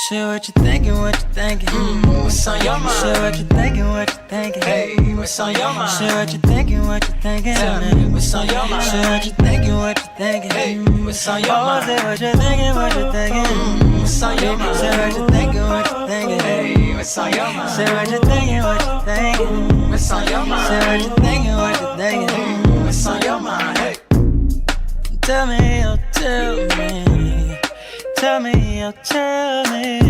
Share what you thinking, what you thinking. What's on your mind? Share what you thinking, what you thinking. Hey, what's on your mind? Share what you thinking, what you thinking. Tell me, what's on your mind? Share what you thinking, what you thinking. Hey, what's on your Oh, say mind? what you thinking, what you thinking. What's on your mind? Share what you thinking, what you thinking. Hey, what's on your mind? Share what you thinking, what you thinking. What's on your mind? Share what you thinking, what you thinking. What's on your mind? Hey, Tell me, oh, tell me. Tell me, oh, tell me.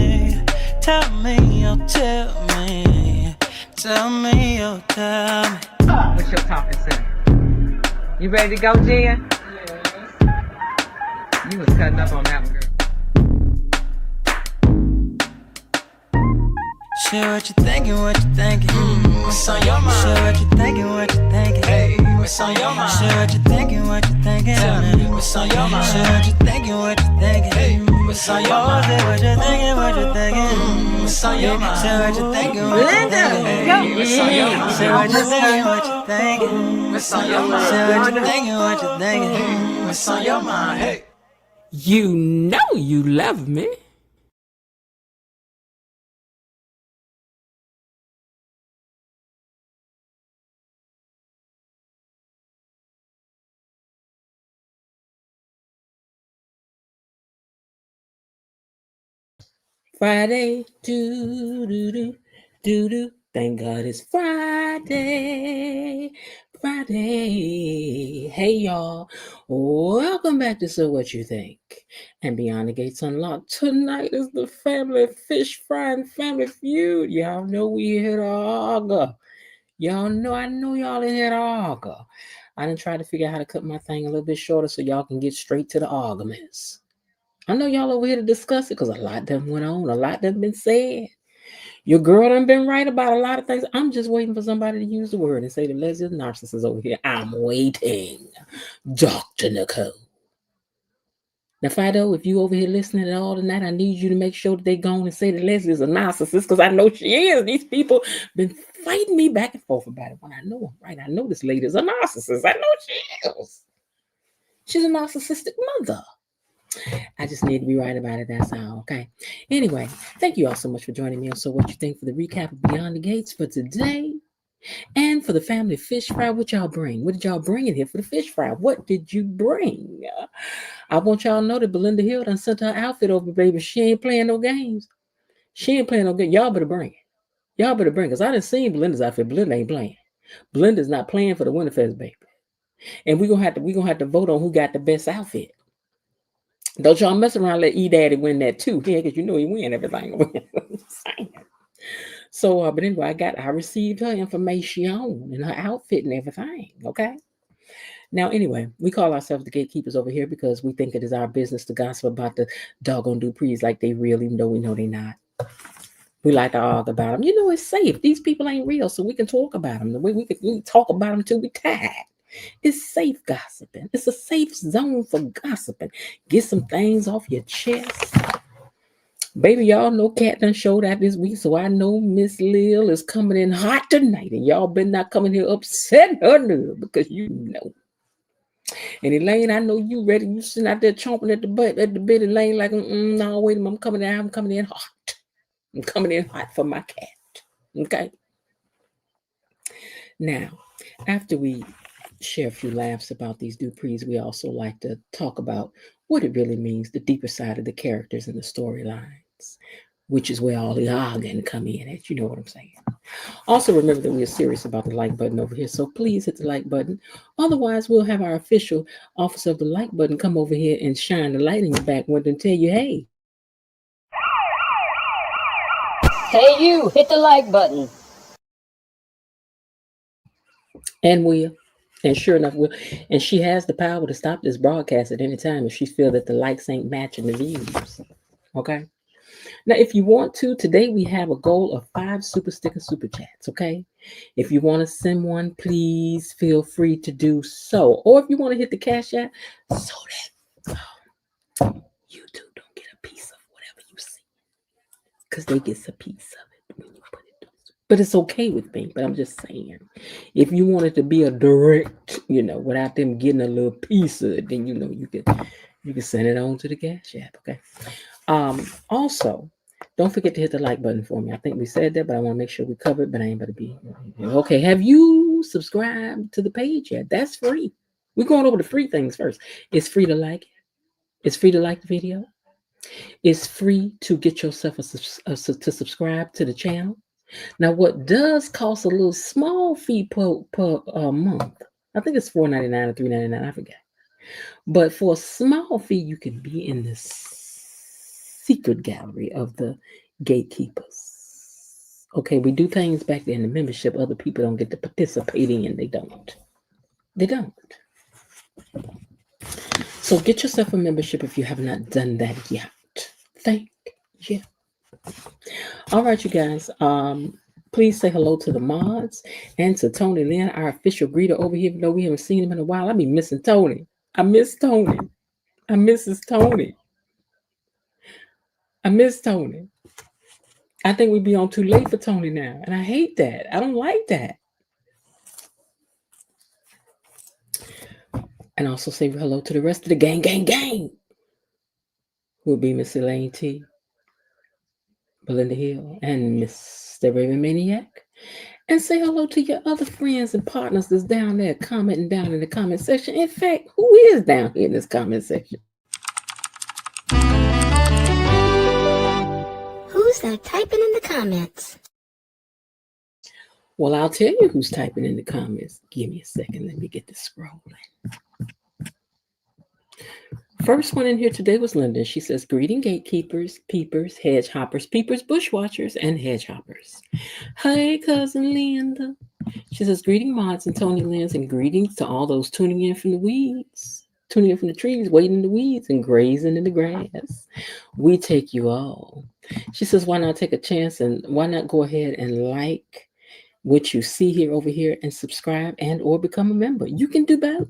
Tell me, oh, tell me. Tell me, oh, tell me. What's your talking to? You ready to go, Jen? You was cutting up on that one, girl. Share what you thinking, what you thinking. what's on your mind? Share what you thinking, what you thinking. Hey, what's on your mind? Share what you thinking, what you thinking. Tell me, what's on your mind? Share what you thinking, what you thinking. Hey, what's on your Oh, mind? say what you thinking, what you thinking. What's on your mind? Share what you thinking, what you thinking. Hey, what's on your mind? Share what you thinking, what you thinking. What's on your mind? Share what you thinking, what you thinking. What's on your mind? Hey. You know you love me. Friday, do. Thank God it's Friday. Friday. Hey y'all. Welcome back to So What You Think. And Beyond the Gates Unlocked. Tonight is the family fish fry and family feud. Y'all know we here to Arrrga. Y'all know I know y'all in here to Arrrga. I done tried to figure out how to cut my thing a little bit shorter so y'all can get straight to the arguments. I know y'all over here to discuss it because a lot done went on. A lot done been said. Your girl done been right about a lot of things. I'm just waiting for somebody to use the word and say the lesbian narcissist over here. I'm waiting. Dr. Nicole. Now, Fido, if you over here listening at all tonight, I need you to make sure that they go on and say the lesbian's a narcissist because I know she is. These people been fighting me back and forth about it when I know I'm right. I know this lady is a narcissist. I know she is. She's a narcissistic mother. I just need to be right about it. That's all. Okay. Anyway, thank you all so much for joining me on So What You Think for the recap of Beyond the Gates for today. And for the family fish fry, what y'all bring? What did y'all bring in here for the fish fry? What did you bring? I want y'all to know that Belinda Hill done sent her outfit over, baby. She ain't playing no games. She ain't playing no games. Y'all better bring it. Y'all better bring it. Because I done seen Belinda's outfit. Belinda ain't playing. Belinda's not playing for the Winterfest, baby. And we're gonna have to vote on who got the best outfit. Don't y'all mess around and let E-Daddy win that too. Yeah, because you know he win everything. So, but anyway, I received her information and her outfit and everything. Okay. Now, anyway, we call ourselves the gatekeepers over here because we think it is our business to gossip about the doggone Duprees like they real, even though we know they're not. We like to argue about them. You know, it's safe. These people ain't real, so we can talk about them. The way we can talk about them till we tired. It's safe gossiping. It's a safe zone for gossiping. Get some things off your chest. Baby, y'all know Kat done showed out this week, so I know Miss Lil is coming in hot tonight, and y'all better not coming here upsetting her nerve because you know. And Elaine, I know you ready. You sitting out there chomping at the bit, Elaine, like, no, wait a minute, I'm coming in hot. I'm coming in hot for my cat. Okay. Now, after we share a few laughs about these Duprees, we also like to talk about what it really means, the deeper side of the characters and the storylines, which is where all the arguing come in at. You know what I'm saying? Also, remember that we are serious about the like button over here, so please hit the like button. Otherwise, we'll have our official officer of the like button come over here and shine the light in your back window and tell you, hey. Hey, you, hit the like button. And we'll. And sure enough, and she has the power to stop this broadcast at any time if she feels that the likes ain't matching the views. Okay. Now, if you want to, today we have a goal of 5 super sticker super chats. Okay. If you want to send one, please feel free to do so. Or if you want to hit the cash app so that YouTube don't get a piece of whatever you see, because they get a piece of it when you put it. But it's okay with me. But I'm just saying, if you want it to be a direct, without them getting a little piece of it, then you can send it on to the cash app. Okay. Also, Don't forget to hit the like button for me. I think we said that, but I want to make sure we cover it, but I ain't about to be. Okay, have you subscribed to the page yet? That's free. We're going over the free things first. It's free to like it. It's free to like the video. It's free to get yourself to subscribe to the channel. Now, what does cost a little small fee per month? I think it's $4.99 or $3.99. I forget. But for a small fee, you can be in this secret gallery of the gatekeepers. Okay, we do things back there in the membership other people don't get to participating in. They don't. They don't. So get yourself a membership if you have not done that yet. Thank you. All right, you guys. Please say hello to the mods and to Tony Lynn, our official greeter over here. Even though we haven't seen him in a while, I be missing Tony. I miss Tony. I miss Tony. I miss Tony. I think we'd be on too late for Tony now, and I hate that. I don't like that. And also say hello to the rest of the gang. Will be Miss Elaine T, Belinda Hill, and Mr. Raven Maniac. And say hello to your other friends and partners that's down there commenting down in the comment section. In fact, who is down here in this comment section? Who's that typing in the comments? Well, I'll tell you who's typing in the comments. Give me a second. Let me get this scrolling. First one in here today was Linda. She says, greeting gatekeepers, peepers, hedge hoppers, peepers, bushwatchers, and hedge hoppers. Hey, cousin Linda. She says, greeting mods and Tony Lynn's, and greetings to all those tuning in from the weeds, tuning in from the trees, wading in the weeds, and grazing in the grass. We take you all. She says, why not take a chance and why not go ahead and like what you see here over here and subscribe and or become a member. You can do both.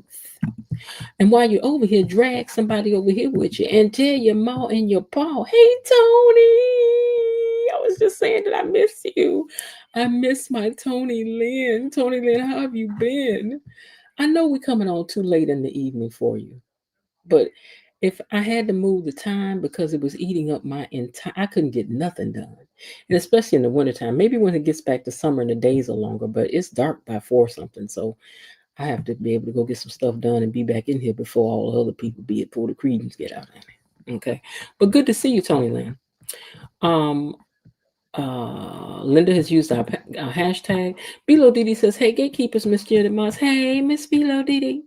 And while you're over here, drag somebody over here with you and tell your ma and your pa, hey, Tony, I was just saying that I miss you. I miss my Tony Lynn. Tony Lynn, how have you been? I know we're coming on too late in the evening for you, but if I had to move the time because it was eating up my entire, I couldn't get nothing done. And especially in the wintertime, maybe when it gets back to summer and the days are longer, but it's dark by 4 something. So I have to be able to go get some stuff done and be back in here before all the other people be it, before the Creedens get out of it. Okay. But good to see you, Tony Lynn. Linda has used our hashtag. Bilo Didi says, hey, gatekeepers, Miss Janet Moss. Hey, Miss Bilo Didi.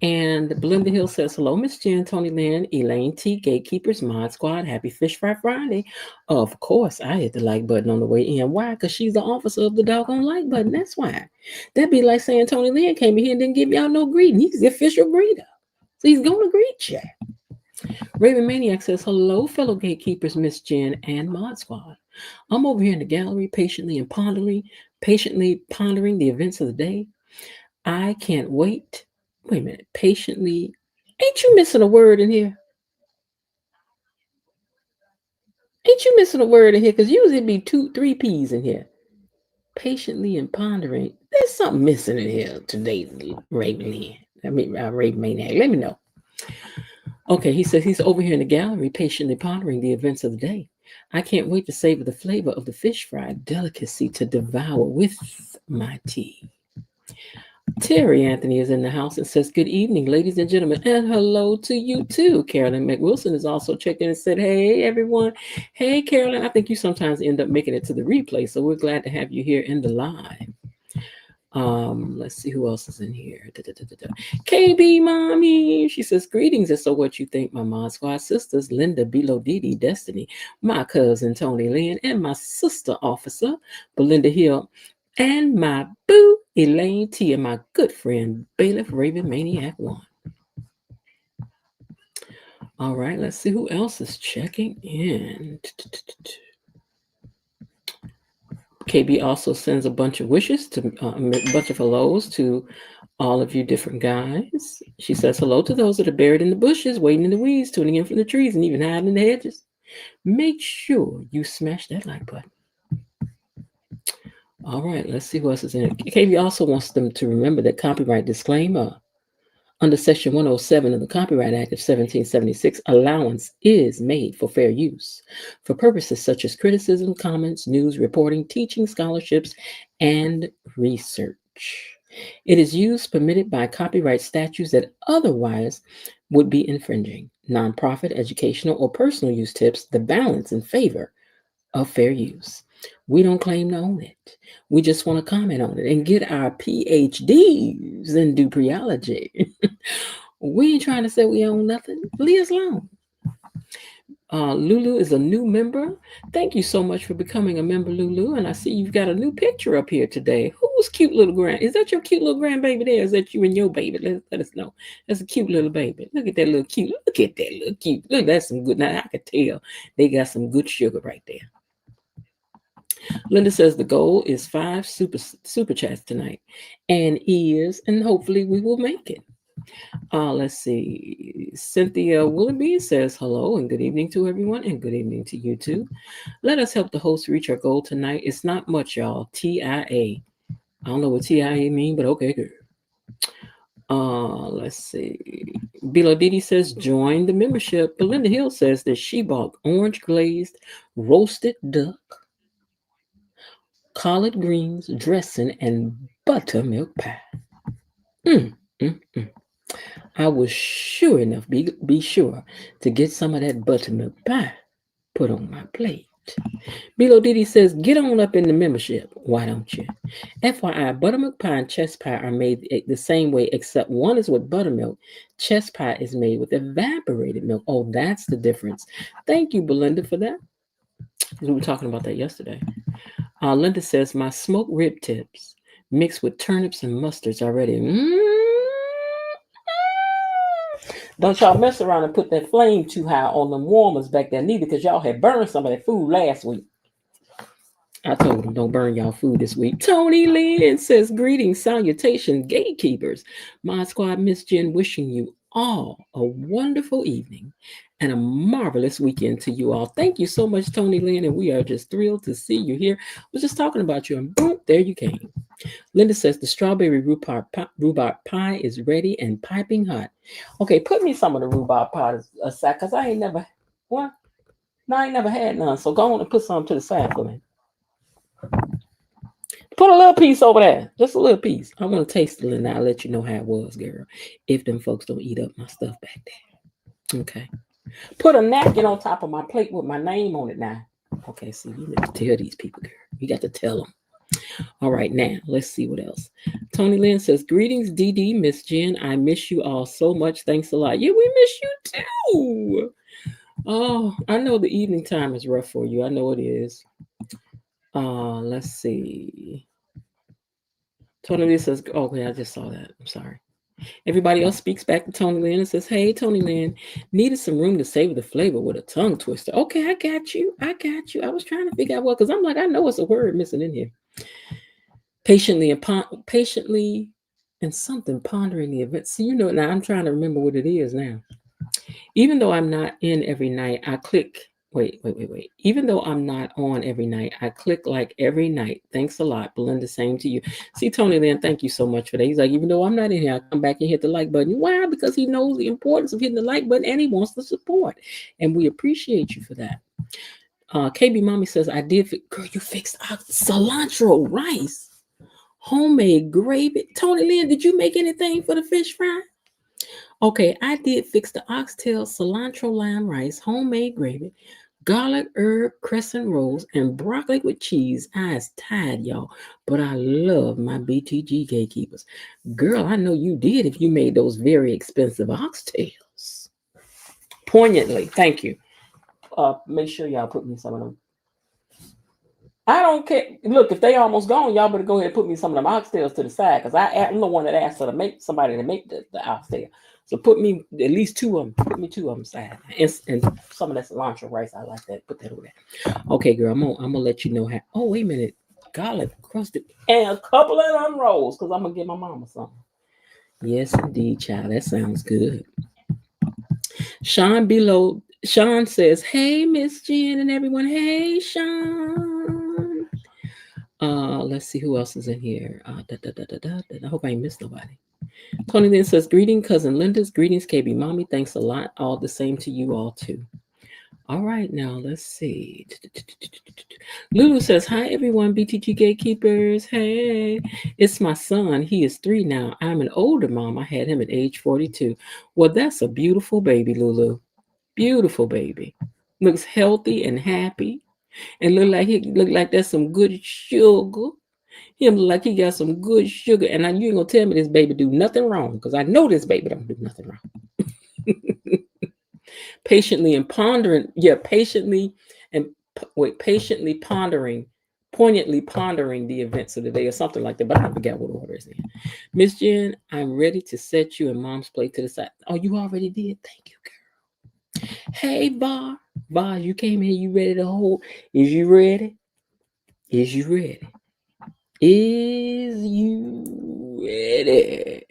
And Belinda Hill says, hello, Miss Jen, Tony Lynn, Elaine T, Gatekeepers, Mod Squad, happy Fish Fry Friday. Of course, I hit the like button on the way in. Why? Because she's the officer of the doggone like button. That's why. That'd be like saying Tony Lynn came in here and didn't give y'all no greeting. He's the official greeter. So he's going to greet you. Raven Maniac says, hello, fellow gatekeepers, Miss Jen and Mod Squad. I'm over here in the gallery, patiently pondering the events of the day. I can't wait. Wait a minute, patiently. Ain't you missing a word in here? Ain't you missing a word in here? Because usually it'd be 2, 3 P's in here. Patiently and pondering. There's something missing in here today, Raven Maniac. Let me know. Okay, he says he's over here in the gallery, patiently pondering the events of the day. I can't wait to savor the flavor of the fish fry delicacy to devour with my tea. Terry Anthony is in the house and says, good evening, ladies and gentlemen, and hello to you too. Carolyn McWilson is also checked in and said, hey, everyone. Hey, Carolyn, I think you sometimes end up making it to the replay, so we're glad to have you here in the live. Let's see who else is in here. KB Mommy, she says, greetings, and so what you think, my Mod Squad sisters, Linda, Bilo Didi, Destiny, my cousin, Tony Lynn, and my sister officer, Belinda Hill, and my boo, Elaine T, and my good friend, Bailiff Raven Maniac 1. All right, let's see who else is checking in. KB also sends a bunch of wishes to a bunch of hellos to all of you different guys. She says hello to those that are buried in the bushes, waiting in the weeds, tuning in from the trees, and even hiding in the hedges. Make sure you smash that like button. All right, let's see who else is in it. KB also wants them to remember that copyright disclaimer. Under Section 107 of the Copyright Act of 1776, allowance is made for fair use for purposes such as criticism, comments, news reporting, teaching, scholarships, and research. It is use permitted by copyright statutes that otherwise would be infringing. Nonprofit, educational, or personal use tips the balance in favor of fair use. We don't claim to own it. We just want to comment on it and get our PhDs in Dupreology. We ain't trying to say we own nothing. Leave us alone. Lulu is a new member. Thank you so much for becoming a member, Lulu. And I see you've got a new picture up here today. Who's cute little grand? Is that your cute little grandbaby there? Is that you and your baby? Let us know. That's a cute little baby. Look at that little cute. Look at that little cute. Look, that's some good. Now I can tell they got some good sugar right there. Linda says the goal is 5 super chats tonight, and hopefully we will make it. Let's see. Cynthia Willoughby says hello and good evening to everyone, and good evening to you too. Let us help the host reach our goal tonight. It's not much, y'all. TIA. I don't know what TIA mean, but okay, good. Let's see. Bilo Didi says join the membership. Belinda Hill says that she bought orange glazed roasted duck, collard greens, dressing, and buttermilk pie. I will sure enough be sure to get some of that buttermilk pie put on my plate. Bilo Didi says, get on up in the membership. Why don't you? FYI, buttermilk pie and chess pie are made the same way, except one is with buttermilk. Chess pie is made with evaporated milk. Oh, that's the difference. Thank you, Belinda, for that. We were talking about that yesterday. Linda says, my smoked rib tips mixed with turnips and mustards already. Don't y'all mess around and put that flame too high on them warmers back there, neither, because y'all had burned some of that food last week. I told them don't burn y'all food this week. Tony Lynn says, greetings, salutations, gatekeepers. My squad, Miss Jen, wishing you all a wonderful evening and a marvelous weekend to you all. Thank you so much, Tony Lynn, and we are just thrilled to see you here. I was just talking about you, and boom, there you came. Linda says the strawberry rhubarb pie is ready and piping hot. Okay, put me some of the rhubarb pie aside, because I ain't never had none. So go on and put some to the side for me. Put a little piece over there, just a little piece. I want to taste it, and I'll let you know how it was, girl. If them folks don't eat up my stuff back there. Okay. Put a napkin on top of my plate with my name on it now. Okay, see, you need to tell these people, girl. You got to tell them. All right, now, let's see what else. Tony Lynn says, greetings, DD, Miss Jen. I miss you all so much. Thanks a lot. Yeah, we miss you too. Oh, I know the evening time is rough for you. I know it is. Let's see. Tony Lynn says, okay, I just saw that. I'm sorry. Everybody else speaks back to Tony Lynn and says, hey, Tony Lynn, needed some room to savor the flavor with a tongue twister. Okay, I got you. I was trying to figure out what, because I'm like, I know it's a word missing in here. Patiently and something pondering the event. See, now I'm trying to remember what it is now. Even though I'm not in every night, I click. Wait. Even though I'm not on every night, I click like every night. Thanks a lot, Belinda. Same to you. See, Tony Lynn, thank you so much for that. He's like, even though I'm not in here, I come back and hit the like button. Why? Because he knows the importance of hitting the like button and he wants the support. And we appreciate you for that. KB Mommy says, I did. Girl, you fixed cilantro rice. Homemade gravy. Tony Lynn, did you make anything for the fish fry? Okay, I did fix the oxtail, cilantro, lime rice, homemade gravy, garlic, herb, crescent rolls, and broccoli with cheese. I is tired, y'all, but I love my BTG gatekeepers. Girl, I know you did if you made those very expensive oxtails. Poignantly, thank you. Make sure y'all put me some of them. I don't care. Look, if they almost gone, y'all better go ahead and put me some of them oxtails to the side, because I'm the one that asked somebody to make the oxtail. So put me at least 2 of them. Put me 2 of them side, and some of that cilantro rice. I like that. Put that over there. Okay, girl. I'm gonna let you know how. Oh, wait a minute. Garlic crusted and a couple of them rolls, because I'm gonna get my mama something. Yes, indeed, child. That sounds good. Sean says, "Hey, Miss Jen and everyone. Hey, Sean." Let's see who else is in here. I hope I ain't missed nobody. Tony then says, greeting, cousin Linda's. Greetings, KB Mommy. Thanks a lot. All the same to you all, too. All right, now let's see. Lulu says, hi, everyone, BTG Gatekeepers. Hey, it's my son. He is 3 now. I'm an older mom. I had him at age 42. Well, that's a beautiful baby, Lulu. Beautiful baby. Looks healthy and happy. And look like that's some good sugar. Him look like he got some good sugar. And you ain't gonna tell me this baby do nothing wrong, because I know this baby don't do nothing wrong. Patiently and pondering, patiently pondering, poignantly pondering the events of the day, or something like that. But I forgot what order is in. Miss Jen, I'm ready to set you and Mom's plate to the side. Oh, you already did. Thank you, girl. Hey, Bar, you came here. You ready to hold? Is you ready? Is you ready? Is you ready?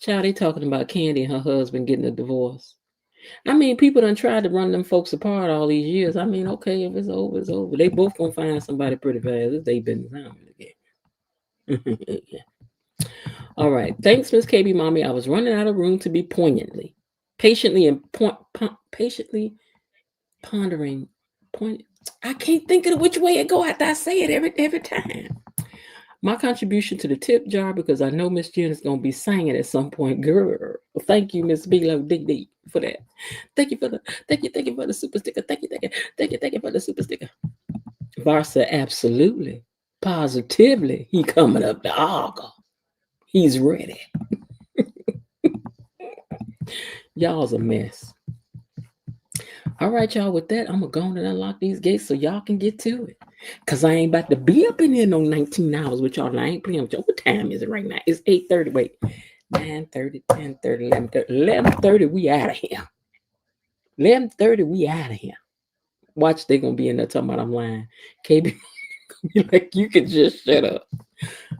Child, they talking about Candy and her husband getting a divorce. I mean, people done tried to run them folks apart all these years. I mean, okay, if it's over, it's over. They both gonna find somebody pretty fast. It's their business. I don't really care. Yeah. All right. Thanks, Miss KB Mommy. I was running out of room to be patiently pondering. I can't think of which way it go after I say it every time. My contribution to the tip jar, because I know Miss Jen is going to be singing at some point. Girl, thank you, Miss Bilo Dig for that. Thank you for the super sticker. Thank you for the super sticker. Varsa, absolutely, positively, he coming up to Arrrga. He's ready. Y'all's a mess. All right, y'all. With that, I'm gonna go on and unlock these gates so y'all can get to it. Cause I ain't about to be up in here no 19 hours with y'all. And I ain't playing with y'all. What time is it right now? It's 8:30. Wait, 9:30, 10:30, 11:30. 11:30. We out of here. 11:30. We out of here. Watch, they gonna be in there talking about I'm lying. KB, like, you can just shut up.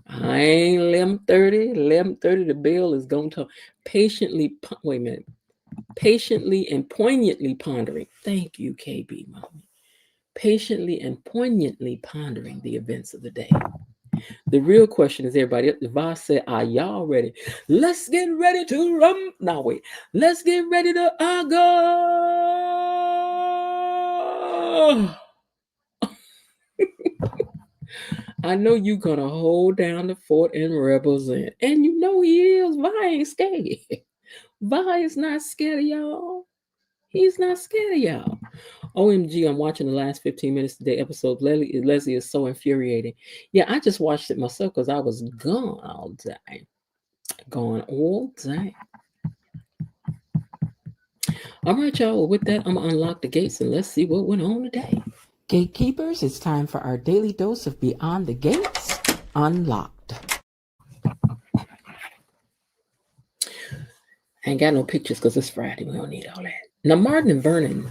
I ain't 11:30. 11:30. The bill is gonna talk. Patiently. Wait a minute. Patiently and poignantly pondering. Thank you, KB Mommy. Patiently and poignantly pondering the events of the day. The real question is, everybody, Voss said, are y'all ready? Let's get ready to run. No, wait. Let's get ready to go. I know you gonna hold down the fort and rebels in. And you know he is. Vi ain't scared. Vi is not scared of y'all. He's not scared of y'all. OMG, I'm watching the last 15 minutes of the episode. Leslie is so infuriating. Yeah, I just watched it myself because I was gone all day. Gone all day. All right, y'all. Well, with that, I'm going to unlock the gates and let's see what went on today. Gatekeepers, it's time for our daily dose of Beyond the Gates Unlocked. I ain't got no pictures because it's Friday. We don't need all that. Now, Martin and Vernon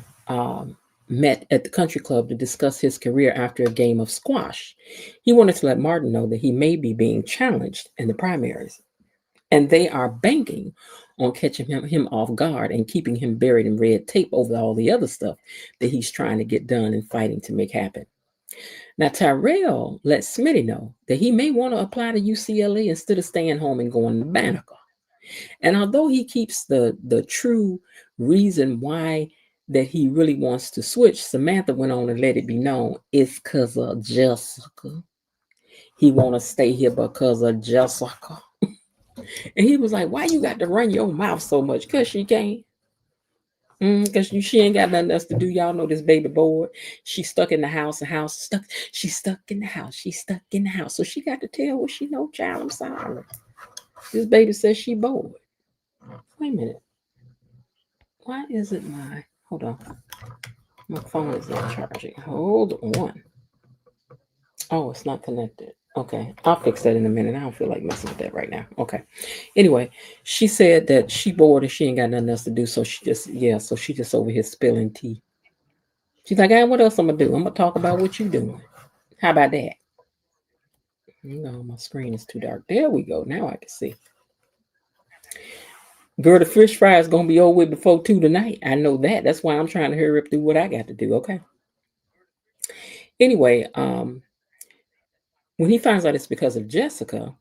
met at the country club to discuss his career after a game of squash. He wanted to let Martin know that he may be being challenged in the primaries, and they are banking on catching him off guard and keeping him buried in red tape over all the other stuff that he's trying to get done and fighting to make happen. Now, Tyrell let Smitty know that he may want to apply to UCLA instead of staying home and going to Banneker. And although he keeps the true reason why that he really wants to switch, Samantha went on and let it be known it's because of Jessica. He want to stay here because of Jessica. And he was like, why you got to run your mouth so much? Because she can't. Because she ain't got nothing else to do. Y'all know this baby bored. She's stuck in the house. She's stuck in the house. She's stuck in the house. So she got to tell what she know. Child, I'm sorry. This baby says she bored. Wait a minute. Why is it hold on. My phone is not charging. Hold on. Oh, it's not connected. Okay. I'll fix that in a minute. I don't feel like messing with that right now. Okay. Anyway, she said that she bored and she ain't got nothing else to do. So she just over here spilling tea. She's like, hey, what else I'm going to do? I'm going to talk about what you doing. How about that? No, my screen is too dark. There we go. Now I can see. Girl, the fish fry is going to be over with before 2 tonight. I know that. That's why I'm trying to hurry up through what I got to do. Okay. Anyway, when he finds out it's because of Jessica,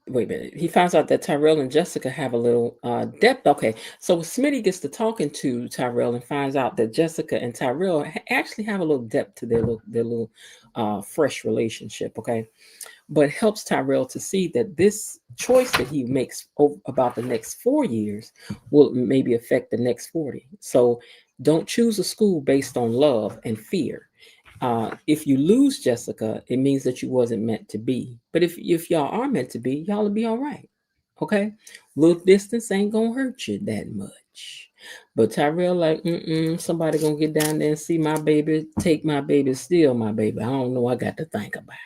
wait a minute. He finds out that Tyrell and Jessica have a little depth. Okay, so Smitty gets to talking to Tyrell and finds out that Jessica and Tyrell actually have a little depth to their little fresh relationship. Okay, but helps Tyrell to see that this choice that he makes about the next 4 years will maybe affect the next 40. So don't choose a school based on love and fear. If you lose Jessica, it means that you wasn't meant to be. But if y'all are meant to be, y'all will be all right. Okay, little distance ain't gonna hurt you that much. But Tyrell like, somebody gonna get down there and see my baby, take my baby, steal my baby. I don't know. I got to think about it.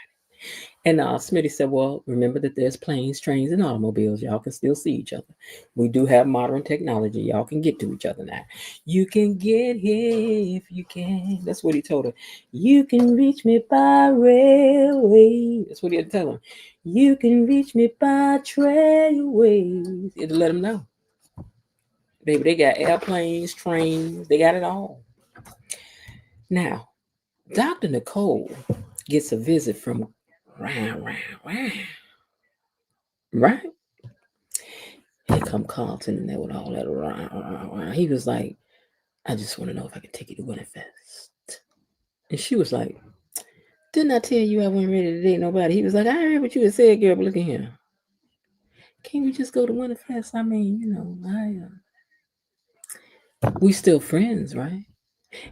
And Smitty said, well, remember that there's planes, trains, and automobiles. Y'all can still see each other. We do have modern technology. Y'all can get to each other now. You can get here if you can. That's what he told her. You can reach me by railway. That's what he had to tell him. You can reach me by trailways. He had to let him know. Baby, they got airplanes, trains. They got it all. Now, Dr. Nicole gets a visit from right? Here come Carlton in there with all that. He was like, I just want to know if I can take you to Winterfest. And she was like, didn't I tell you I wasn't ready to date nobody? He was like, I heard what you had said, girl, but look at him. Can't we just go to Winterfest? I mean, we still friends, right?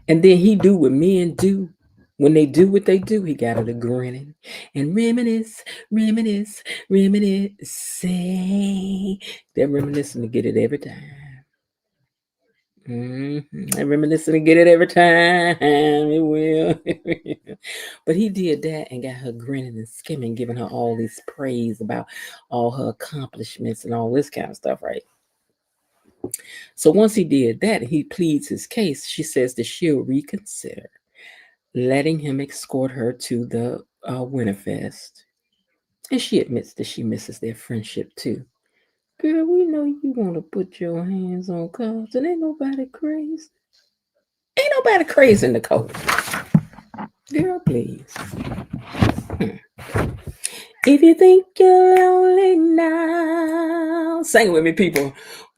And then he do what men do. When they do what they do, he got her to grinning and reminisce. Say they're reminiscing to get it every time. They're reminiscing to get it every time. It will. But he did that and got her grinning and skimming, giving her all this praise about all her accomplishments and all this kind of stuff, right? So once he did that, he pleads his case. She says that she'll reconsider letting him escort her to the Winterfest. And she admits that she misses their friendship too. Girl, we know you want to put your hands on cars, and ain't nobody crazy. Ain't nobody crazy, Nicole. Girl, please. If you think you're lonely now, sing it with me, people.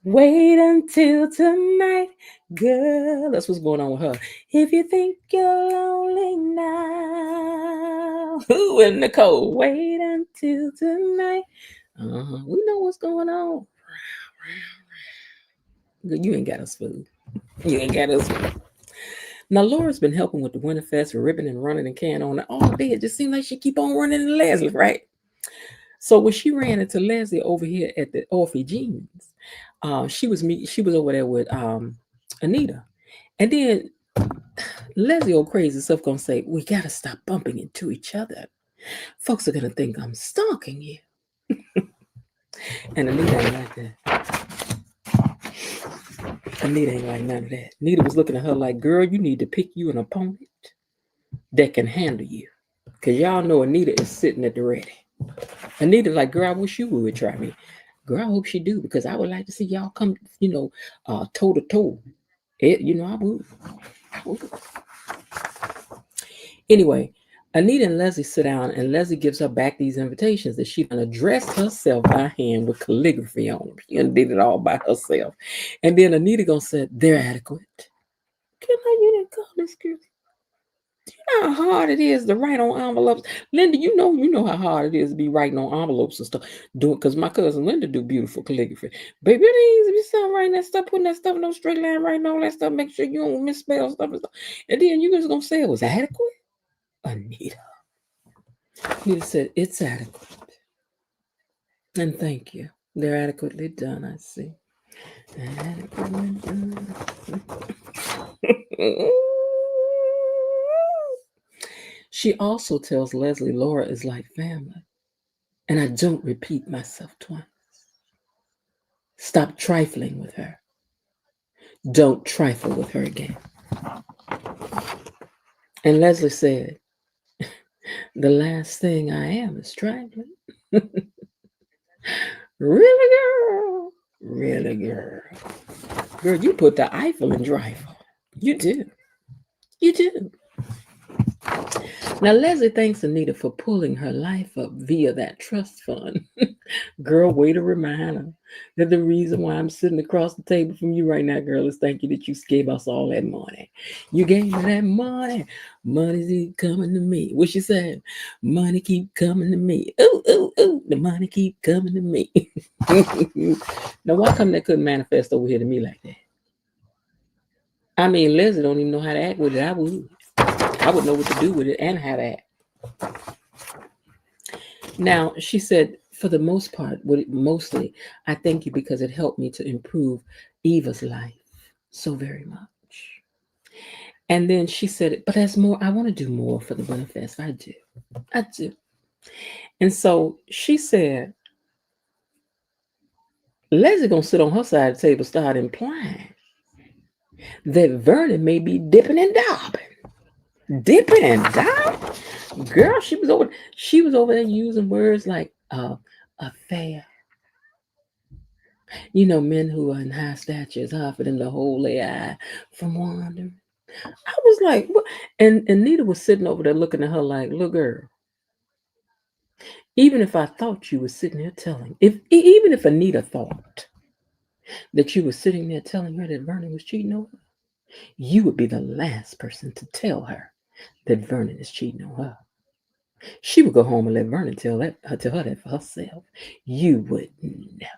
Wait until tonight, girl. That's what's going on with her. If you think you're lonely now, who and Nicole? Wait until tonight. We know what's going on. You ain't got us food. You ain't got us food. Now, Laura's been helping with the Winterfest, ribbon and running and carrying on all day. It just seemed like she keep on running into Leslie, right? So when she ran into Leslie over here at the Orphe Jeans, she was over there with Anita. And then Leslie, old crazy stuff, gonna say, we gotta stop bumping into each other. Folks are gonna think I'm stalking you. And Anita ain't like that. Anita ain't like none of that. Anita was looking at her like, girl, you need to pick you an opponent that can handle you. Because y'all know Anita is sitting at the ready. Anita like, girl, I wish you would try me. Girl, I hope she do, because I would like to see y'all come, toe to toe. I would. Anyway, Anita and Leslie sit down, and Leslie gives her back these invitations that she done addressed herself by hand with calligraphy on them. She done did it all by herself. And then Anita gonna say, they're adequate. Can you didn't call this girl? Do you know how hard it is to write on envelopes? Linda, you know how hard it is to be writing on envelopes and stuff. Because my cousin Linda do beautiful calligraphy. Baby, it ain't easy to be start writing that stuff, putting that stuff in no straight line, writing all that stuff, make sure you don't misspell stuff and stuff. And then you just gonna say it was adequate? Anita said, it's adequate. And thank you. They're adequately done, I see. Adequately done. She also tells Leslie Laura is like family. And I don't repeat myself twice. Stop trifling with her. Don't trifle with her again. And Leslie said, the last thing I am is trifling. Really, girl? Really, girl? Girl, you put the Eiffel in trifle. You do. You do. Now, Leslie thanks Anita for pulling her life up via that trust fund. Girl, way to remind her that the reason why I'm sitting across the table from you right now, girl, is thank you that you gave us all that money. You gave me that money. Money keep coming to me. What she said? Money keep coming to me. Ooh, ooh, ooh. The money keep coming to me. Now, why come that couldn't manifest over here to me like that? I mean, Leslie don't even know how to act with it. I would. I would know what to do with it and how to act. Now, she said, for the most part, mostly, I thank you because it helped me to improve Eva's life so very much. And then she said, but there's more. I want to do more for the Winterfest. I do. I do. And so she said, Leslie going to sit on her side of the table, start implying that Vernon may be dipping and dabbing. Dipping and dabbing? Girl, she was over there using words like affair. You know, men who are in high stature, it's hard for them to hold their eye from wandering. I was like, what? And Anita was sitting over there looking at her like, look, girl, even if I thought you were sitting there telling, even if Anita thought that you were sitting there telling her that Vernon was cheating on her, you would be the last person to tell her that Vernon is cheating on her. She would go home and let Vernon tell her that for herself. You would never.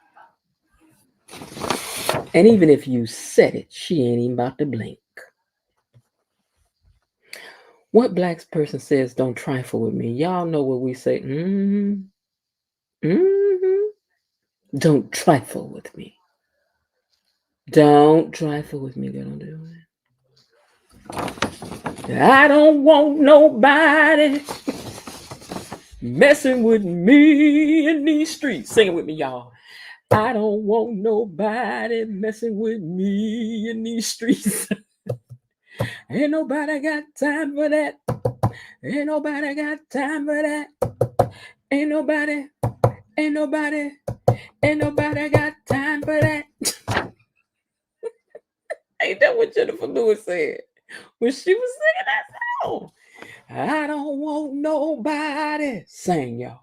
And even if you said it, she ain't even about to blink. What black person says don't trifle with me? Y'all know what we say. Don't trifle with me. Don't trifle with me, girl. Don't do it. I don't want nobody messing with me in these streets. Sing it with me, y'all. I don't want nobody messing with me in these streets. Ain't nobody got time for that. Ain't nobody got time for that. Ain't nobody got time for that. Ain't that what Jennifer Lewis said when she was singing that song? I don't want nobody, sang y'all,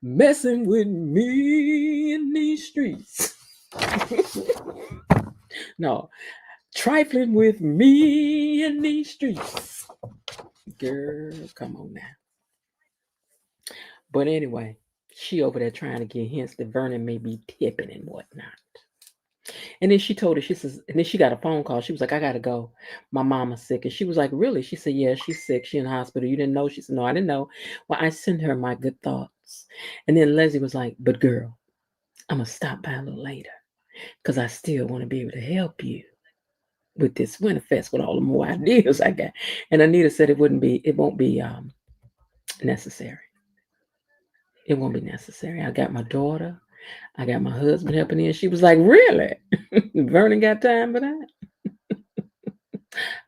messing with me in these streets. No, trifling with me in these streets. Girl, come on now. But anyway, she over there trying to get hints that Vernon may be tipping and whatnot. And then she told her, she says, and then she got a phone call. She was like, I gotta go. My mama's sick. And she was like, really? She said, yeah, she's sick. She's in the hospital. You didn't know? She said, no, I didn't know. Well, I sent her my good thoughts. And then Leslie was like, but girl, I'm gonna stop by a little later because I still want to be able to help you with this Winterfest with all the more ideas I got. And Anita said it won't be necessary. It won't be necessary. I got my daughter. I got my husband helping in. She was like, really? Vernon got time for that?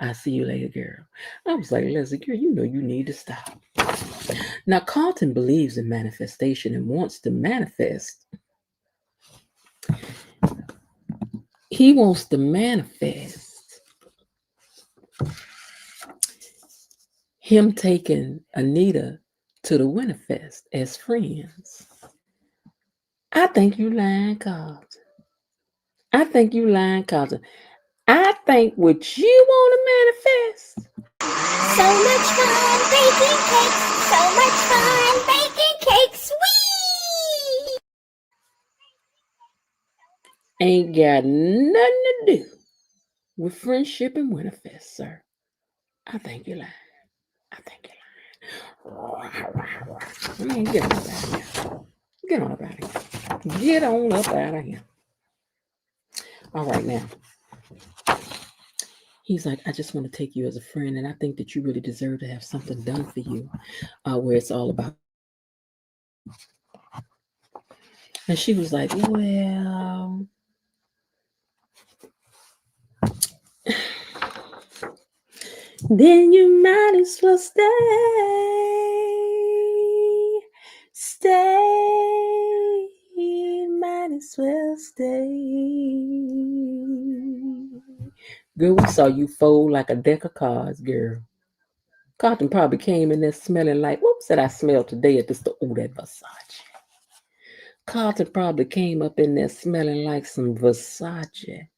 I'll see you later, girl. I was like, Leslie, girl, you know you need to stop. Now, Carlton believes in manifestation and wants to manifest. He wants to manifest him taking Anita to the Winterfest as friends. I think you lying, Carlton. I think you lying, Carlton. I think what you want to manifest. So much fun baking cakes. So much fun baking cakes. Whee! Ain't got nothing to do with friendship and Winterfest, sir. I think you're lying. I think you're lying. Get on up out of here. Get on up out of here. Get on up out of here. All right, now. He's like, I just want to take you as a friend, and I think that you really deserve to have something done for you where it's all about. And she was like, well, then you might as well stay. Stay. Might as well stay. Girl, we saw you fold like a deck of cards, girl. Carlton probably came in there smelling like, what was that I smelled today at the store? Oh, that Versace. Carlton probably came up in there smelling like some Versace.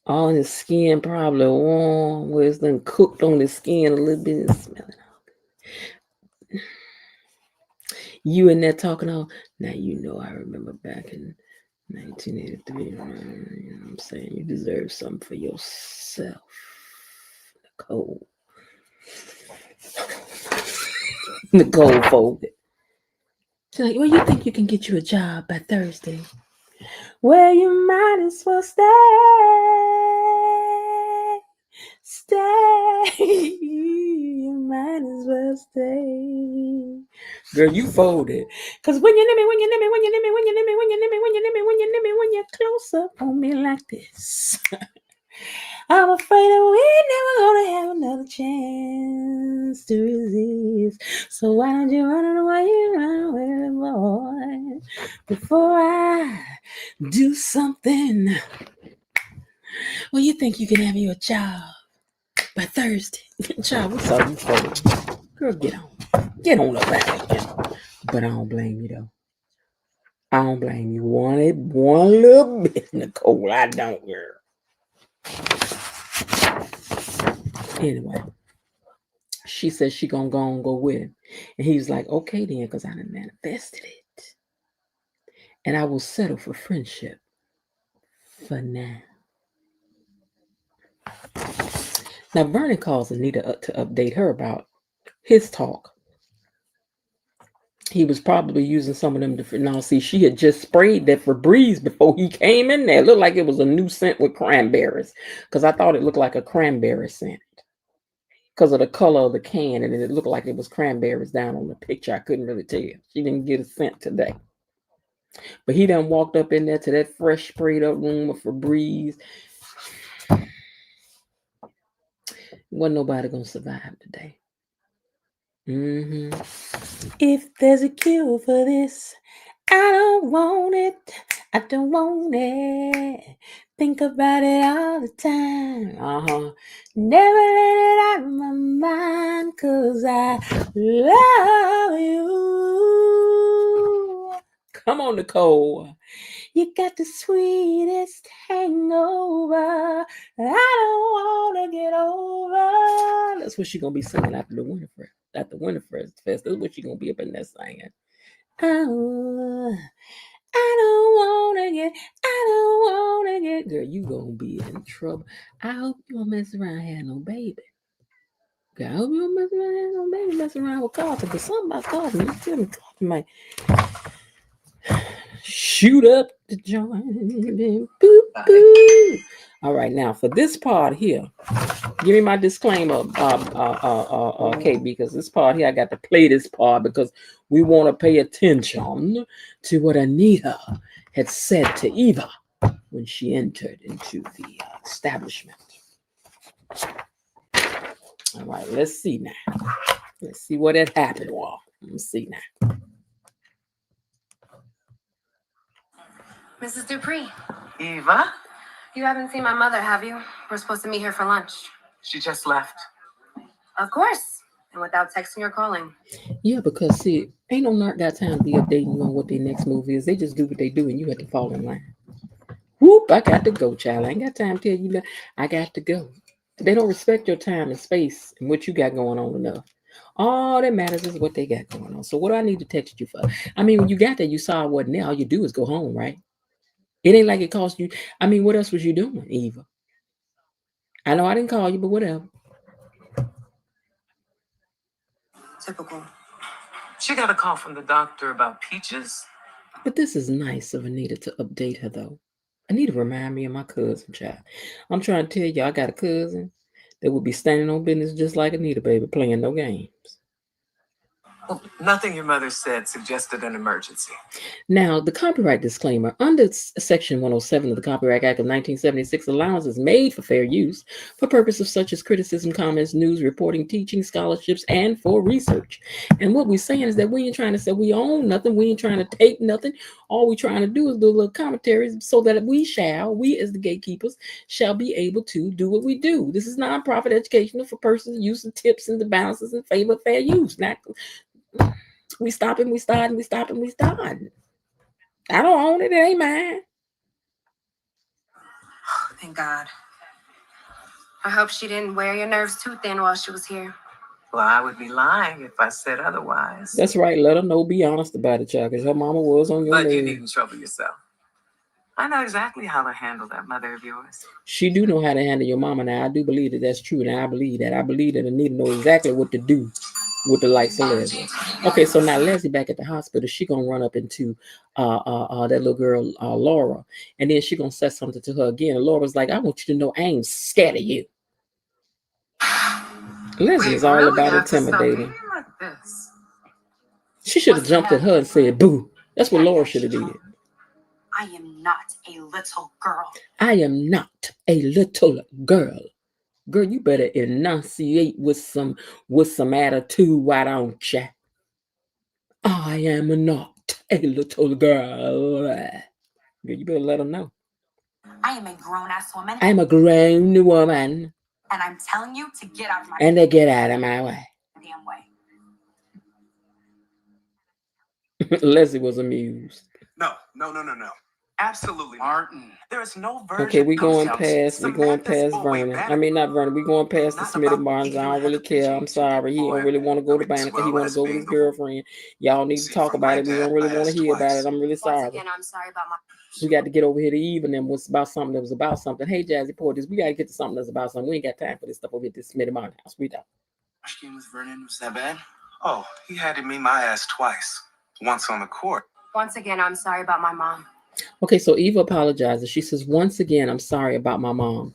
All his skin probably warm, where it's done cooked on his skin a little bit and smelling. You in there talking all, now you know I remember back in 1983, you know what I'm saying? You deserve something for yourself. Nicole. Nicole folded. She's like, well, you think you can get you a job by Thursday? Well, you might as well stay. You might as well stay. Girl, you folded. Cause when you're close up on me like this, I'm afraid that we never gonna have another chance to resist. So why don't you run away, boy, before I do something? Well, you think you can have you a job by Thursday? Child, what's up? You folded. Girl, get on up out of here. But I don't blame you though. I don't blame you one little bit, Nicole. I don't, girl. Anyway, she said she gonna go and go with him. And he was like, okay then, because I done manifested it. And I will settle for friendship for now. Now, Vernon calls Anita to update her about his talk. He was probably using some of them different. Now, see, she had just sprayed that Febreze before he came in there. It looked like it was a new scent with cranberries, because I thought it looked like a cranberry scent because of the color of the can, and it looked like it was cranberries down on the picture. I couldn't really tell. She didn't get a scent today. But he done walked up in there to that fresh sprayed up room of Febreze. Wasn't nobody gonna survive today. If there's a cure for this, I don't want it. I don't want it. Think about it all the time. Never let it out of my mind, 'cause I love you. Come on, Nicole. You got the sweetest hangover. I don't want to get over. That's what she's going to be singing after the Winterfest. At the Winterfest Fest. That's what she's going to be up in there singing. Oh, I don't want to get. Girl, you going to be in trouble. I hope you don't mess around and have no baby. Girl, I hope you don't mess around and have no baby. Mess around with Carlton. Because something about Carlton. You tell me Carlton might shoot up the joint. Boop, boop. All right, now for this part here, give me my disclaimer, Kate, because this part here, I got to play this part because we want to pay attention to what Anita had said to Eva when she entered into the establishment. All right, let's see now. Let's see what had happened. Well, let's see now. Mrs. Dupree, Eva? you haven't seen my mother, have you? We're supposed to meet here for lunch. She just left. Of course. And without texting or calling. Yeah, because see, ain't no narc got time to be updating you on what their next move is. They just do what they do and you have to fall in line. Whoop, I got to go, child. I ain't got time to tell you that. I got to go. They don't respect your time and space and what you got going on enough. All that matters is what they got going on. So what do I need to text you for? I mean, when you got there, you saw I wasn't there. All you do is go home, right? It ain't like it cost you. I mean, what else was you doing, Eva? I know I didn't call you, but whatever. Typical. She got a call from the doctor about peaches. But this is nice of Anita to update her, though. Anita remind me of my cousin, child. I'm trying to tell you, I got a cousin that would be standing on business just like Anita, baby, playing no games. Well, nothing your mother said suggested an emergency. Now, the copyright disclaimer. Under Section 107 of the Copyright Act of 1976, allowance is made for fair use for purposes such as criticism, comments, news, reporting, teaching, scholarships, and for research. And what we're saying is that we ain't trying to say we own nothing. We ain't trying to take nothing. All we're trying to do is do a little commentaries so that we as the gatekeepers, shall be able to do what we do. This is nonprofit educational for persons using tips and the balances in favor of fair use. Not we stopping, we starting, we stopping, we starting. I don't own it. It ain't mine. Thank God. I hope she didn't wear your nerves too thin while she was here. Well, I would be lying if I said otherwise. That's right. Let her know. Be honest about it, child, because her mama was on your But you nerves. needn't trouble yourself. I know exactly how to handle that mother of yours. She do know how to handle your mama. Now, I do believe that that's true. Now, I believe that. I believe that Anita knows exactly what to do with the likes of Leslie. Okay, so now Leslie back at the hospital, she gonna run up into that little girl, Laura, and then she gonna say something to her again. And Laura's like, I want you to know I ain't scared of you. Leslie is all about intimidating. Like this. She should have jumped at her and said, boo. That's what Laura should have did. I am not a little girl. I am not a little girl. Girl, you better enunciate with some attitude, why don't you? I am not a little girl. Girl, you better let them know. I am a grown-ass woman. I'm a grown woman. And I'm telling you to get out of my And to get out of my way. damn way. Leslie was amused. No. Absolutely, Martin. There is no version. Okay, we going of past Samantha's Vernon. way I mean, not Vernon. We going past the Not Smitty about Barnes. I eating don't really care. I'm sorry. He don't really want to go to Banneker. He want to go with his girlfriend. Y'all need to talk about it. We don't really want to hear about it. I'm really Once sorry. again, I'm sorry about my. We got to get over here to even and what's about something that was about something. Hey, Jazzy Portis, we got to get to something that's about something. We ain't got time for this stuff over here at this Smitty Barnes house. We don't. Game with Vernon was that bad? Oh, he had to meet my ass twice. Once on the court. Once again, I'm sorry about my mom. Okay, so Eva apologizes. She says, once again, I'm sorry about my mom.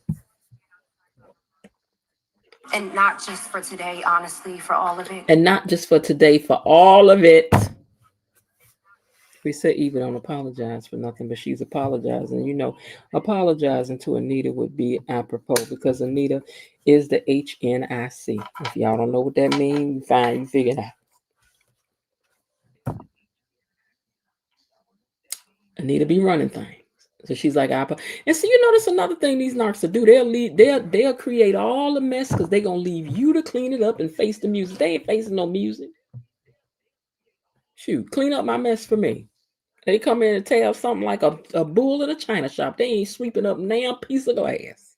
And not just for today, honestly, for all of it. And not just for today, for all of it. We said Eva don't apologize for nothing, but she's apologizing. You know, apologizing to Anita would be apropos because Anita is the HNIC. If y'all don't know what that means, fine, you figure it out. Anita be running things. So she's like, and so you notice another thing these narcs will do. They'll create all the mess because they're gonna leave you to clean it up and face the music. They ain't facing no music. Shoot, clean up my mess for me. They come in and tell something like a bull in a china shop. They ain't sweeping up damn piece of glass.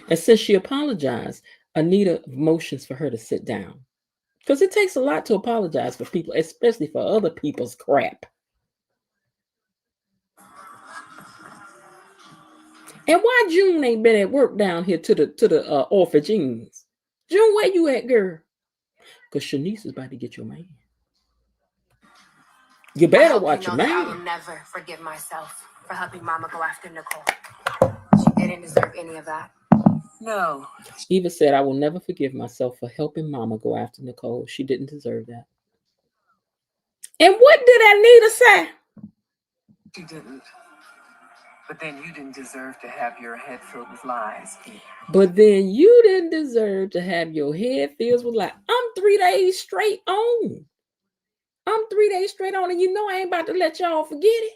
And since she apologized, Anita motions for her to sit down. Because it takes a lot to apologize for people, especially for other people's crap. And why June ain't been at work down here to the orphanages? June, where you at, girl? Because Shanice is about to get your man. You better watch your man. I will never forgive myself for helping Mama go after Nicole. She didn't deserve any of that. No. Eva said, I will never forgive myself for helping Mama go after Nicole. She didn't deserve that. And what did Anita say? She didn't. But then you didn't deserve to have your head filled with lies. But then you didn't deserve to have your head filled with lies. I'm 3 days straight on. And you know I ain't about to let y'all forget it.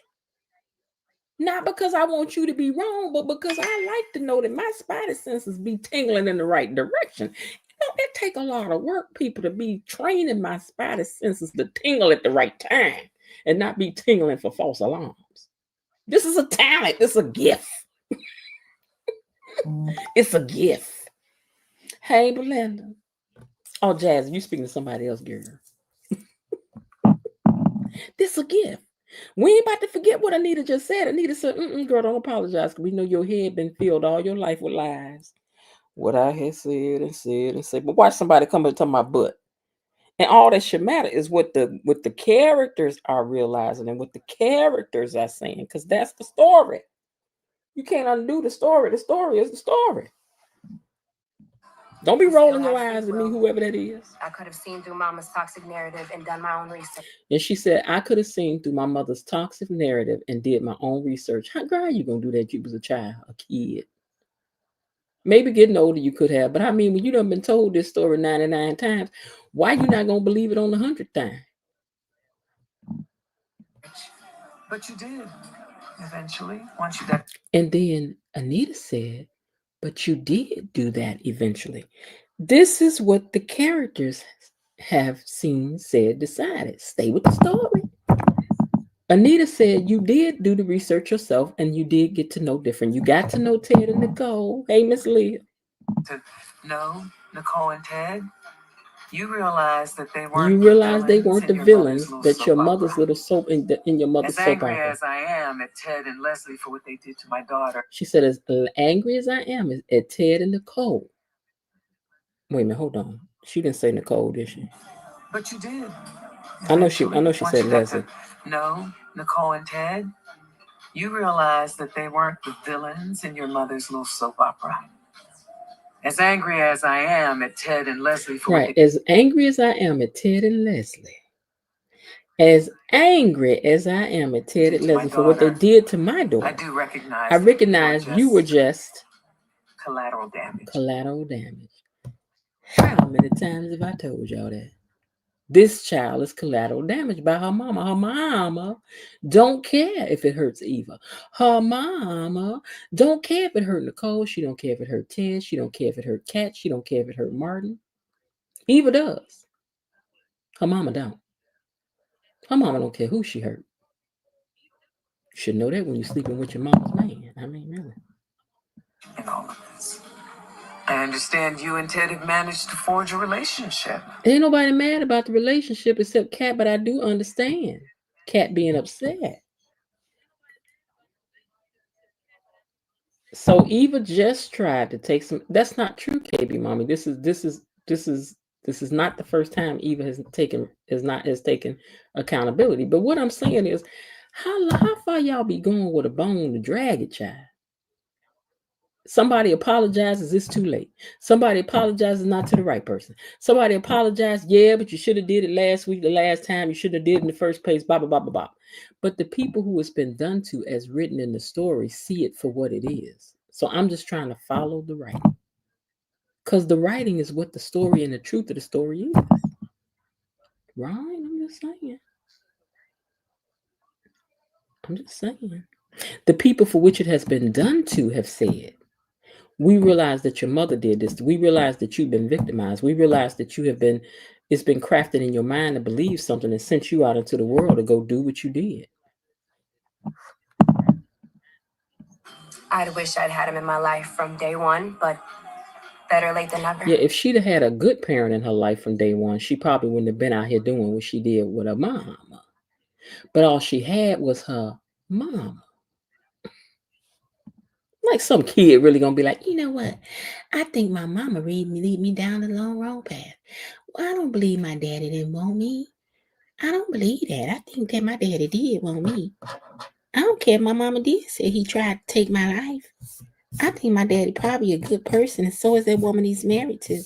Not because I want you to be wrong, but because I like to know that my spidey senses be tingling in the right direction. You know, it take a lot of work, people, to be training my spidey senses to tingle at the right time and not be tingling for false alarms. This is a talent. It's a gift. It's a gift. Hey, Belinda. Oh, Jazz, you speaking to somebody else, girl. This a gift. We ain't about to forget what Anita just said. Anita said, girl, don't apologize because we know your head been filled all your life with lies. What I had said and said and said. But watch somebody come into my butt. And all that should matter is what the characters are realizing and what the characters are saying, because that's the story. You can't undo the story. The story is the story. Don't be I still rolling your had free eyes at me, will. whoever that is. I could have seen through Mama's toxic narrative and done my own research. And she said, I could have seen through my mother's toxic narrative and did my own research. How girl, you gonna do that? You was a child, a kid. Maybe getting older you could have, but I mean, when you done been told this story 99 times, why you not gonna believe it on the 100th time? But you did. Eventually, once you got. And then Anita said, but you did do that eventually. This is what the characters have seen, said, decided. Stay with the story. Anita said you did do the research yourself and you did get to know different. You got to know Ted and Nicole. Hey, Miss Leah. To know Nicole and Ted, you realized that they weren't. You realized they weren't the villains that your mother's little soap in your mother's as soap angry opera. as I am at Ted and Leslie for what they did to my daughter. She said, as angry as I am at Ted and Nicole. Wait a minute, hold on. She didn't say Nicole, did she? But you did. I know she said Leslie. No, Nicole and Ted, you realized that they weren't the villains in your mother's little soap opera. As angry as I am at Ted and Leslie for right, as angry as I am at Ted and Leslie. As angry as I am at Ted and Leslie for what they did to my daughter. I do recognize. I recognize you were just collateral damage. Collateral damage. How many times have I told y'all that? This child is collateral damage by her mama. Her mama don't care if it hurts Eva. Her mama don't care if it hurt Nicole. She don't care if it hurt Ted. She don't care if it hurt Kat. She don't care if it hurt Martin. Eva does. Her mama don't. Her mama don't care who she hurt. You should know that when you're sleeping with your mama's man. I mean, really. In all of this. I understand you and Ted have managed to forge a relationship. Ain't nobody mad about the relationship except Kat, but I do understand Kat being upset. So Eva just tried to take some. That's not true, KB Mommy. This is not the first time Eva has taken accountability. But what I'm saying is, how far y'all be going with a bone to drag it, child? Somebody apologizes, it's too late. Somebody apologizes not to the right person. Somebody apologizes, yeah, but you should have did it last week, the last time. You should have did it in the first place, blah, blah, blah, blah, blah. But the people who it's been done to, as written in the story, see it for what it is. So I'm just trying to follow the writing. Because the writing is what the story and the truth of the story is. Right? I'm just saying. The people for which it has been done to have said, we realize that your mother did this. We realize that you've been victimized. We realize that it's been crafted in your mind to believe something and sent you out into the world to go do what you did. I'd wish I'd had him in my life from day one, but better late than never. Yeah, if she'd have had a good parent in her life from day one, she probably wouldn't have been out here doing what she did with her mama. But all she had was her mama. Like some kid really gonna be like, you know what? I think my mama lead me down the long road path. Well, I don't believe my daddy didn't want me. I don't believe that. I think that my daddy did want me. I don't care if my mama did say he tried to take my life. I think my daddy probably a good person, and so is that woman he's married to.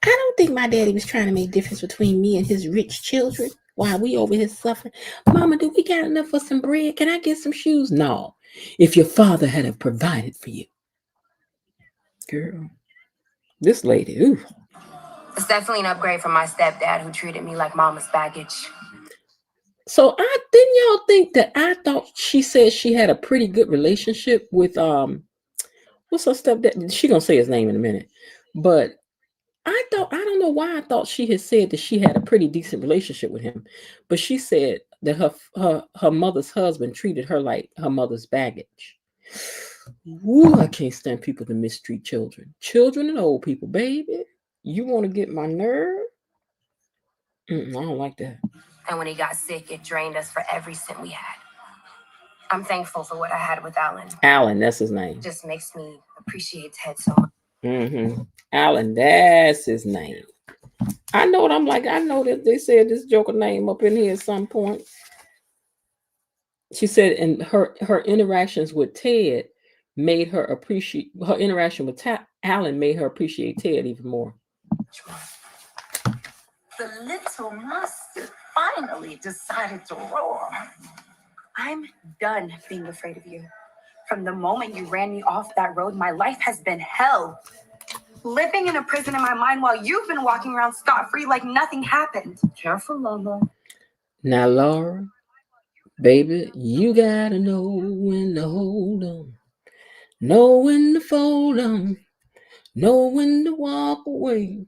I don't think my daddy was trying to make a difference between me and his rich children while we over here suffering. Mama, do we got enough for some bread? Can I get some shoes? No. If your father had have provided for you. Girl, this lady, ooh. It's definitely an upgrade from my stepdad who treated me like mama's baggage. So didn't y'all think that I thought she said she had a pretty good relationship with what's her stepdad? She gonna say his name in a minute. But I don't know why I thought she had said that she had a pretty decent relationship with him. But she said that her mother's husband treated her like her mother's baggage. Ooh, I can't stand people to mistreat children. Children and old people, baby. You want to get my nerve? I don't like that. And when he got sick, it drained us for every cent we had. I'm thankful for what I had with Alan. Alan, that's his name. It just makes me appreciate Ted so much. Alan, that's his name. I know what I'm like. I know that they said this joker name up in here at some point. She said, and her interactions with Ted made her appreciate her interaction with Alan made her appreciate Ted even more. The little monster finally decided to roar. I'm done being afraid of you. From the moment you ran me off that road, my life has been hell. Living in a prison in my mind while you've been walking around scot-free like nothing happened. Careful, Lola. Now, Laura, baby, you gotta know when to hold on, know when to fold on, know when to walk away,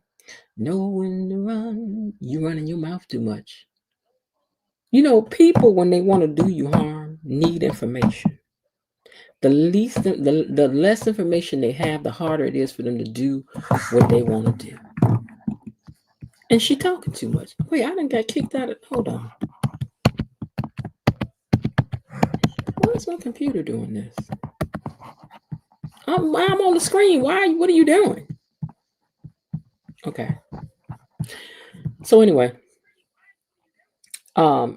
know when to run. You running your mouth too much. You know, people, when they want to do you harm, need information. The less information they have, the harder it is for them to do what they want to do. And she talking too much. Wait, I done got kicked out of. Hold on. Why is my computer doing this? I'm on the screen. Why? What are you doing? Okay. So anyway,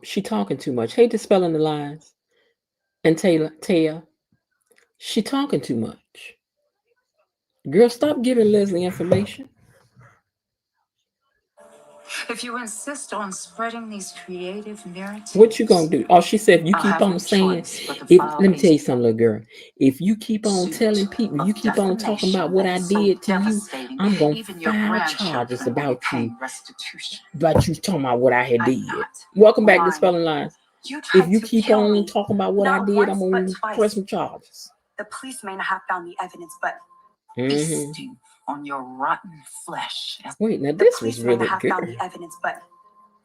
she talking too much. Hate to spelling the lines. And Taya, she talking too much. Girl, stop giving Leslie information. If you insist on spreading these creative narratives, What you gonna do? Oh, she said, if you keep on saying, let me tell you something, little girl. If you keep on telling people, you keep on talking about what I did to you, I'm gonna file charges about you. About you talking about what I had did. Welcome back to Spelling Lines. If you keep on talking about what I did, I'm gonna press some charges. The police may not have found the evidence, but feasting on your rotten flesh. Wait, now this was really may have good. Found the evidence, but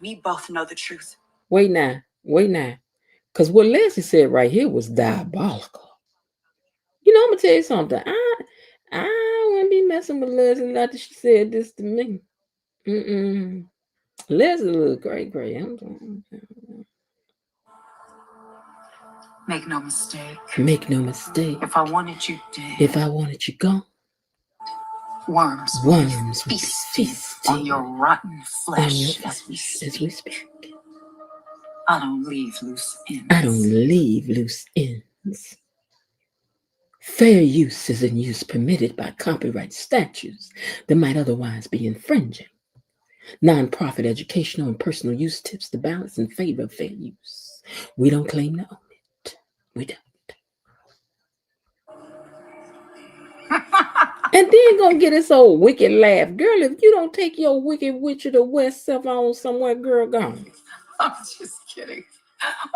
we both know the truth. Wait now, because what Leslie said right here was diabolical. You know, I'm gonna tell you something. I wouldn't be messing with Leslie after she said this to me. Leslie look great. Make no mistake. Make no mistake. If I wanted you dead. If I wanted you gone. Worms feast on your rotten flesh as we speak. I don't leave loose ends. Fair use is in use permitted by copyright statutes that might otherwise be infringing. Non-profit educational and personal use tips the balance in favor of fair use. We don't claim to own it. We don't. And then gonna get this old wicked laugh. Girl, if you don't take your wicked witch of the West self on somewhere, girl, gone. I'm just kidding.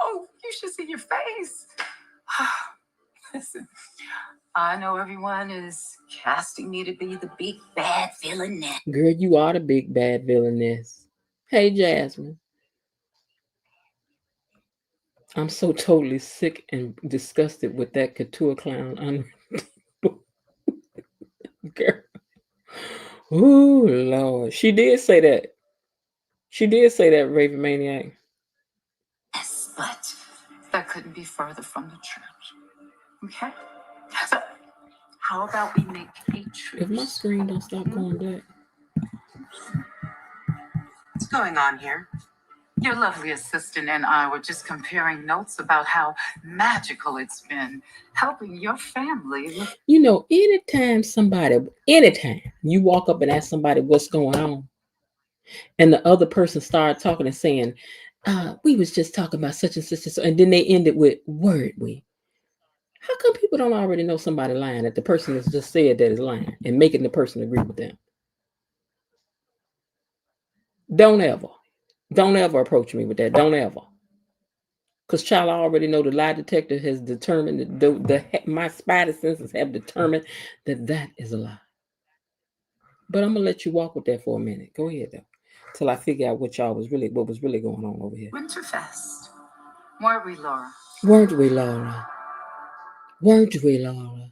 Oh, you should see your face. Listen, I know everyone is casting me to be the big bad villainess. Girl, you are the big bad villainess. Hey, Jasmine. I'm so totally sick and disgusted with that couture clown. Girl. Ooh, Lord. She did say that, Raven Maniac. Yes, but that couldn't be further from the truth. Okay? So, how about we make a truce? If my screen don't stop going black. What's going on here? Your lovely assistant and I were just comparing notes about how magical it's been helping your family. You know, anytime you walk up and ask somebody what's going on, and the other person started talking and saying, we was just talking about such and such, and then they ended with word we. How come people don't already know somebody lying that the person has just said that is lying and making the person agree with them? Don't ever approach me with that. Don't ever. Because child, I already know the lie detector has determined that my spider senses have determined that is a lie. But I'm gonna let you walk with that for a minute. Go ahead though, till I figure out what was really going on over here. Winterfest, weren't we, Laura? Weren't we, Laura?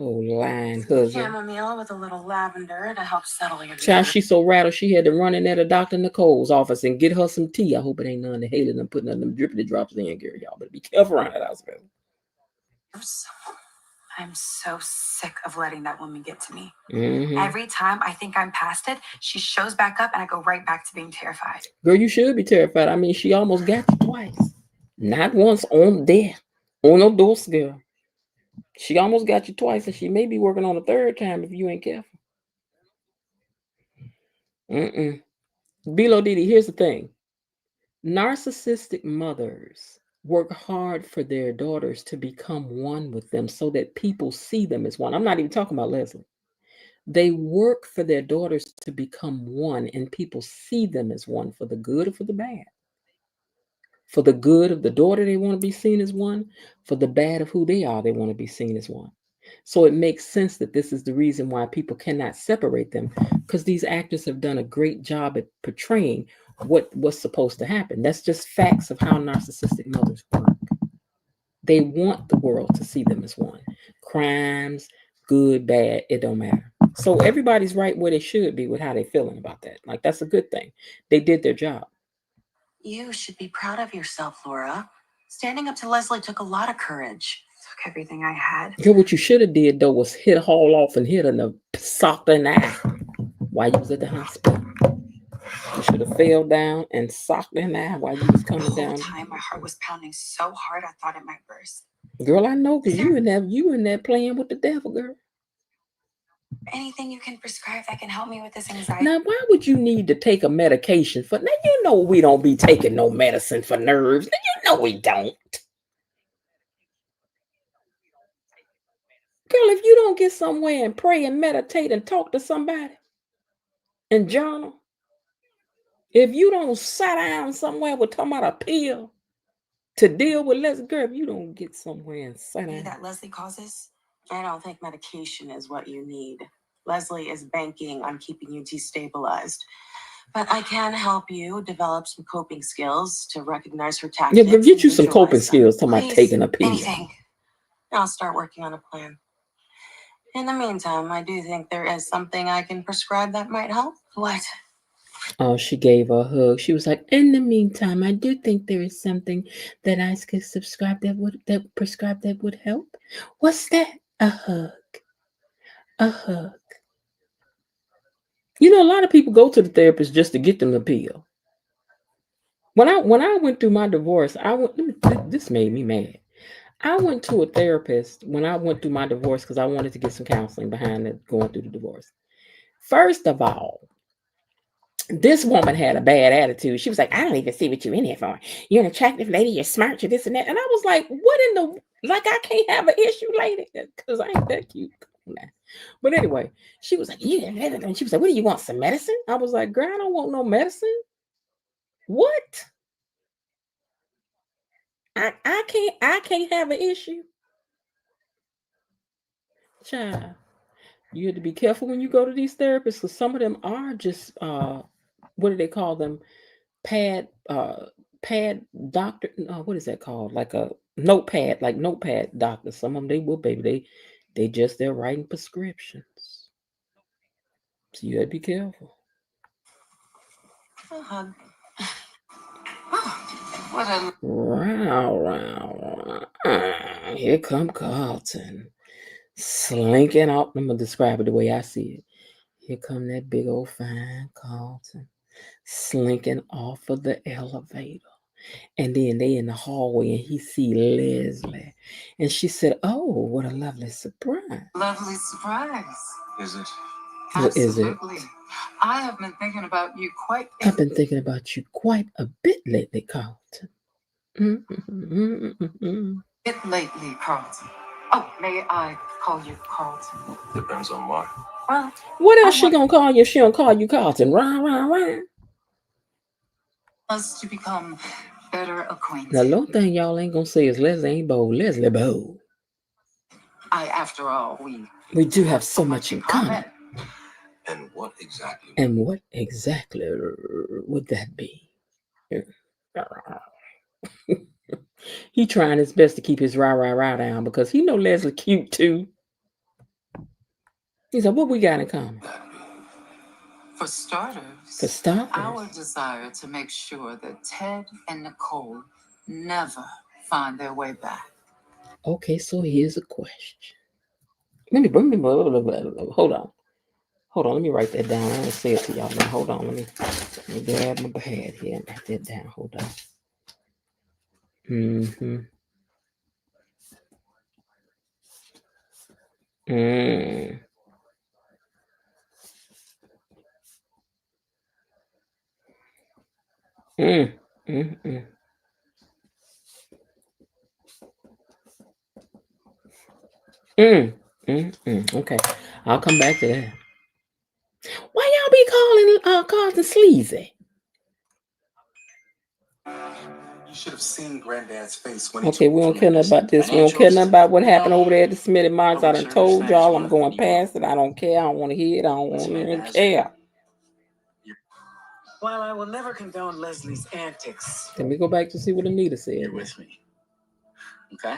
Oh, lying husband. Chamomile with a little lavender to help settle your child, she's so rattled she had to run in at Dr. Nicole's office and get her some tea. I hope it ain't none of the hate of them putting none of them drippity drops in, girl. Y'all better be careful around that house, girl. I'm so sick of letting that woman get to me. Mm-hmm. Every time I think I'm past it, she shows back up and I go right back to being terrified. Girl, you should be terrified. I mean, she almost got you twice. Not once on there. On no dos, girl. She almost got you twice, and she may be working on a third time if you ain't careful. Bilo Didi, here's the thing. Narcissistic mothers work hard for their daughters to become one with them so that people see them as one. I'm not even talking about Leslie. They work for their daughters to become one, and people see them as one for the good or for the bad. For the good of the daughter, they want to be seen as one. For the bad of who they are, they want to be seen as one. So it makes sense that this is the reason why people cannot separate them, because these actors have done a great job at portraying what's supposed to happen. That's just facts of how narcissistic mothers work. They want the world to see them as one. Crimes, good, bad, it don't matter. So everybody's right where they should be with how they're feeling about that. Like, that's a good thing. They did their job. You should be proud of yourself, Laura. Standing up to Leslie took a lot of courage. Took everything I had. Girl, what you should have did, though, was hit haul off and hit her in the sock in the eye while you was at the hospital. You should have fell down and socked in the eye while you was coming down. The whole time, my heart was pounding so hard I thought it might burst. Girl, I know, because you in there playing with the devil, girl. Anything you can prescribe that can help me with this anxiety? Now, why would you need to take a medication for... Now, you know we don't be taking no medicine for nerves. Now, you know we don't. Girl, if you don't get somewhere and pray and meditate and talk to somebody and journal, if you don't sit down somewhere with talking about a pill to deal with Leslie, girl, if you don't get somewhere and sit down. That Leslie causes? I don't think medication is what you need. Leslie is banking on keeping you destabilized. But I can help you develop some coping skills to recognize her tactics. Yeah, but get you some coping skills. Talking about taking a pill. Anything. I'll start working on a plan. In the meantime, I do think there is something I can prescribe that might help. What? Oh, she gave her a hug. She was like, in the meantime, I do think there is something that I could prescribe that would help. What's that? A hug. A hug. You know, a lot of people go to the therapist just to get them the pill. When I went through my divorce, this made me mad. I went to a therapist when I went through my divorce because I wanted to get some counseling behind it, going through the divorce. First of all, this woman had a bad attitude. She was like, I don't even see what you're in here for. You're an attractive lady. You're smart. You're this and that. And I was like, what in the... Like, I can't have an issue, lady, because I ain't that cute. But anyway, she was like, yeah. And she was like, what do you want, some medicine? I was like, girl, I don't want no medicine. What? I can't have an issue. Child, you have to be careful when you go to these therapists, because some of them are just what do they call them? Pad doctor. What is that called? Like a notepad doctor. Some of them, they will, baby. They're writing prescriptions. So you gotta be careful. Wow. Here come Carlton. Slinking out. I'm gonna describe it the way I see it. Here come that big old fine Carlton. Slinking off of the elevator. And then they in the hallway and he see Leslie. And she said, oh, what a lovely surprise. Lovely surprise. Is it? What is it? Absolutely. I have been thinking about you quite I've been thinking about you quite a bit lately, Carlton. bit lately, Carlton. Oh, may I call you Carlton? Depends on what. Well, what else she gonna call you if she don't call you Carlton? Rah. Us to become better acquainted. The little thing y'all ain't gonna say is Leslie ain't bold. Leslie bold. After all, we do have so much in common. And what exactly? And what exactly would that be? He trying his best to keep his rah down because he know Leslie cute too. He said, what we got in common? For starters, our desire to make sure that Ted and Nicole never find their way back. Okay, so here's a question. Let me hold on. Let me write that down. I want to say it to y'all. Now, hold on. Let me grab my pad here and write that down. Hold on. Mm. Mm. Mm. Mm. Mm. Mm. Mm. Okay, I'll come back to that. Why y'all be calling Carlton sleazy? You should have seen Granddad's face when he Okay, told we me don't from care that nothing about this. We don't care nothing about what happened over there at the Smitty Mines. I done told y'all I'm going past it. I don't care. I don't want to hear it. I don't want to care. While I will never condone Leslie's antics, Let me go back to see what Anita said. You're with me. Okay?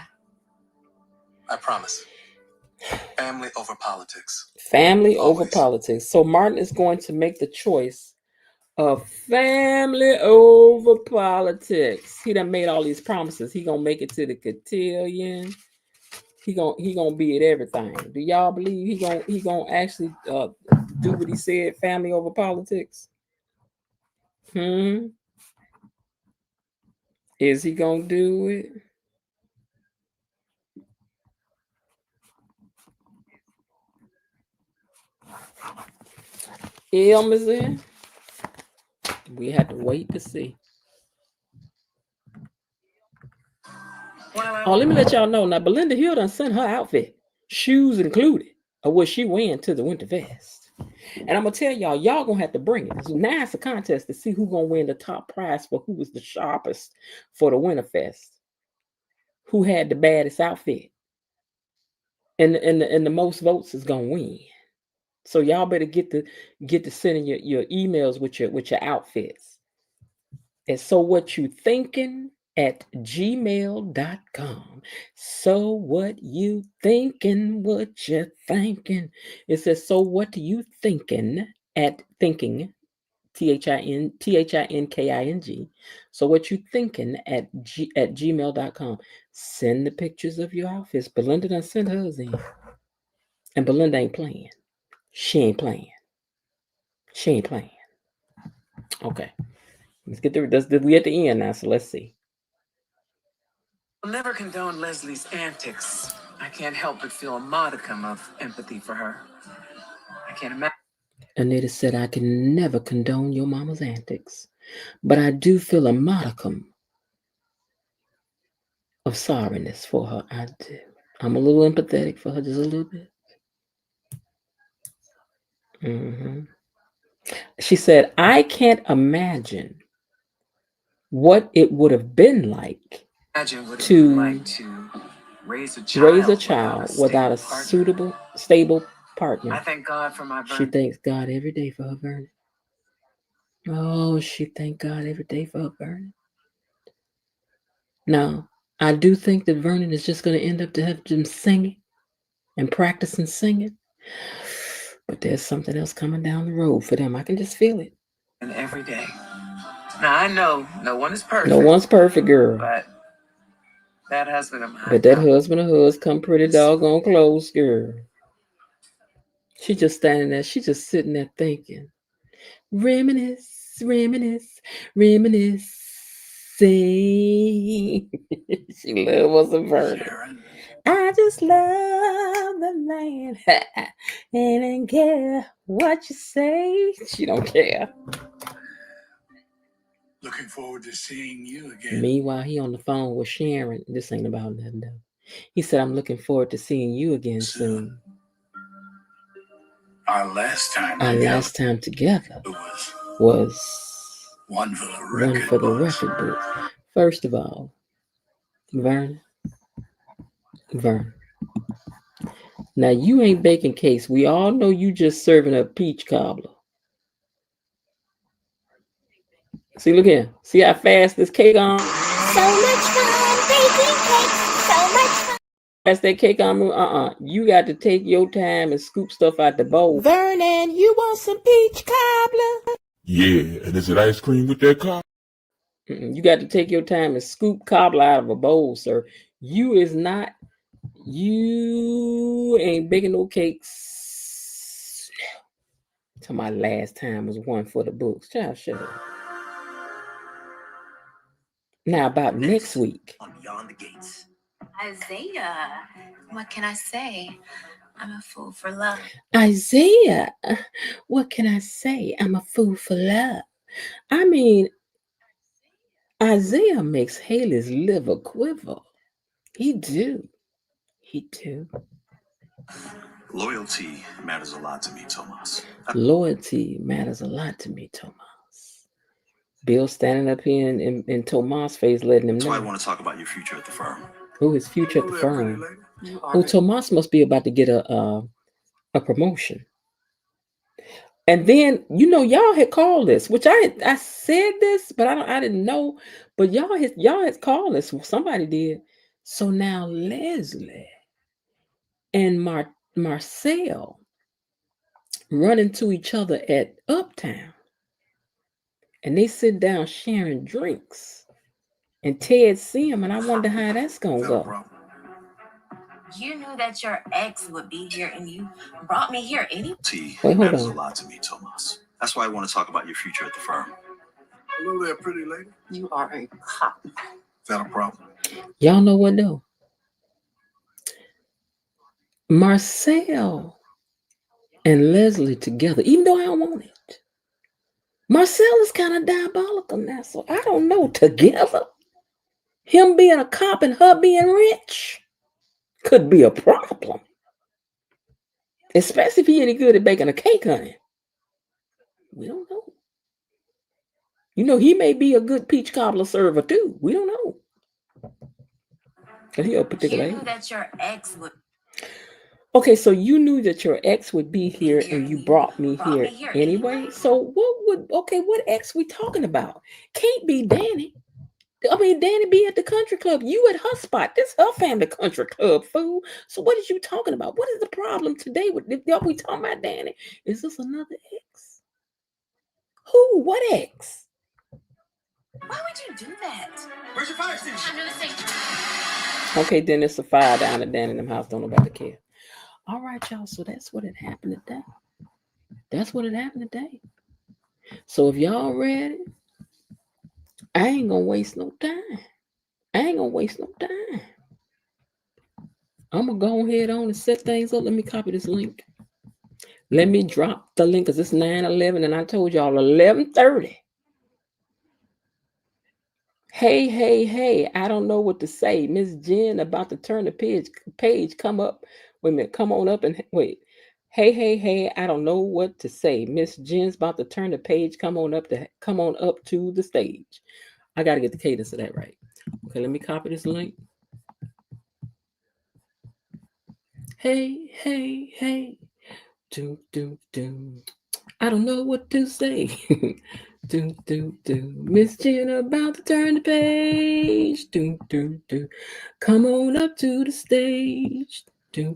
I promise. Family over politics. Family over Always. politics. So Martin is going to make the choice of family over politics. He done made all these promises. He gonna make it to the cotillion. He gonna be at everything. Do y'all believe he gonna actually do what he said? Family over politics. Is he gonna do it? Is in? We have to wait to see. Oh, let me let y'all know now. Belinda Hill done sent her outfit, shoes included, of what she wearing to the Winter Fest. And I'm gonna tell y'all gonna have to bring it. So now it's a contest to see who gonna win the top prize for who was the sharpest for the Winter Fest. Who had the baddest outfit, and the most votes is gonna win. So y'all better get to sending your emails with your outfits. And so what you thinking at gmail.com. So what you thinking, what you thinking. It says, so what you thinking at thinking, THINKING. So what you thinking at gmail.com. Send the pictures of your outfits. Belinda done sent hers in. And Belinda ain't playing. She ain't playing. She ain't playing. Okay. Let's get we at the end now, so let's see. I'll never condone Leslie's antics. I can't help but feel a modicum of empathy for her. I can't imagine. Anita said, I can never condone your mama's antics, but I do feel a modicum of sorriness for her. I do. I'm a little empathetic for her, just a little bit. She said, I can't imagine what it would have been like to raise a child without a suitable, stable partner. I thank God for my She thanks God every day for her Vernon. Oh, she thank God every day for her Vernon. Now, I do think that Vernon is just going to end up to have them singing and practicing singing. But there's something else coming down the road for them. I can just feel it. And every day. Now, I know no one is perfect. No one's perfect, girl. But that husband of mine. But that husband of hers come pretty doggone close, girl. She just standing there. She just sitting there thinking. Reminisce, reminisce, reminisce. She loves us a Vernon. I just love the man. And don't care what you say. She don't care. Looking forward to seeing you again. Meanwhile, he on the phone with Sharon. This ain't about nothing though. He said, I'm looking forward to seeing you again soon. Our last time together was one for the record books. First of all, Vern. Now you ain't baking cakes. We all know you just serving a peach cobbler. See, look here. See how fast this cake on? So much fun baking cakes. So much fun. Fast that cake on. You got to take your time and scoop stuff out the bowl. Vernon, you want some peach cobbler? Yeah, and is it ice cream with that cobbler? You got to take your time and scoop cobbler out of a bowl, sir. You ain't baking no cakes. To my last time was one for the books. Child, shut up. Now about next week. On Beyond the Gates. Isaiah, what can I say? I'm a fool for love. Isaiah, what can I say? I'm a fool for love. I mean, Isaiah makes Haley's liver quiver. He do. He do. Loyalty matters a lot to me, Tomas. Loyalty matters a lot to me, Tomas. Bill standing up here in Tomas' face, letting him know. That's why I want to talk about your future at the firm. Oh, his future at the firm. Oh, Tomas must be about to get a promotion. And then, y'all had called this, which I said this, but I didn't know. But y'all had called this. Somebody did. So now Leslie and Marcel run into each other at Uptown. And they sit down sharing drinks. And Ted see him, and I wonder how that's going to go. You knew that your ex would be here, and you brought me here anyway. Wait, hold matters on. a lot to me, Tomas. That's why I want to talk about your future at the firm. Hello there, pretty lady. You are a cop. Is that a problem? Y'all know what though? Marcel and Leslie together, even though I don't want it. Marcel is kind of diabolical now, so I don't know. Together, him being a cop and her being rich could be a problem. Especially if he any good at baking a cake, honey. We don't know. He may be a good peach cobbler server too. We don't know. Cause he a particular You knew that your ex would. Okay, so you knew that your ex would be here and you brought me here anyway. So what ex we talking about? Can't be Danny. I mean, Danny be at the country club. You at her spot. This her family country club, fool. So what is you talking about? What is the problem today with y'all? We talking about Danny? Is this another ex? Who? What ex? Why would you do that? Where's your fire extinguisher? Under the sink. Okay, then it's a fire down at Danny in them house. Don't nobody care. All right, y'all. So that's what had happened today. That's what had happened today. So if y'all ready, I ain't gonna waste no time. I'm gonna go ahead on and set things up. Let me copy this link. Let me drop the link because it's 9:11 and I told y'all 11:30. Hey, I don't know what to say. Miss Jen about to turn the page. Come up. Wait a minute. Come on up and wait. Hey, I don't know what to say. Miss Jen's about to turn the page. Come on up to the stage. I got to get the cadence of that right. Okay, let me copy this link. Hey. Do. I don't know what to say. Do. Miss Jen about to turn the page. Do. Come on up to the stage. Do.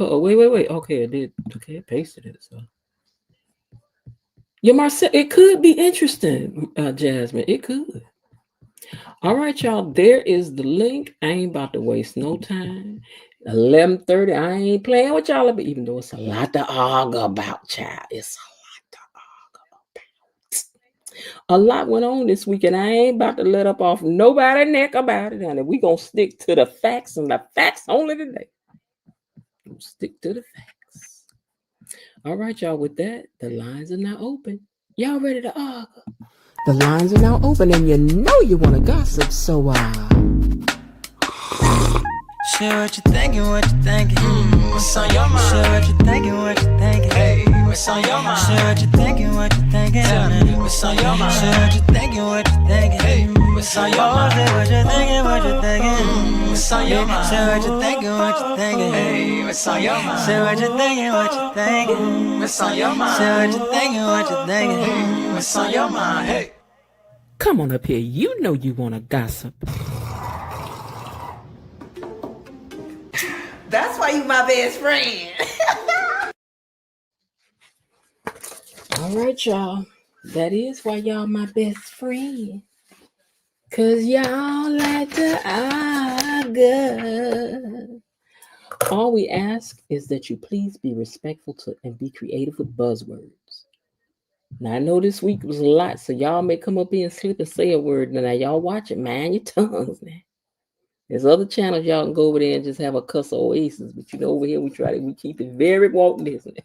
Oh, wait. Okay, I did. Okay, I pasted it. So. Yeah, Marcel, it could be interesting, Jasmine. It could. All right, y'all. There is the link. I ain't about to waste no time. 11:30. I ain't playing with y'all, but even though it's a lot to argue about, child. It's a lot to argue about. A lot went on this week, and I ain't about to let up off nobody's neck about it, honey. We gonna stick to the facts and the facts only today. We'll stick to the facts. All right, y'all. With that, the lines are now open. Y'all ready to argue? The lines are now open, and you know you want to gossip, so Share what you're thinking, what's on your mind? Share what you're thinking, hey, what's on your mind? Share what you're thinking, what's on your mind? Share what you're thinking, hey, what's on your mind? Share what you're thinking, what's on your mind? Share what you're thinking, hey, what's on your mind? Share what you're thinking, what's on your mind? Share what you're thinking, hey, what's on your mind? Hey, come on up here. You know you want to gossip. That's why you my best friend. All right, y'all. That is why y'all my best friend. Cause y'all like to argue. All we ask is that you please be respectful to and be creative with buzzwords. Now I know this week was a lot, so y'all may come up here and slip and say a word. Now y'all watch it, mind your tongues now. There's other channels y'all can go over there and just have a cuss oasis, but you know, over here we keep it very Walt Disney.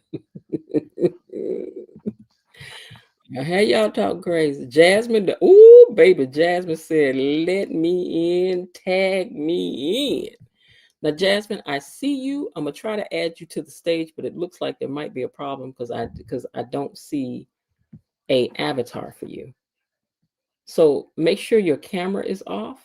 I had y'all talk crazy. Jasmine, ooh, baby, Jasmine said, "Let me in, tag me in." Now, Jasmine, I see you. I'm gonna try to add you to the stage, but it looks like there might be a problem because I don't see a avatar for you. So make sure your camera is off.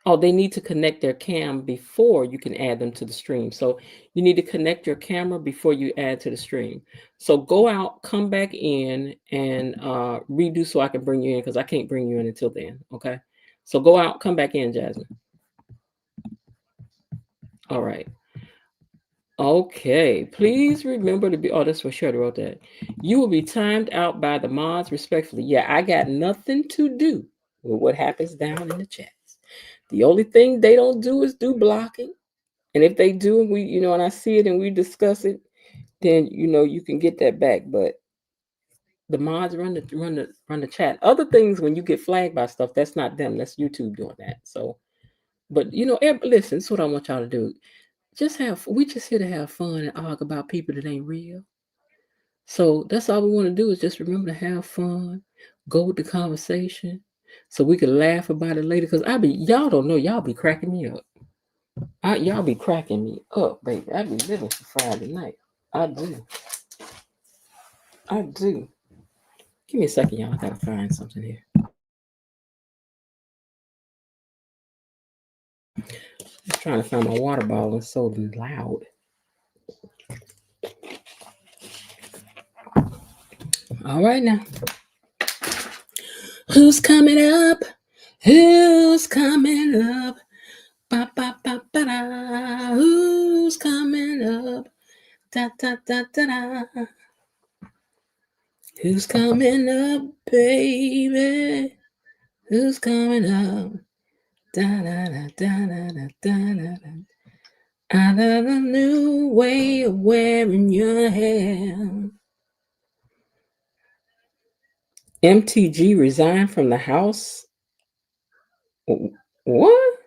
Oh, they need to connect their cam before you can add them to the stream. So you need to connect your camera before you add to the stream. So go out, come back in, and redo so I can bring you in because I can't bring you in until then. Okay. So go out, come back in, Jasmine. All right. Okay. Please remember to be, oh, that's what Shirley wrote that. You will be timed out by the mods respectfully. Yeah, I got nothing to do with what happens down in the chats. The only thing they don't do is do blocking. And if they do, we, you know, and I see it and we discuss it, then you know you can get that back. But the mods run the chat. Other things when you get flagged by stuff, that's not them. That's YouTube doing that. So, but you know, listen, that's what I want y'all to do. We just here to have fun and argue about people that ain't real. So that's all we want to do is just remember to have fun, go with the conversation, so we can laugh about it later. Cause y'all don't know, y'all be cracking me up. Y'all be cracking me up, baby. I be living for Friday night. I do. I do. Give me a second, y'all. I gotta find something here. I'm trying to find my water bottle. It's so loud. All right now. Who's coming up? Who's coming up? Ba, ba, ba, ba, da. Who's coming up? Da, da, da, da, da. Who's coming up, baby? Who's coming up? Da, da, da, da, da, da, da, da. I love a new way of wearing your hair. MTG resigned from the House. What?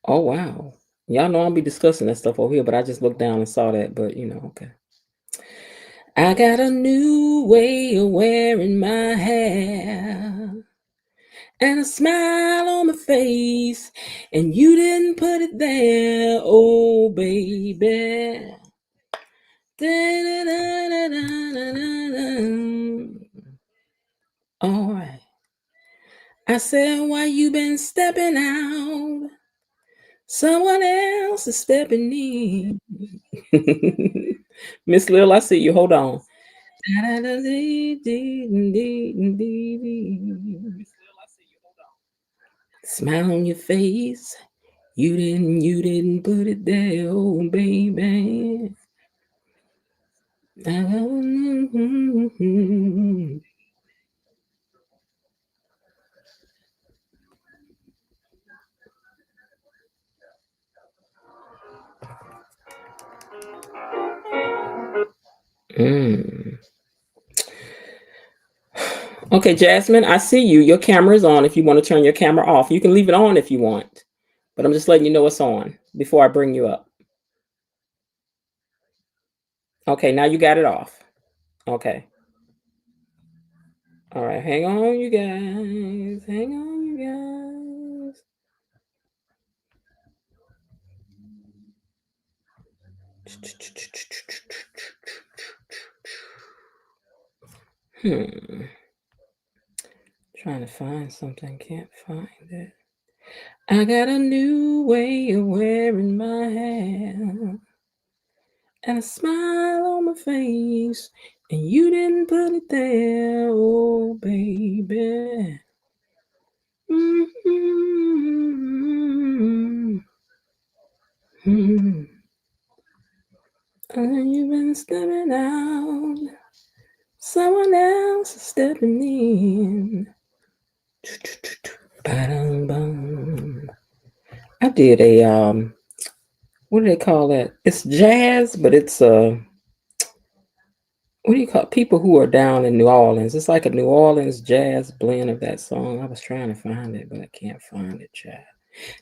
Oh, wow. Y'all know I'll be discussing that stuff over here, but I just looked down and saw that. But, you know, okay. I got a new way of wearing my hair and a smile on my face, and you didn't put it there, oh, baby. All right. I said, why you been stepping out? Someone else is stepping in. Miss Lil, I see you. Hold on. Smile on your face. You didn't put it there, oh baby. Okay, Jasmine, I see you. Your camera is on. If you want to turn your camera off, you can leave it on if you want. But I'm just letting you know it's on before I bring you up. Okay, now you got it off. Okay. All right, hang on, you guys. Hang on, you guys. Trying to find something, can't find it. I got a new way of wearing my hair and a smile on my face, and you didn't put it there, oh baby. And you've been stepping out, someone else is stepping in. I did a what do they call that? It's jazz, but it's what do you call people who are down in New Orleans? It's like a New Orleans jazz blend of that song. I was trying to find it, but I can't find it, child.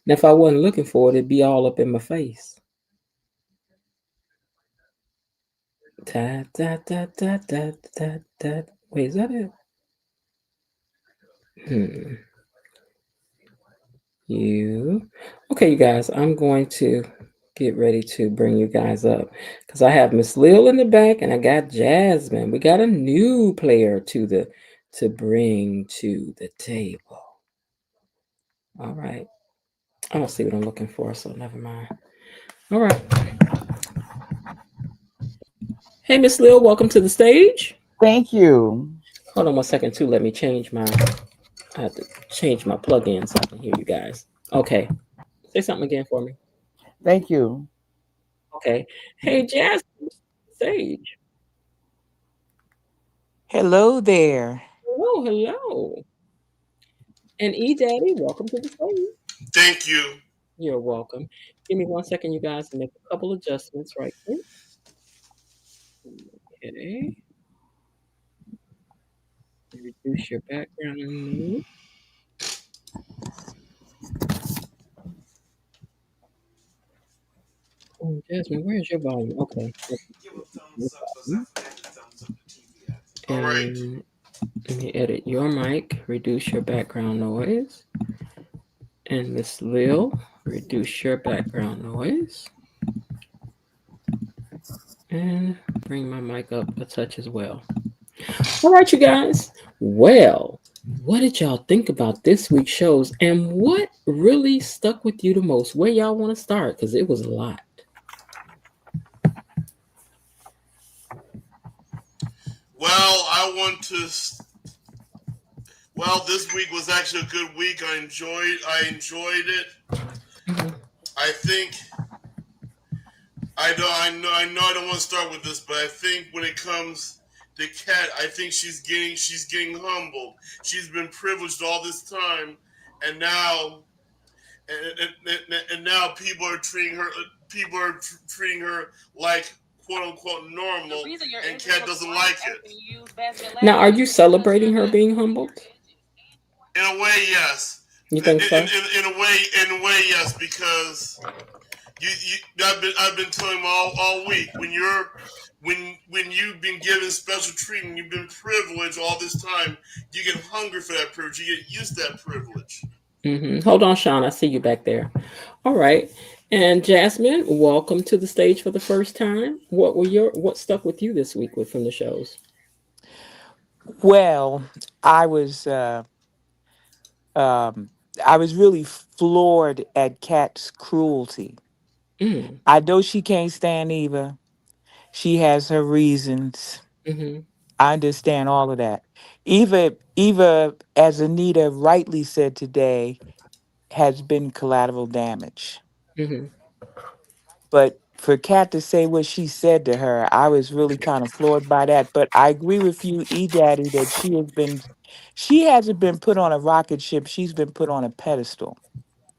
And if I wasn't looking for it, it'd be all up in my face. Ta ta ta ta ta ta ta. Wait, is that it? You. Okay, you guys, I'm going to get ready to bring you guys up because I have Miss Lil in the back and I got Jasmine. We got a new player to bring to the table. All right. I don't see what I'm looking for, so never mind. All right. Hey, Miss Lil, welcome to the stage. Thank you. Hold on one second, too. Let me change my. I have to change my plug-in so I can hear you guys. Okay. Say something again for me. Thank you. Okay. Hey, Jasmine, stage. Hello there. Hello, hello. And E Daddy, welcome to the stage. Thank you. You're welcome. Give me 1 second, you guys, to make a couple adjustments right quick. Okay. Reduce your background noise. Oh, Jasmine, where's your volume? Okay. All right. And let me edit your mic, reduce your background noise. And Miss Lil, reduce your background noise. And bring my mic up a touch as well. All right, you guys. Well, what did y'all think about this week's shows? And what really stuck with you the most? Where y'all want to start? Because it was a lot. Well, I want to. Well, this week was actually a good week. I enjoyed it. I think. I know. I don't want to start with this, but I think when it comes to Kat, I think she's getting humbled. She's been privileged all this time, and now, and now people are treating her. People are treating her like quote unquote normal, and Kat doesn't like it. Now, are you celebrating her being humbled? In a way, yes. You think so? In a way, yes, because I've been telling him all week when you've been given special treatment, you've been privileged all this time. You get hungry for that privilege. You get used to that privilege. Hold on, Sean. I see you back there. All right. And Jasmine, welcome to the stage for the first time. What stuck with you this week from the shows? Well, I was really floored at Kat's cruelty. I know she can't stand Eva. She has her reasons. I understand all of that. Eva, as Anita rightly said today, has been collateral damage. But for Kat to say what she said to her, I was really kind of floored by that. But I agree with you, E Daddy, that she hasn't been put on a rocket ship. She's been put on a pedestal.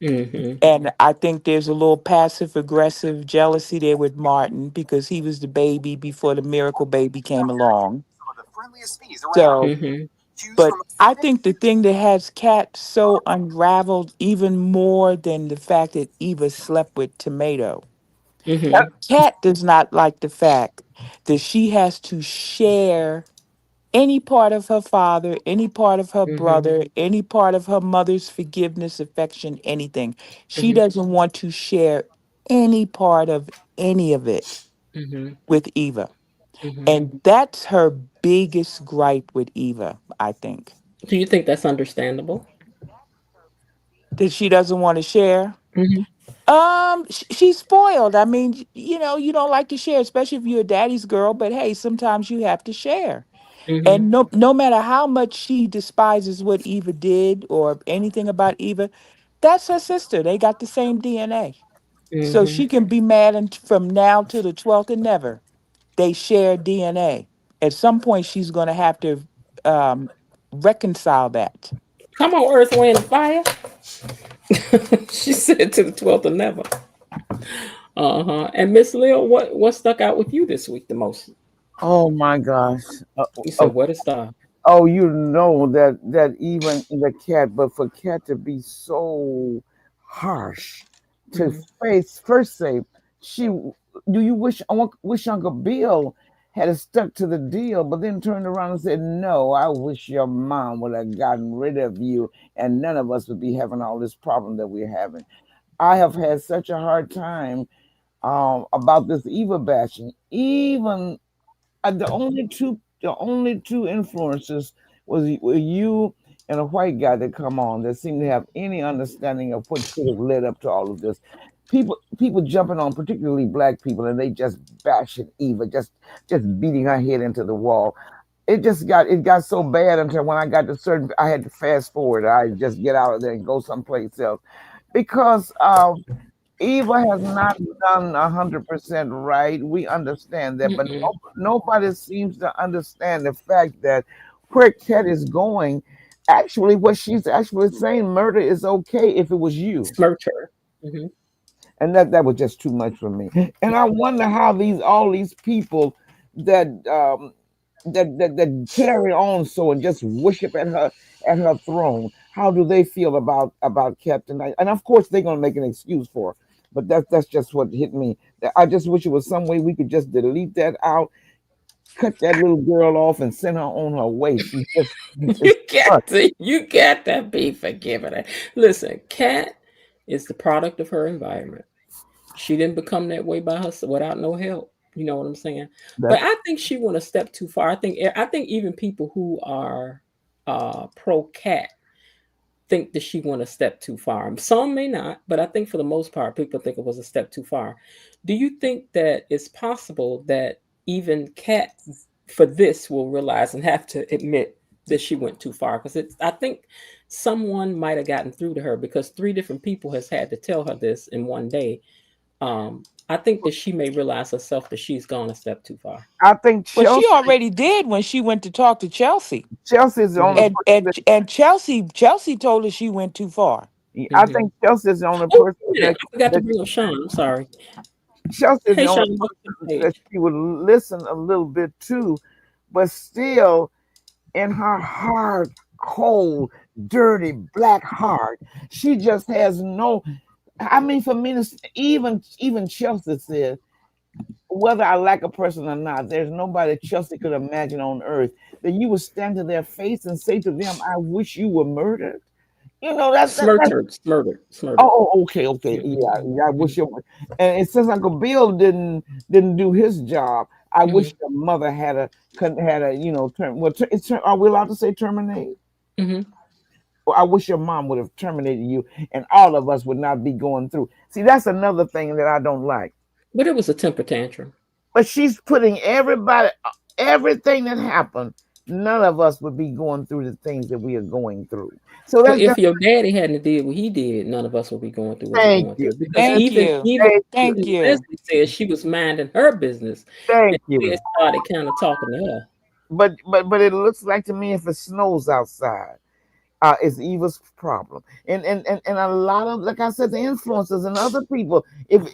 And I think there's a little passive aggressive jealousy there with Martin because he was the baby before the miracle baby came along. So, but I think the thing that has Kat so unraveled even more than the fact that Eva slept with Tomato. Kat does not like the fact that she has to share any part of her father, any part of her brother, any part of her mother's forgiveness, affection, anything. She doesn't want to share any part of any of it with Eva. And that's her biggest gripe with Eva, I think. Do you think that's understandable? That she doesn't want to share? She's spoiled. I mean, you don't like to share, especially if you're a daddy's girl, but hey, sometimes you have to share. And no matter how much she despises what Eva did or anything about Eva, that's her sister. They got the same DNA. So she can be mad from now to the 12th and never. They share DNA. At some point, she's going to have to reconcile that. Come on, Earth, Wind, and Fire. She said to the 12th and never. And Miss Lil, what stuck out with you this week the most? Oh my gosh. You Oh, said, where to start? oh, you know that even the cat, but for cat to be so harsh, to Hmm. face first say she, do you wish Uncle Bill had stuck to the deal, but then turned around and said, no, I wish your mom would have gotten rid of you, and none of us would be having all this problem that we're having. I have had such a hard time about this Eva bashing. Even the only two influences were you and a white guy that come on that seem to have any understanding of what could have led up to all of this. People jumping on, particularly black people, and they just bashing Eva, just beating her head into the wall. It got so bad until when I got to certain, I had to fast forward. I just get out of there and go someplace else because Eva has not done 100% right. We understand that, but Mm-mm. nobody seems to understand the fact that where Cat is going, actually, what she's actually saying, murder is okay if it was you, Smirch her. Hmm. and that was just too much for me. And I wonder how all these people that that carry on so and just worship at her throne. How do they feel about Captain? And of course they're gonna make an excuse for her, but that's just what hit me. I just wish it was some way we could just delete that out, cut that little girl off, and send her on her way. She just it's You got to be forgiving her. Listen, Cat is the product of her environment. She didn't become that way by herself without no help. You know what I'm saying? But that's I think she went a step too far. I think even people who are pro cat think that she went a step too far. Some may not, but I think for the most part, people think it was a step too far. Do you think that it's possible that even Cat for this will realize and have to admit that she went too far? Because I think someone might have gotten through to her because three different people has had to tell her this in one day. I think that she may realize herself that she's gone a step too far. I think Well, she already did when she went to talk to Chelsea. Chelsea's the only And person and and Chelsea told her she went too far. I Hmm. think Chelsea's the only Oh, person wait a minute. that I forgot to that bring up Sean. I'm sorry. Chelsea's Hey, the only Sean, welcome to the person that stage. she would listen a little bit to, but still in her hard, cold, dirty, black heart, she just has no. I mean, for me, even Chelsea said, whether I like a person or not, there's nobody Chelsea could imagine on earth that you would stand to their face and say to them, "I wish you were murdered." You know that's Smurdered. okay, okay, yeah, Mhm, yeah. I wish mhm, your and since Uncle Bill didn't do his job, I wish mhm, your mother had a term. Well, are we allowed to say terminate? mhm. Well, I wish your mom would have terminated you, and all of us would not be going through. See, that's another thing that I don't like. But it was a temper tantrum. But she's putting everything that happened. None of us would be going through the things that we are going through. So Well, that's if just your daddy hadn't did what he did, none of us would be going through what we're thank going you, through. Because and Thank even you. even thank you, Thank even you. Leslie said she was minding her business, and thank Ted you. started kind of talking to her. But it looks like to me if it snows outside, it's Eva's problem, and a lot of, like I said, the influencers and other people. If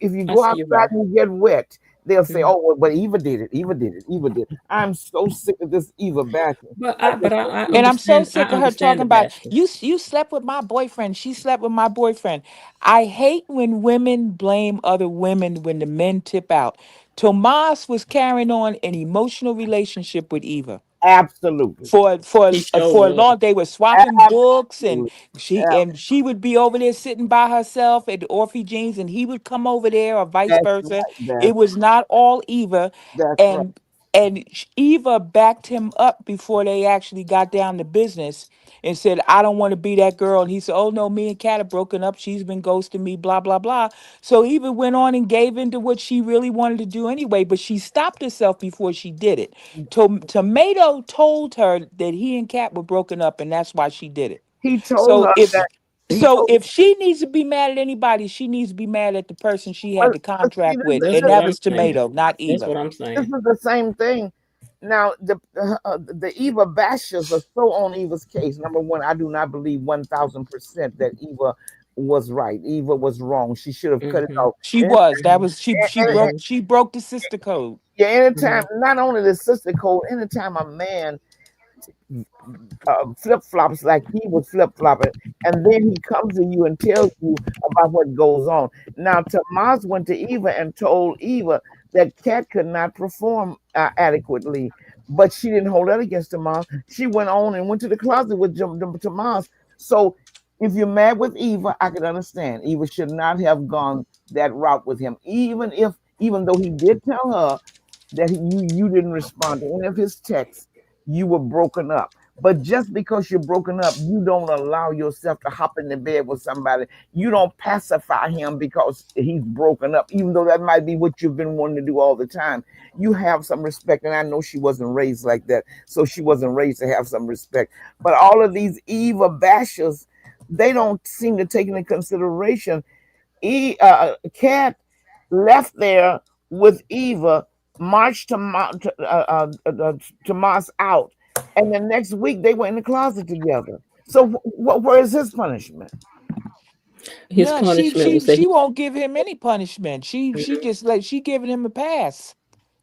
you I go see you, outside Bar. and you get wet, they'll say, Mhm. "Oh, well, but Eva did it. Eva did it. Eva did." I'm so sick of this Eva bashing. But I I but just I, wish I it And I'm so understand I sick of her understand talking the about bashing. you slept with my boyfriend. She slept with my boyfriend. I hate when women blame other women when the men tip out. Tomas was carrying on an emotional relationship with Eva. absolutely, He sure For a was. long they were swapping books and absolutely, she would be over there sitting by herself at the Orphe Jeans and he would come over there or vice that's versa. right. It was not all Eva That's right. and Eva backed him up before they actually got down to business and said, I don't want to be that girl. And he said, oh no, me and Kat are broken up. She's been ghosting me, blah, blah, blah. So Eva went on and gave into what she really wanted to do anyway, but she stopped herself before she did it. Tomato told her that he and Kat were broken up, and that's why she did it. He told So her if that he so, told. if she needs to be mad at anybody, she needs to be mad at the person she had But, the but see, contract with, That's and what that I'm was saying. Tomato, not That's Eva. what I'm this saying. is the same thing. Now, the Eva bashers are so on Eva's case. Number one, I do not believe 1,000% that Eva was right. Eva was wrong. She should have cut it Mm-hmm. off. She And, was. That was and, she broke the sister code. yeah, anytime, Mm-hmm. not only the sister code, anytime a man flip flops like he was flip flopping, and then he comes to you and tells you about what goes on. Now, Tomas went to Eva and told Eva that Cat could not perform adequately, but she didn't hold that against Tomas. She went on and went to the closet with Tomas. So, if you're mad with Eva, I can understand. Eva should not have gone that route with him, even though he did tell her that you didn't respond to any of his texts, you were broken up. But just because you're broken up, you don't allow yourself to hop in the bed with somebody. You don't pacify him because he's broken up, even though that might be what you've been wanting to do all the time. You have some respect, and I know she wasn't raised like that, so she wasn't raised to have some respect. But all of these Eva bashers, they don't seem to take into consideration. Cat left there with Eva, marched Tomas out, and the next week they were in the closet together. So where is his punishment? His No, punishment was that she won't give him any punishment. She he. just like she giving him a pass.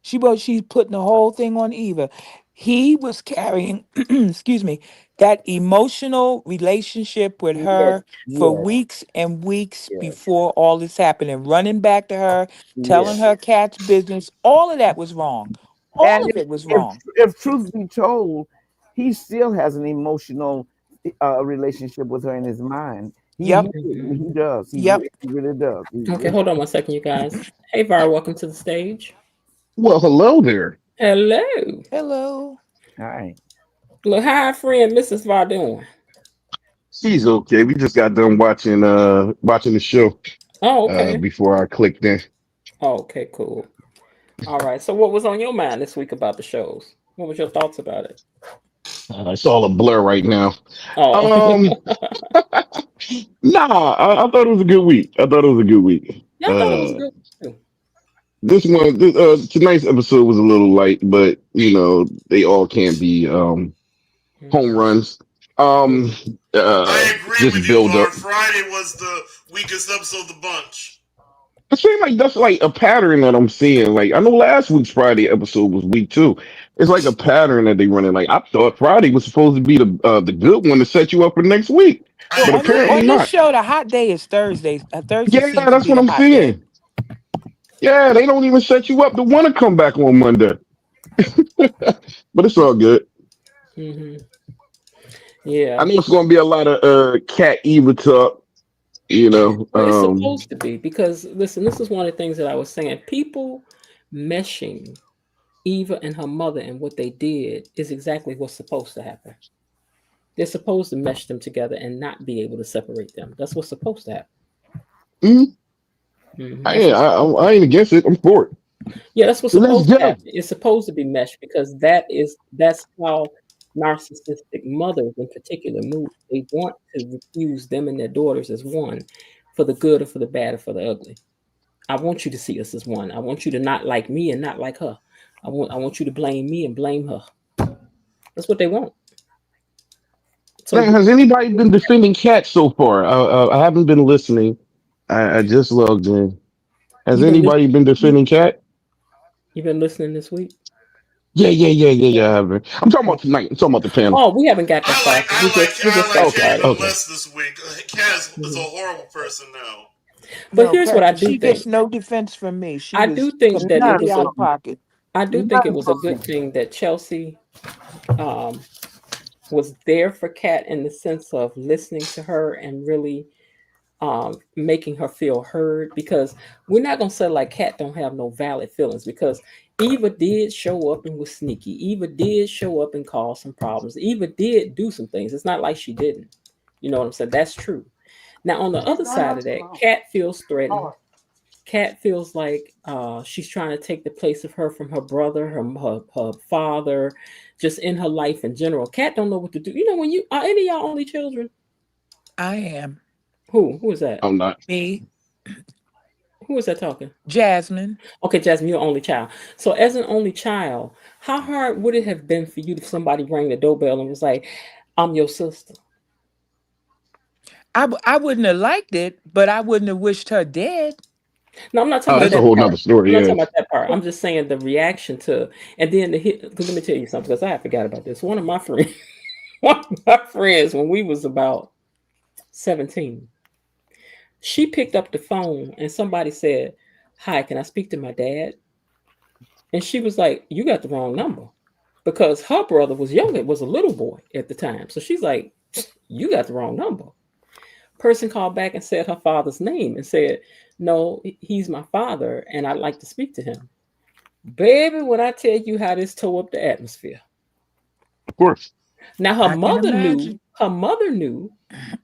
She's putting the whole thing on Eva. He was carrying, excuse me, that emotional relationship with Yes, her for yes, weeks and weeks yes, before all this happened, and running back to her, yes. telling her Cat's business. All of that was wrong. And All of it was if wrong. if truth be told, he still has an emotional relationship with her in his mind. Yep. He does. Yep. He really does. He Okay, really. hold on one second, you guys. Hey, Var, welcome to the stage. Well, hello there. Hello. Hello. Hi. Look, hi, friend, Mrs. Var doing. She's okay. We just got done watching the show Oh, okay. before I clicked in. Oh, okay, cool. All right. So, what was on your mind this week about the shows? What was your thoughts about it? It's all a blur right now. Oh, Um, nah, I thought it was a good week. I thought it was a good week. yeah, I thought it was good too. Tonight's episode was a little light, but they all can't be home Mhm. runs. I Um, agree with just you, build up. Var. Friday was the weakest episode of the bunch. I feel like that's like a pattern that I'm seeing. Like I know last week's Friday episode was weak too. It's like a pattern that they running. Like I thought Friday was supposed to be the good one to set you up for next week, I Well, but agree. apparently on this not. show, the hot day is Thursday. Thursday Yeah, seems to that's be what the I'm hot day. seeing. Yeah, they don't even set you up to want to come back on Monday. But it's all good. Hmm. I Yeah. know it's going to be a lot of Cat Eva talk. Well, it's supposed to be because listen, this is one of the things that I was saying. People meshing Eva and her mother and what they did is exactly what's supposed to happen. They're supposed to mesh them together and not be able to separate them. That's what's supposed to happen. Mhm. That's what's supposed to I ain't against it. I'm for it. Yeah, that's what's Let's supposed to go. happen. It's supposed to be meshed because that's how narcissistic mothers in particular move. They want to refuse them and their daughters as one for the good or for the bad or for the ugly. I want you to see us as one. I want you to not like me and not like her. I want you to blame me and blame her. That's what they want. So Now, has anybody been defending Cat so far? I haven't been listening. I just logged in. Has you've been listening anybody been this week? defending Cat? You've been listening this week? Yeah. I haven't. I'm talking about tonight. I'm talking about the panel. Oh, we haven't got that far. We just got Okay, Cat a started. little okay. less this week. Cat is a Mhm. horrible person now. But No, here's what I Cat, do she gets think. no defense from me. She I do was think that it completely was out a of pocket. I do think it None was a from good me. thing that Chelsea um, was there for Kat in the sense of listening to her and really making her feel heard. Because we're not gonna say like Kat don't have no valid feelings because Eva did show up and was sneaky. Eva did show up and cause some problems. Eva did do some things. It's not like she didn't. You know what I'm saying? That's true. Now on the other side of that, Kat feels threatened. Kat feels like she's trying to take the place of her from her brother, her father, just in her life in general. Kat don't know what to do. You know, when you are any of y'all only children? I am. Who is that? I'm not. Me, Who is that talking? Jasmine. Okay, Jasmine, you're only child. So as an only child, how hard would it have been for you if somebody rang the doorbell and was like, "I'm your sister"? I wouldn't have liked it, but I wouldn't have wished her dead. No, I'm not Oh, talking about that's a that whole part. nother I'm story. not talking Yes. about that part. I'm just saying the reaction to, and then the hit. Because let me tell you something. Because I forgot about this. One of my friends, one of my friends, when we was about 17, she picked up the phone and somebody said, "Hi, can I speak to my dad?" And she was like, "You got the wrong number," because her brother was younger, was a little boy at the time. So she's like, "You got the wrong number." Person called back and said her father's name and said, "No, he's my father, and I'd like to speak to him." Baby, when I tell you how this tore up the atmosphere. Of course. Now I can imagine. her mother knew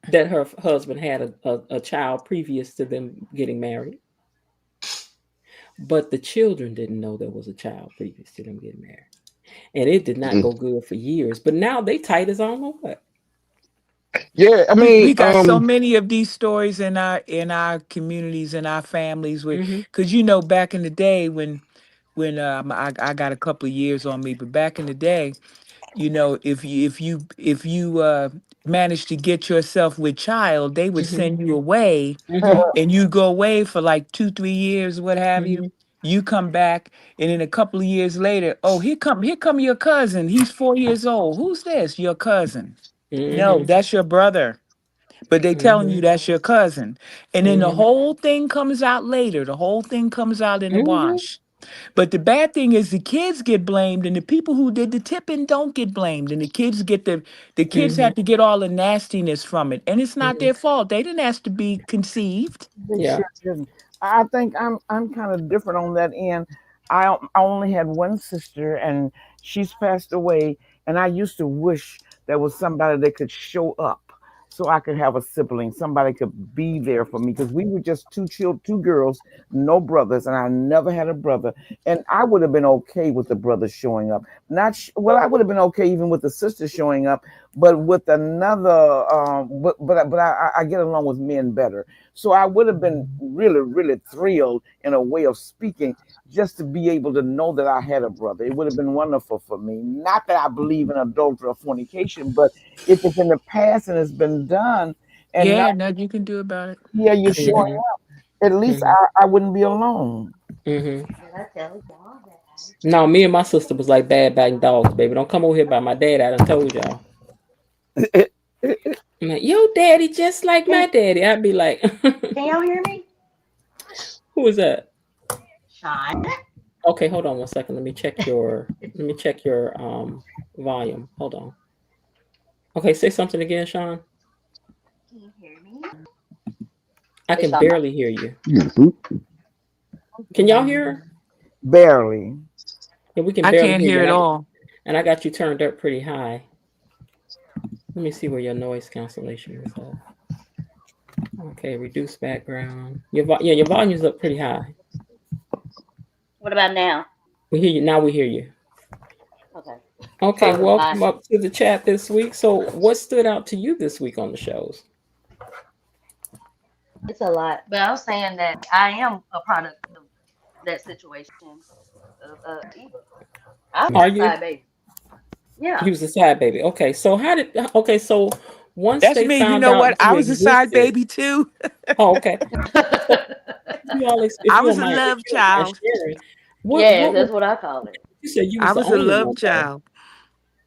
that her husband had a child previous to them getting married, but the children didn't know there was a child previous to them getting married. And it did not Mm. go good for years. But now they tight as I don't know what. Yeah, I We mean, got so many of these stories in our communities in our families with, Mm-hmm. because you know back in the day when I got a couple of years on me, but back in the day, you know, if you managed to get yourself with child, they would Mm-hmm. send you away, Mm-hmm. and you go away for like 2 3 years, what have you. Mm-hmm. You come back, and then a couple of years later, oh, here come your cousin. He's 4 years old. Who's this? Your cousin? No, Mm-hmm. that's your brother. But they telling you Mm-hmm. that's your cousin. And then the Mm-hmm. whole thing comes out later. The whole thing comes out in the Mm-hmm. wash. But the bad thing is the kids get blamed and the people who did the tipping don't get blamed. And the kids Mm-hmm. have to get all the nastiness from it. And it's not Mm-hmm. their fault. They didn't ask to be conceived. They Yeah. sure didn't. I think I'm kind of different on that end. I only had one sister, and she's passed away. And I used to wish there was somebody that could show up, so I could have a sibling. Somebody could be there for me because we were just two girls, no brothers, and I never had a brother. And I would have been okay with the brother showing up. Not well, I would have been okay even with the sister showing up, but with another, but I get along with men better. So I would have been really, really thrilled in a way of speaking just to be able to know that I had a brother. It would have been wonderful for me. Not that I believe in adultery or fornication, but if it's in the past and it's been done, and now Yeah, nothing you can do about it. here you're showing Mm-hmm. up, at least Mm-hmm. I wouldn't be alone. Mm-hmm. No, me and my sister was like bad biting dogs, baby. Don't come over here by my dad. I done told y'all. I'm like, yo, daddy, just like my Can, daddy. I'd be like, can y'all hear me? who is that? Sean? Okay, hold on one second. Let me check your volume. Hold on. Okay, say something again, Sean. Can you hear me? I It's can Sean. barely hear you. Mhm. Can y'all hear her? Barely. Yeah, we can I barely can't hear you. hear it all. And I got you turned up pretty high. Let me see where your noise cancellation is at. Okay, reduce background. Your volume's up pretty high. What about now? We hear you now. We hear you. Okay. Okay, Probably my. welcome up to the chat this week. So, what stood out to you this week on the shows? It's a lot. But I was saying that I am a product of that situation of Eva. I was Are a you? side baby. Yeah. He was a side baby. Okay, so how did? Okay, so once That's they me. You found know out what? I you was a side existed. baby too. Oh, okay. So if I you was don't a mind, if love you don't mind child. sharing, yes, what was that's what I call it. you said you I was the was a only love one though? child.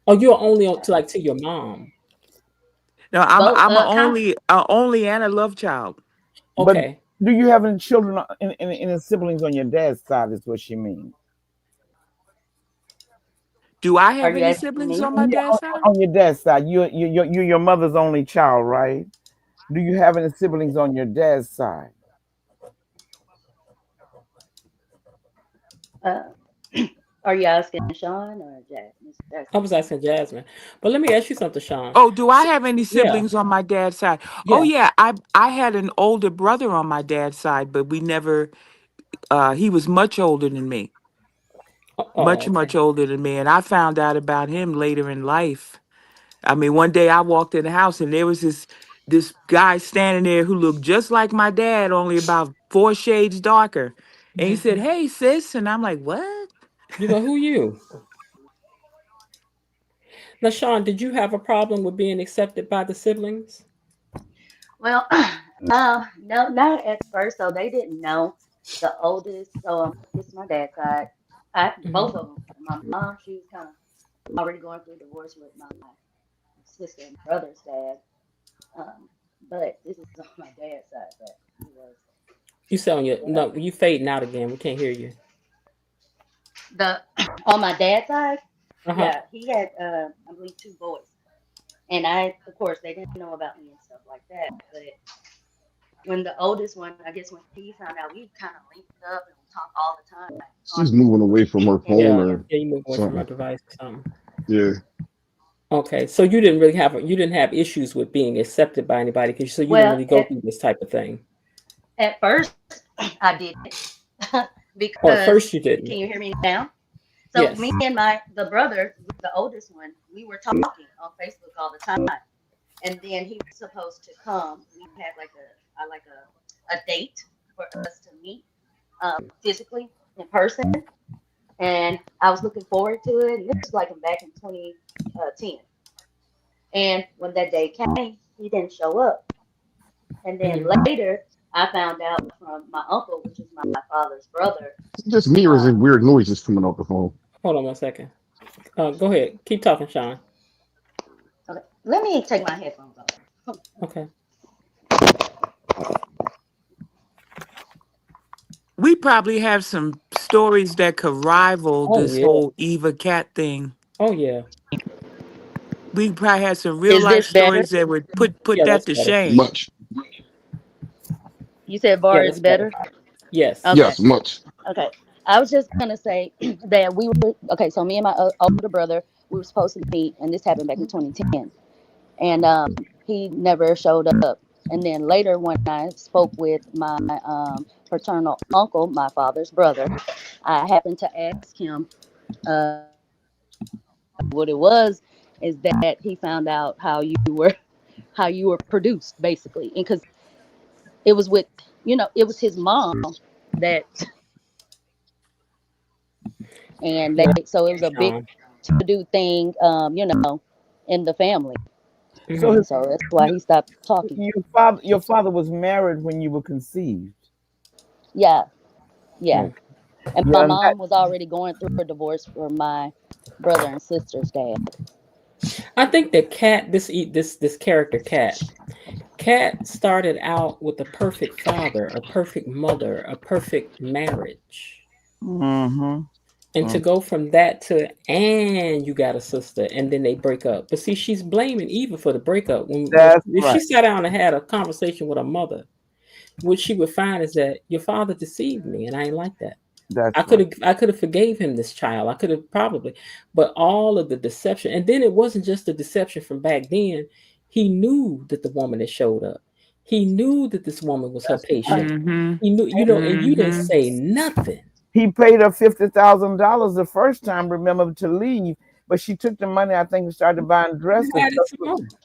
Oh, you were only to your mom. No, Both I'm a count. only and a love child. But Okay. do you have any children any siblings on your dad's side? Is what she means. Do I Are have you any asking siblings me? on my Yeah, dad's side? on your dad's side, you're your mother's only child, right? Do you have any siblings on your dad's side? Uh, are you asking Sean or Jack? Miss I Jackson? was asking Jasmine, but let me ask you something, Sean. Oh, do I So, have any yeah, siblings on my dad's side? Oh yeah. yeah, I had an older brother on my dad's side, but we never he was much older than me. Oh, Much okay. older than me, and I found out about him later in life. I mean, one day I walked in the house and there was this guy standing there who looked just like my dad, only about 4 shades darker. And he said, Hmm. "Hey, sis," and I'm like, "What?" You know who you? Now, Sean, did you have a problem with being accepted by the siblings? Well, no, not at first. So they didn't know the oldest. So this is my dad's side. I both of them. My mom, she was kind of already going through divorce with my sister and brother's dad. Um, but this is on my dad's side that he was. You sound your Yeah. no, you fading out again. We can't hear you. The on my dad's side, Uh huh. yeah, he had I believe two boys, and I, of course, they didn't know about me and stuff like that. But when the oldest one, I guess when he found out, we kind of linked up and we talk all the time on She's moving away from her and phone Yeah, or yeah. You move away from my something. device or something. Yeah. Okay, so you didn't really have you didn't have issues with being accepted by anybody because so you didn't well, really go through this type of thing. at first I didn't Oh, at because first you can didn't. you hear me now? So me Yes. and the brother, the oldest one, we were talking on Facebook all the time. And then he was supposed to come. We had like a date for us to meet physically in person, and I was looking forward to it. And this was like back in 2010. And when that day came, he didn't show up. And then Mhm. later, I found out from my uncle, which is my father's brother. Is it just me or is it Um, weird noises coming off the phone? Hold on one second. Go ahead. Keep talking, Sean. okay, let me take my headphones off. Okay. We probably have some stories that could rival Oh this yeah. whole Eva Cat thing. Oh yeah. We probably had some real Is life this better? stories that would put Yeah, that that's to better. shame. Much. You said Yeah, bar is that's better. better? Yes. Okay. Yes, much. Okay. I was just gonna say that we were okay. So me and my older brother, we were supposed to meet, and this happened back in 2010. And he never showed up. And then later, when I spoke with my paternal uncle, my father's brother, I happened to ask him what it was. Is that he found out how you were produced, basically, and because it was with it was his mom that, and they Yeah. so it was a big Sean. to do thing, in the family. So Hmm. And so that's why he stopped talking. your father was married when you were conceived. Yeah, yeah. Okay. And my Yeah, and that mom was already going through a divorce for my brother and sister's dad. I think that Cat, this character Cat started out with a perfect father, a perfect mother, a perfect marriage. mm-hmm. And to go from that to and you got a sister and then they break up. But see, she's blaming Eva for the breakup. When That's if she right. sat down and had a conversation with her mother, what she would find is that your father deceived me and I ain't like that. That's right. I could have forgave him this child. I could have probably, but all of the deception, and then it wasn't just the deception from back then. He knew that the woman that showed up. He knew that this woman was her That's right. patient. Mm-hmm. He knew, and you didn't Mm-hmm. say nothing. He paid her $50,000 the first time, remember, to leave, but she took the money, I think, and started buying You dresses. added some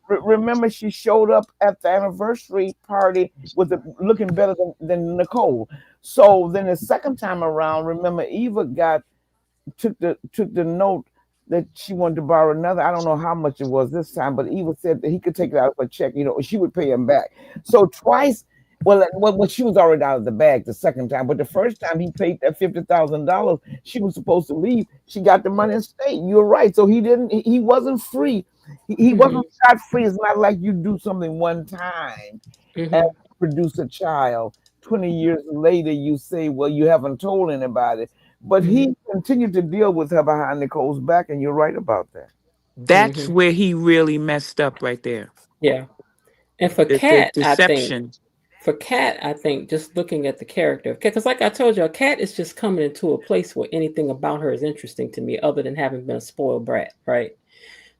more. Remember, she showed up at the anniversary party with looking better than Nicole. So then the second time around, remember, Eva took the note that she wanted to borrow another. I don't know how much it was this time, but Eva said that he could take it out of a check. She would pay him back. So twice. Well, she was already out of the bag the second time, but the first time he paid that $50,000, she was supposed to leave. She got the money and stayed. You're right. So he didn't. He wasn't free. He Hmm. wasn't scot free. It's not like you do something one time and Hmm. produce a child. 20 years later, you say, "Well, you haven't told anybody." But Hmm. he continued to deal with her behind Nicole's back, and you're right about that. That's Hmm. where he really messed up right there. Yeah. And for The Cat, deception. I think just looking at the character of Cat, because like I told you, a Cat is just coming into a place where anything about her is interesting to me, other than having been a spoiled brat, right?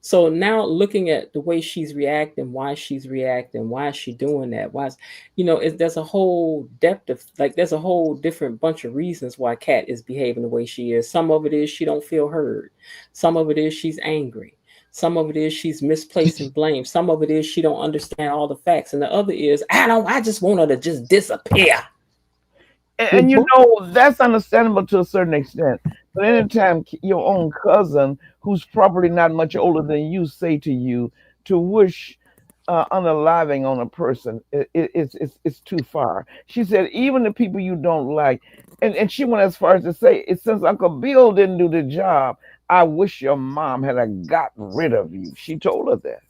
So now looking at the way she's reacting, why is she doing that? There's a whole depth of there's a whole different bunch of reasons why Kat is behaving the way she is. Some of it is she don't feel heard. Some of it is she's angry. Some of it is she's misplacing blame. Some of it is she don't understand all the facts. And the other is I just want her to just disappear. And that's understandable to a certain extent. But anytime your own cousin, who's probably not much older than you, say to you to wish unaliving on a person, it's too far. She said, even the people you don't like, and she went as far as to say, since Uncle Bill didn't do the job, I wish your mom had a gotten rid of you. She told her that.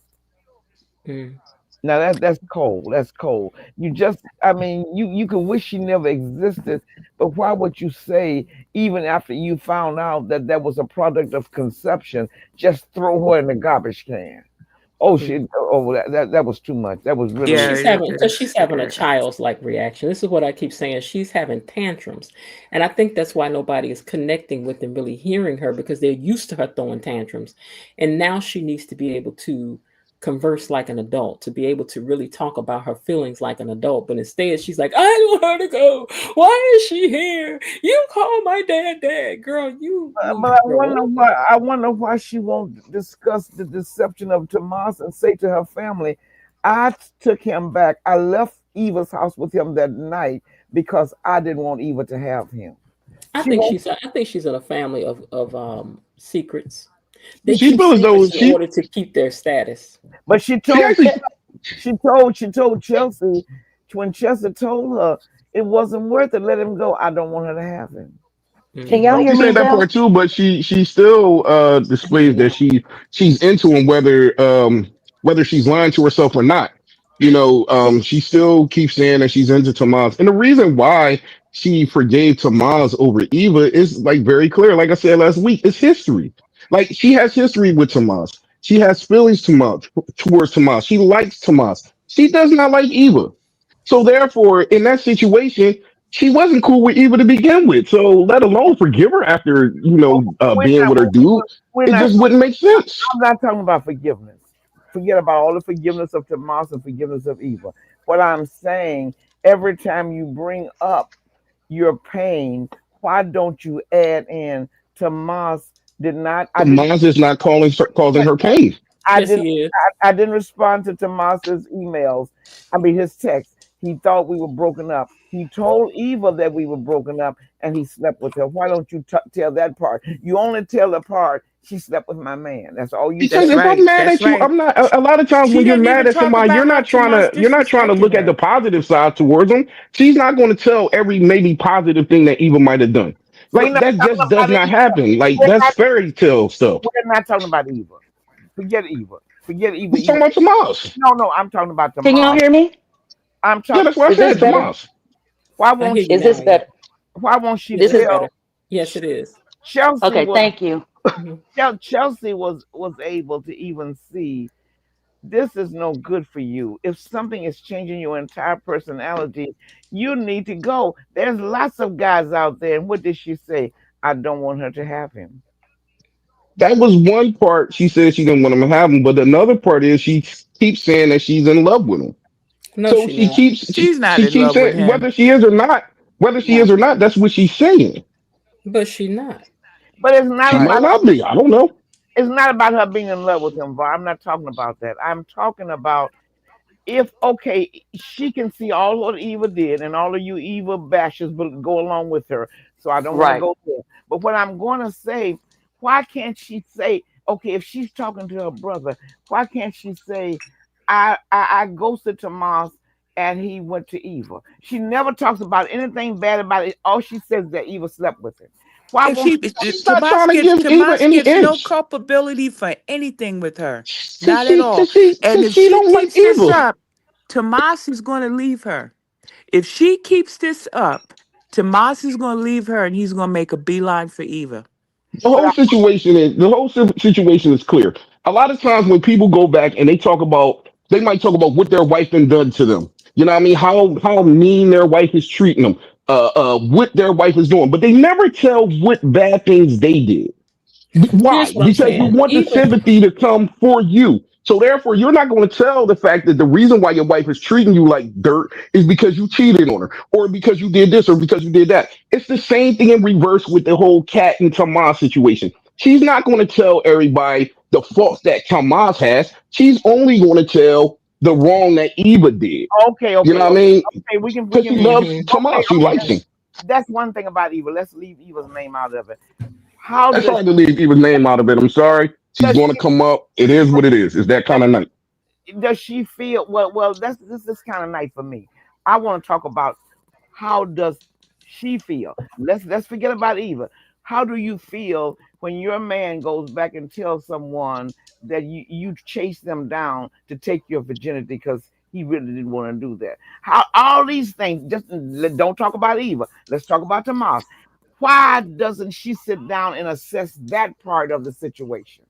Mm. Now that's cold. That's cold. You just, I mean, you could wish she never existed, but why would you say, even after you found out that that was a product of conception, just throw her in the garbage can? Oh, Mm. that was too much. That was really, Yeah, really. She's it having because is. she's It having a is. child's like reaction. This is what I keep saying. She's having tantrums. And I think that's why nobody is connecting with and really hearing her because they're used to her throwing tantrums. And now she needs to be able to converse like an adult, to be able to really talk about her feelings like an adult. But instead she's like, I want her to go. Why is she here? You call my dad. Girl, you need But to grow up. I wonder why she won't discuss the deception of Tomas and say to her family, took him back. I left Eva's house with him that night because I didn't want Eva to have him. She won't. I think she's in a family of secrets. They She keep feels as though secrets in order to keep their status. But she actually she told Chelsea, when Chelsea told her it wasn't worth it, let him go. I don't want her to have him. Can y'all hear she me said that well? part too, but she still I hear you displays that now. she's into him whether she's lying to herself or not. She still keeps saying that she's into Tomas. And the reason why she forgave Tomas over Eva is like very clear. Like I said last week, it's history. Like she has history with Tomas. She has feelings towards Tomas. She likes Tomas. She does not like Eva. So therefore, in that situation, she wasn't cool with Eva to begin with. So let alone forgive her after We're being with her dude, we're it not. just wouldn't make sense. I'm not talking about forgiveness. Forget about all the forgiveness of Tomas and forgiveness of Eva. What I'm saying, every time you bring up your pain, why don't you add in Tomas did not? I didn't. Tomas is not causing her pain. I Yes, didn't. he is. I didn't respond to Tomas's emails. I mean his text. He thought we were broken up. He told Eva that we were broken up, and he slept with her. Why don't you tell that part? You only tell the part she slept with my man. That's all you Because That's tell. if I'm right. mad That's at you, right. I'm not. A lot of times She when you're didn't mad even at talk somebody, about how Tomas you're not trying to disrespecting look at the her. positive side towards them. She's not going to tell every maybe positive thing that Eva might have done. We're Like not that talking just does about not Eva. happen. Like We're that's not. fairy tale stuff. We're not talking about Eva. Forget Eva. Forget Eva. We're Eva. talking about Tomas. No, I'm talking about Can y'all Tomas. hear me? I'm Yeah, talking. that's what I Is this said. better? Tomas. Why I won't hear she? you Is now, this yeah. better? Why won't she This This is is tell? better. Yes, it is. Chelsea okay. was Thank you. Mhm. Chelsea was able to even see this is no good for you. If something is changing your entire personality, you need to go. There's lots of guys out there. And what did she say? I don't want her to have him. That was one part. She said she didn't want him to have him, but another part is she keeps saying that she's in love with him. No, So she not. She's not she in keeps love with saying him. whether she No. is or not, that's what she's saying. But she not. But it's not She Right. might about not be. I don't know. it's not about her being in love with him, Var. I'm not talking about that. I'm talking about, if okay, she can see all what Eva did, and all of you Eva bashers will go along with her. So I don't want to Right. go there. But what I'm going to say, why can't she say, okay, if she's talking to her brother, why can't she say, I ghosted Tomas and he went to Eva? She never talks about anything bad about it. All she says is that Eva slept with him. Why If won't she she? She's not trying to give Eva Tomas any gives no inch culpability for anything with her. because Not at all. And if she she don't like keeps this Eva. up, Tomas is going to leave her. If she keeps this up, Tomas is going to leave her and he's going to make a beeline for Eva. But I, The whole situation is clear. A lot of times when people go back and they might talk about what their wife and done to them. You know what I mean? How mean their wife is treating them. What their wife is doing, but they never tell what bad things they did. Here's Why? what I'm Because you saying. want the Eva, sympathy to come for you. So therefore, you're not going to tell the fact that the reason why your wife is treating you like dirt is because you cheated on her, or because you did this, or because you did that. It's the same thing in reverse with the whole Cat and Tomas situation. She's not going to tell everybody the faults that Tomas has. She's only going to tell the wrong that Eva did. You know what I mean? okay. We Because can she loves hmm okay, Tomas. She okay. likes him. That's one thing about Eva. Let's leave Eva's name out of it. How That's does hard to leave Eva's name out of it. I'm sorry. She's does going to she come up. It is what it is. It's that kind of night. does she feel well this is kind of nice for me. I want to talk about how does she feel. Let's forget about Eva. How do you feel when your man goes back and tells someone that you chase them down to take your virginity because he really didn't want to do that? How all these things, just don't talk about Eva, let's talk about Tomas. Why doesn't she sit down and assess that part of the situation?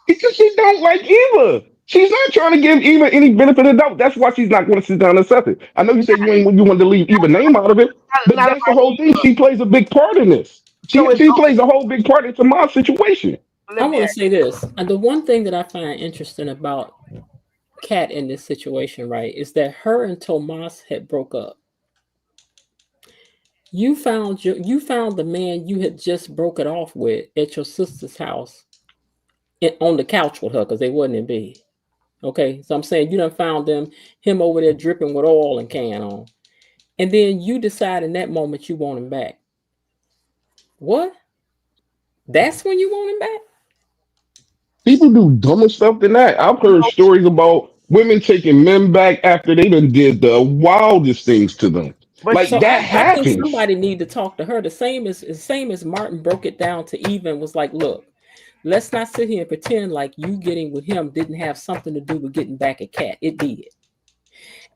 Because she don't like Eva. She's not trying to give Eva any benefit of the doubt. That's why she's not going to sit down and accept it. I know you say you want to leave Eva name out of it, but Not that's the about whole thing. Eva. She plays a big part in this. So it's She plays a whole big part into my situation. I let me want to say this. And the one thing that I find interesting about Kat in this situation, right, is that her and Tomas had broke up. You found the man you had just broke it off with at your sister's house on the couch with her because they wasn't in bed. Okay, so I'm saying you done found him over there dripping with oil and can on, and then you decide in that moment you want him back. What? That's when you want him back? People do dumber stuff than that. I've heard stories about women taking men back after they done did the wildest things to them. but Like she So that I think happens. somebody need to talk to her. The same as Martin broke it down to Eve and was like, look, let's not sit here and pretend like you getting with him didn't have something to do with getting back at Kat. It did.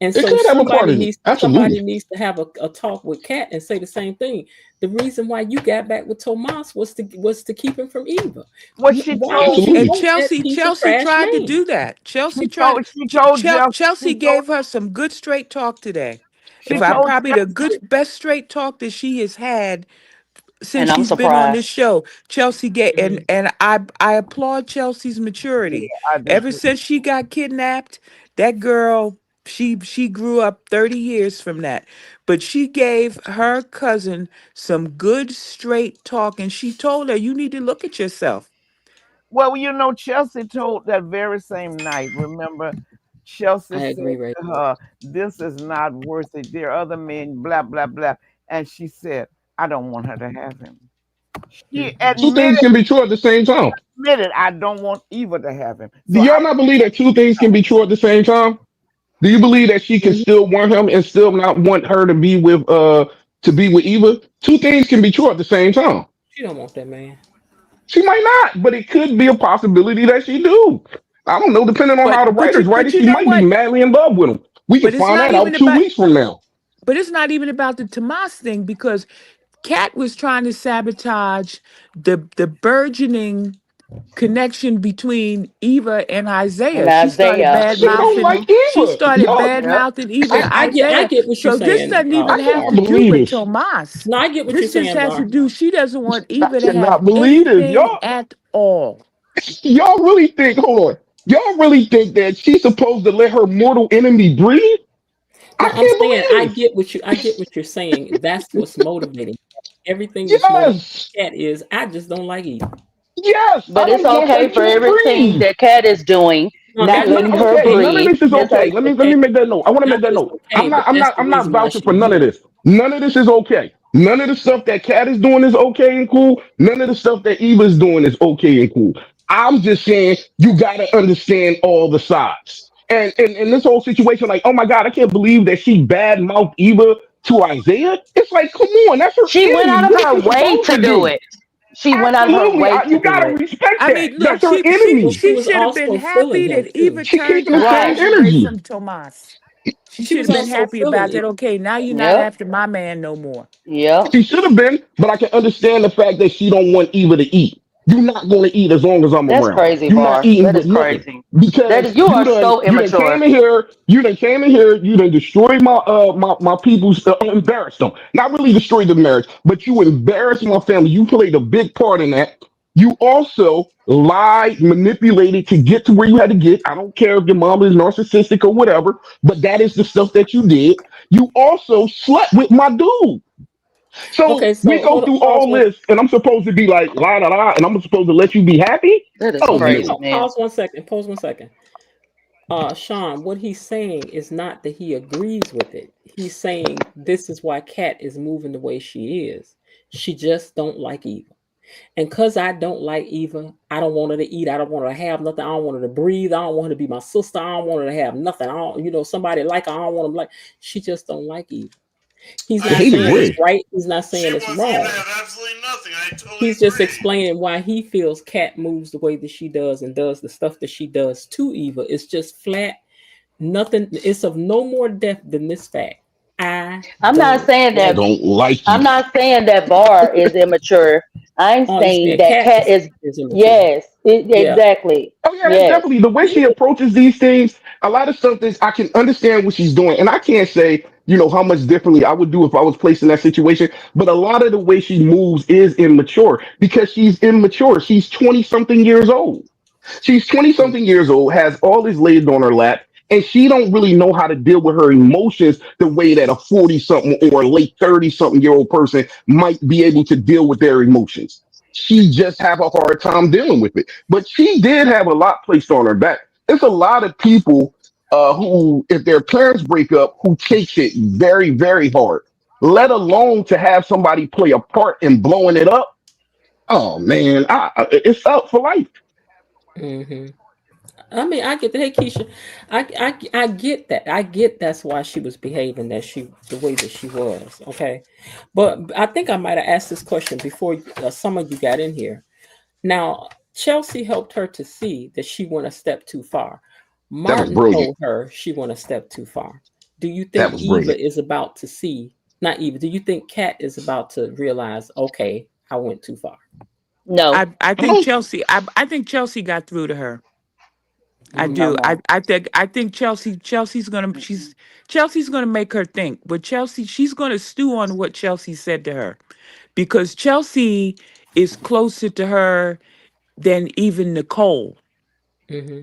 And It so could have a part somebody in it. needs somebody Absolutely. needs to have a talk with Kat and say the same thing. The reason why you got back with Tomas was to keep him from Eva. what she Why told would you And Absolutely. want that piece of Chelsea trash tried to man? do that. she told Jeff Chelsea she told gave her some good straight talk today. she If I told probably Jeff the good best straight talk that she has had And since I'm she's been on this surprised. show. Chelsea get Mhm. and I applaud Chelsea's yeah, maturity. I do Ever too. since she got kidnapped, that girl she grew up 30 years from that. But she gave her cousin some good straight talk and she told her you need to look at yourself. Well, Chelsea told that very same night. Remember, Chelsea I said agree, Ray. to her, "This is not worth it. There are other men, blah blah blah." And she said, "I don't want her to have him." She Mhm. Two things can be true at the same time. admitted, "I don't want Eva to have him." Do So y'all not believe that two things can be true at the same time? Do you believe that she can Mhm. still want him and still not want her to be with Eva? Two things can be true at the same time. She don't want that man. She might not, but it could be a possibility that she do. I don't know, depending on how the writers write But it, you she know might be what? madly in love with him. We could But it's find not that out even 2 weeks from now. about the Tomas thing because Kat was trying to sabotage the burgeoning connection between Eva and And Isaiah. She started Isaiah. bad She don't mouthing. Mm-hmm. like She Eva. started Y'all, bad Yep. mouthing Eva to I Isaiah. get what you're So this saying, doesn't even I have cannot to do believe with this. Tomas. No, I get what you're This just saying, has to Var. do. She doesn't want I Eva to have cannot believe this. anything at all. Y'all really think, hold on. Y'all really think that she's supposed to let her mortal enemy breathe? I No, I'm can't saying I believe get what you're saying. That's what's motivating. Everything this. that's motivating Yes. Cat is I just don't like Eve. Yes. I But it's don't want her okay for to everything breathe. that Kat is doing, No, not Cat, It's letting it's her okay. okay. None of breathe. this is That's okay. okay. Let me make that note. I want to Not make that that it's note. okay, but that's the I'm not reason why vouching she for none of doing it. this. None of this is okay. None of the stuff that Kat is doing is okay and cool. None of the stuff that Eva's doing is okay and cool. I'm just saying you gotta understand all the sides. And in this whole situation, like, oh my God, I can't believe that she bad mouthed Eva to Isaiah. It's like, come on, that's her She went enemy. out of What is her she way supposed to to do do? it. She went out of her Absolutely. way to You do gotta it. respect I that. mean, look, That's her But enemy. she she was should have been also feeling happy him that Eva too. She turned keeping her the same Right. eyes away energy. from Tomas. She She should was have been also happy feeling about it. that. Okay, now you're not Yep. after my man no more. Yep. She should have been, but I can understand the fact that she don't want Eva to eat. You're not going to eat as long as I'm That's around. crazy, You're not Var. eating That with is nothing crazy. That because is, you are so you done immature. came in here, you done destroyed my people's embarrassed them. Not really destroyed the marriage, but you embarrassed my family. You played a big part in that. You also lied, manipulated to get to where you had to get. I don't care if your mom is narcissistic or whatever, but that is the stuff that you did. You also slept with my dude. So Okay, we so go hold on, through pause all one. this, and I'm supposed to be like la la la, and I'm supposed to let you be happy? That is Oh Okay, crazy, no, man. pause 1 second. Pause 1 second. Sean, what he's saying is not that he agrees with it. He's saying this is why Kat is moving the way she is. She just don't like Eva. And because I don't like Eva, I don't want her to eat. I don't want her to have nothing. I don't want her to breathe. I don't want her to be my sister. I don't want her to have nothing. I don't, somebody like her. I don't want them like. She just don't like Eva. He's I not hated saying agree. it's Ray. right. He's not She saying it's wants Eve to wrong. have absolutely nothing. I totally He's just agree. explaining why he feels Kat moves the way that she does and does the stuff that she does to Eva. It's just flat. Nothing. It's of no more depth than this fact. I I'm not don't saying I like that. it. don't like I'm you. not saying that Bar is immature. I'm Oh, you saying saying that Cat Cat is. is immature? Yes, Yeah. exactly. Oh yeah, it's Yes. definitely the way she approaches these things. A lot of stuff that I can understand what she's doing, and I can't say how much differently I would do if I was placed in that situation. But a lot of the way she moves is immature because she's immature. She's 20 something years old. She's 20 something years old, has all this laid on her lap, and she don't really know how to deal with her emotions the way that a 40 something or a late 30 something year old person might be able to deal with their emotions. She just have a hard time dealing with it. But she did have a lot placed on her back. There's a lot of people who, if their parents break up, who takes it very, very hard, let alone to have somebody play a part in blowing it up. Oh man, it's out for life. Hmm. I mean, I get that. Hey, Keisha, I get that. I get that's why she was behaving the way that she was. Okay, but I think I might have asked this question before some of you got in here. Now, Chelsea helped her to see that she went a step too far. That was Martin brilliant. told her she went a step too far. Do you That think was Eva brilliant. is about to see? Not Eva. Do you think Kat is about to realize? Okay, I went too far. No. I I think don't. Chelsea got through to her. I No do. Mm-hmm. more. I think Chelsea's gonna make her think. But she's gonna stew on what Chelsea said to her. Because Chelsea is closer to her than even Nicole. Mm-hmm.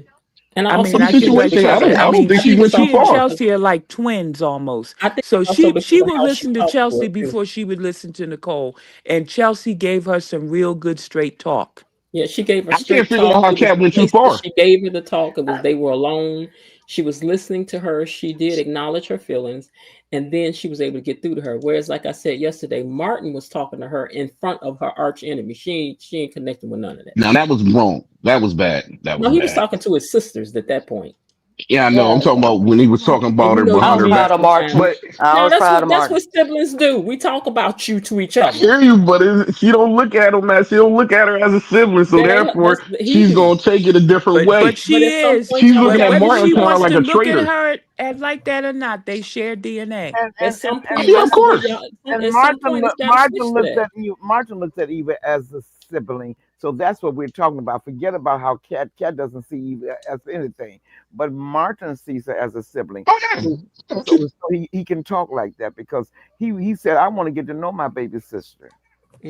And I I also mean, For the I think think it was like situation, I because of don't. Chelsea. I I how don't mean, think I she think she went it's too she also and far. because Chelsea are like twins almost. I think So also she because of would how she listen to talked to Chelsea her too. before she would listen to Nicole, and Chelsea gave her some real good straight talk. Yeah, she gave her I can't straight figure talk. out how It was Cat the went too place that far. she gave her the talk. It was they were alone. She was listening to her. She did acknowledge her feelings, and then she was able to get through to her. Whereas, like I said yesterday, Martin was talking to her in front of her arch enemy. She ain't connecting with none of that. Now that was wrong. That was bad. That No, was he was bad. talking to his sisters at that point. Yeah, I know. I'm Yeah. talking about when he was talking And about her I behind was her proud back. of Martin. But I Now was proud of that's Martin. what siblings do. We talk about you to each I other. hear you, but she don't look at him as she don't look at her as a sibling. So That ain't therefore, he she's do. gonna take it a different But way. But she at some is. point, She's y'all looking at gotta Whether Martin she kind of realize wants like to a look at traitor. her at like that or not, they share DNA. and at and and some Oh, point, and yeah, of that's Martin where course. y'all. and At some Martin point, it's look got to Martin switch to looks that. at you. Martin looks at Eva as a sibling. So that's what we're talking about. Forget about how Cat doesn't see Eva as anything, but Martin sees her as a sibling. Oh yeah, So so he can talk like that because he said, I want to get to know my baby sister.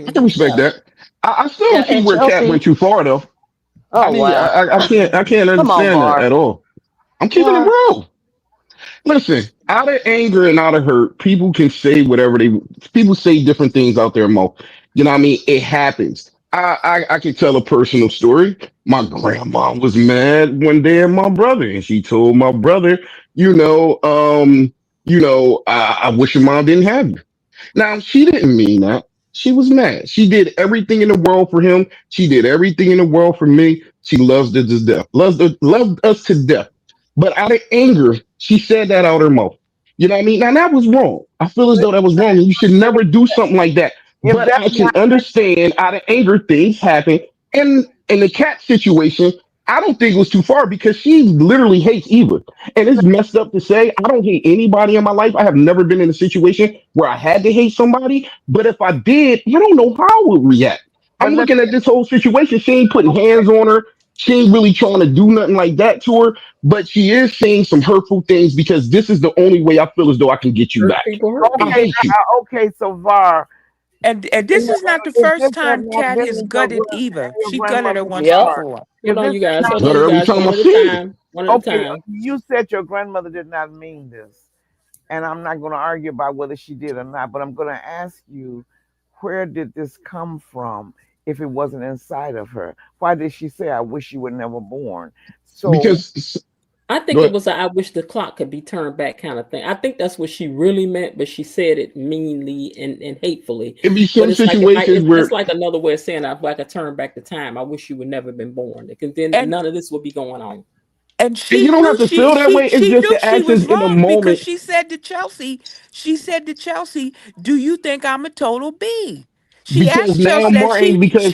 I can Hmm. respect Yeah. that. I still Yeah. don't see And where Cat went Chelsea. too far though. Oh wow. I can't Come on, understand that Bar. at all. I'm keeping it Bar. real. Listen, out of anger and out of hurt, people can say whatever they. People say different things out their mouth. You know what I mean? It happens. I can tell a personal story. My grandma was mad one day at my brother, and she told my brother, I wish your mom didn't have you. Now, she didn't mean that. She was mad. She did everything in the world for him. She did everything in the world for me. She loves us to death. Loved us to death. But out of anger, she said that out her mouth. You know what I mean? Now that was wrong. I feel as though that was wrong, and you should never do something like that. If But that's I can behind, understand out of anger things happen. And in the cat situation, I don't think it was too far because she literally hates Eva. And it's messed up to say I don't hate anybody in my life. I have never been in a situation where I had to hate somebody. But if I did, I don't know how I would react. but I'm let looking at this whole situation. She ain't putting hands on her. She ain't really trying to do nothing like that to her. But she is saying some hurtful things because this is the only way I feel as though I can get you Hurt back. people, hurt I okay, people. hate you. okay, so Var, And if, this is not the if first this had time not Kat been has in gutted Eva. your She gutted her grandmother's once Yep. heart, before. if this had I not got been, her every time I One at a see her. time. One at a okay, time. you said your grandmother did not mean this, and I'm not going to argue about whether she did or not, but I'm going to ask you, where did this come from if it wasn't inside of her? Why did she say, I wish you were never born? So, Because I think it But was a "I wish the clock could be turned back" kind of thing. I think that's what she really meant, but she said it meanly and hatefully. it be But some it's like if I situations it's where, like another way of saying if I could turn back the time, I wish you would never been born. Because then And none of this would be going on. and and she you don't have knew to feel that way. It's she just knew the she actions was in the wrong because moment. she said to Chelsea, "Do you think I'm a total B?" She Because asked now Chelsea that Martin, because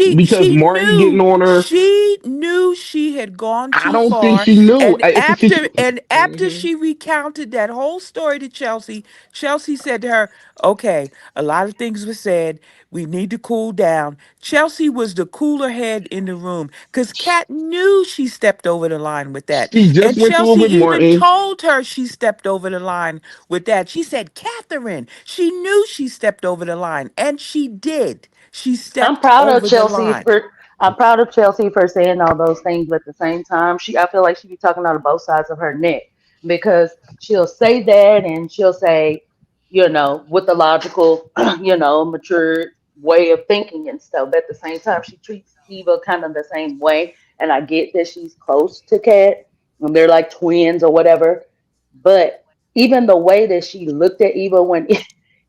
Martin getting on her, she knew she had gone I too don't think far, she knew. and It's a situation. after Hmm. she recounted that whole story to Chelsea, Chelsea said to her, "Okay, a lot of things were said. We need to cool down." Chelsea was the cooler head in the room because Kat knew she stepped over the line with that. She just And went through it Chelsea with even Martin. told her she stepped over the line with that. She said, "Catherine," she knew she stepped over the line, and she did. She I'm stepped proud of over the Chelsea line. for I'm proud of Chelsea for saying all those things, but at the same time, I feel like she be talking out of both sides of her neck because she'll say that and she'll say, with the logical, mature way of thinking and stuff. But at the same time, she treats Eva kind of the same way. And I get that she's close to Kat and they're like twins or whatever. But even the way that she looked at Eva when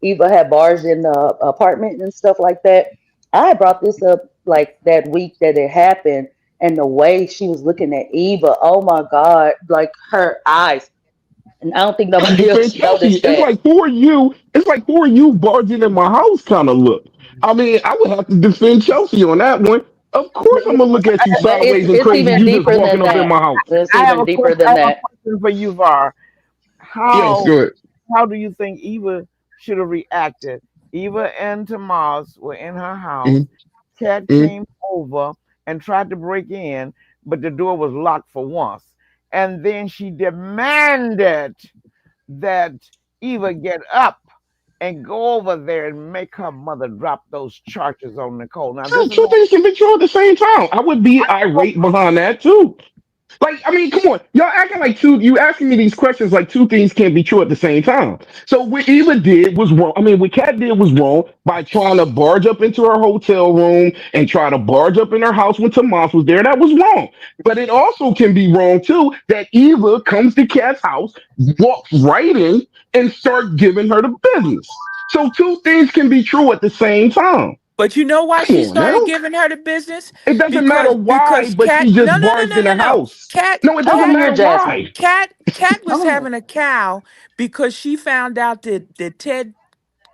Eva had barged in the apartment and stuff like that, I brought this up like that week that it happened, and the way she was looking at Eva, oh my God, like her eyes. And I don't think I nobody defend else Chelsea. noticed It's that. like who are you? It's like who are you barging in my house kind of look. I mean, I would have to defend Chelsea on that one. Of course, I'm gonna look at you But sideways and it's crazy. even You just deeper than walking up in that. my house. It's I have even a deeper question. I than have a that. question for you, Var. Yes, How good. how do you think Eva should have reacted? Eva and Tomas were in her house. Mm-hmm. Cat came over and tried to break in, but the door was locked for once. And then she demanded that Eva get up and go over there and make her mother drop those charges on Nicole. Now, No, this is two not. things can be true at the same time. I would be irate behind that too. Like, I mean, come on, y'all acting like two. You asking me these questions like two things can't be true at the same time. So what Eva did was wrong. I mean, what Kat did was wrong by trying to barge up into her hotel room and try to barge up in her house when Tomas was there. That was wrong. But it also can be wrong too that Eva comes to Kat's house, walks right in, and start giving her the business. So two things can be true at the same time. But you know why Come she on started now. giving her the business? It doesn't matter why, Because but Cat she no just no no barged no in no her no. house. No, it Hold doesn't on matter here, Jasmine. why. Cat was Hold on. having a cow because she found out that Ted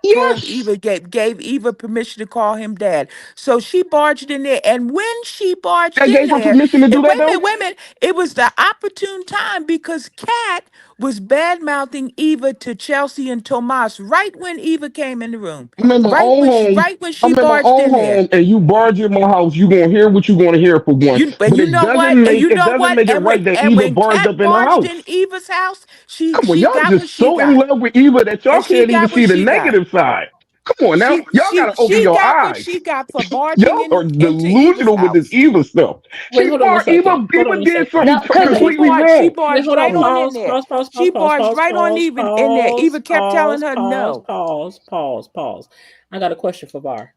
told Yes, Eva gave Eva permission to call him dad. So she barged in there, and when she barged that in gave her there, permission to do and that though. wait a minute, it was the opportune time because Cat was bad mouthing Eva to Chelsea and Tomas right when Eva came in the room, I'm in my own home. right when she I'm in my barged own in there. home, and you barge in my house. You gonna hear what you gonna hear for one. But You know what? And you it know doesn't what? make it right that And Eva when barged Cat up in the barged in house. Eva's house, Come on, she y'all got what just she so in got. love with Eva that y'all And she can't even got what see the she got. negative side. Come on now, y'all gotta open She your got what eyes. she got for barging Y'all in are into Eva's delusional with this house. Eva stuff. Wait, hold on one second. Hold on Eva one did second. No, something because Okay. completely She wrong. Wait, barged hold right on. on in Pause, there. pause, pause, She pause, pause, barged pause, right on pause, even in there. pause, Eva kept telling pause, her pause, no. pause, pause, pause. I got a question for Var.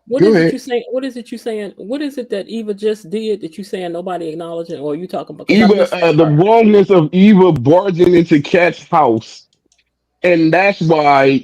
What Go is it you ahead. saying? What is it you saying? What is it that Eva just did that you saying nobody acknowledging, or you talking about? Because I Eva, missed that the part. wrongness of Eva barging into Kat's house, and that's why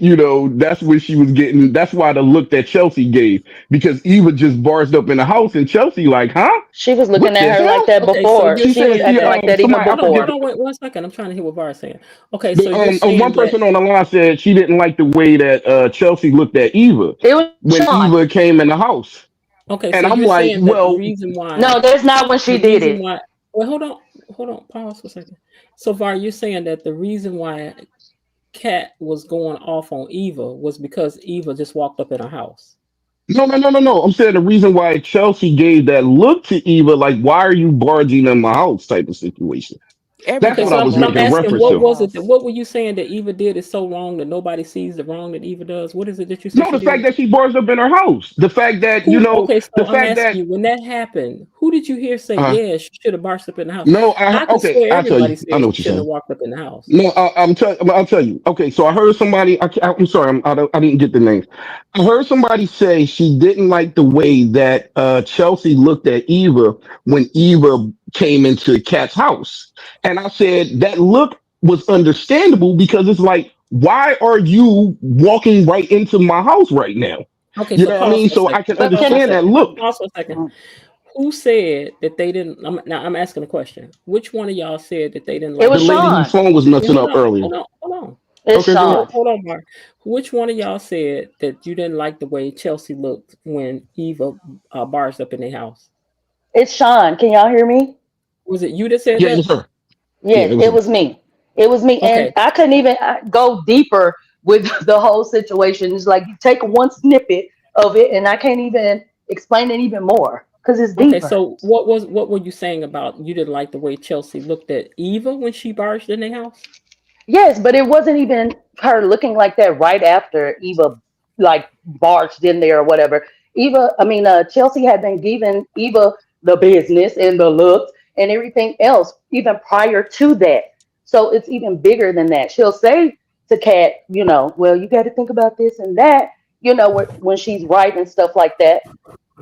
that's what she was getting. That's why the look that Chelsea gave because Eva just barged up in the house, and Chelsea like, huh? she was looking What at the her like hell? that Okay, so before. you're She She was said saying she acting that. like that even somebody I Hold before. on, wait 1 second. I'm trying to hear what Var's saying. Okay, so the you're one saying that. person on the line said she didn't like the way that Chelsea looked at Eva It was when Sean. Eva came in the house, Okay, so and I'm you're like, saying that the well, reason why, No, that's not when she the did reason it. why. Well, hold on, pause for a second. So Var, you're saying that the reason why Kat was going off on Eva was because Eva just walked up in her house. no. I'm saying the reason why Chelsea gave that look to Eva, like, why are you barging in my house type of situation. That's Okay, what Everybody I so was but I'm making barging in asking, reference what Eva's to. was it? house. What were you saying that Eva did is so wrong that nobody sees the wrong that Eva does? What is it that you say No, she the fact did? that she barged up in her house, the fact that Who? Okay, the so I'm fact asking that you, when that happened, who did you hear say, uh, "Yeah, she should have barged up in the house"? no, I could okay, swear I'll tell everybody you. I said know she what you're shouldn't have saying. walked up in the house. No, I'll tell you. Okay, so I heard somebody. I'm sorry. I didn't get the name. I heard somebody say she didn't like the way that Chelsea looked at Eva when Eva came into Cat's house. And I said that look was understandable because it's like, why are you walking right into my house right now? Okay, You so know what I pause mean? for a So I second. can But Pause for can a understand that second. look. Pause for a second. Who said that they didn't? Now I'm asking a question. Which one of y'all said that they didn't it like The was the way? lady whose Sean. phone was Wait, messing hold up on, earlier. hold on, hold on. It's Okay, go ahead. Sean. Hold on, Mark. Which one of y'all said that you didn't like the way Chelsea looked when Eva barged up in their house? It's Sean. Can y'all hear me? Was it you that said Yeah, it was that? her. Yeah, Yes, it was it her. was me. It was me, and Okay, I couldn't even go deeper with the whole situation. It's like you take one snippet of it, and I can't even explain it even more because it's okay. deeper. So what were you saying about you didn't like the way Chelsea looked at Eva when she barged in their house? Yes, but it wasn't even her looking like that right after Eva like barged in there or whatever. Chelsea had been giving Eva the business and the looks and everything else even prior to that. So it's even bigger than that. She'll say to Kat, well, you got to think about this and that, when she's right and stuff like that.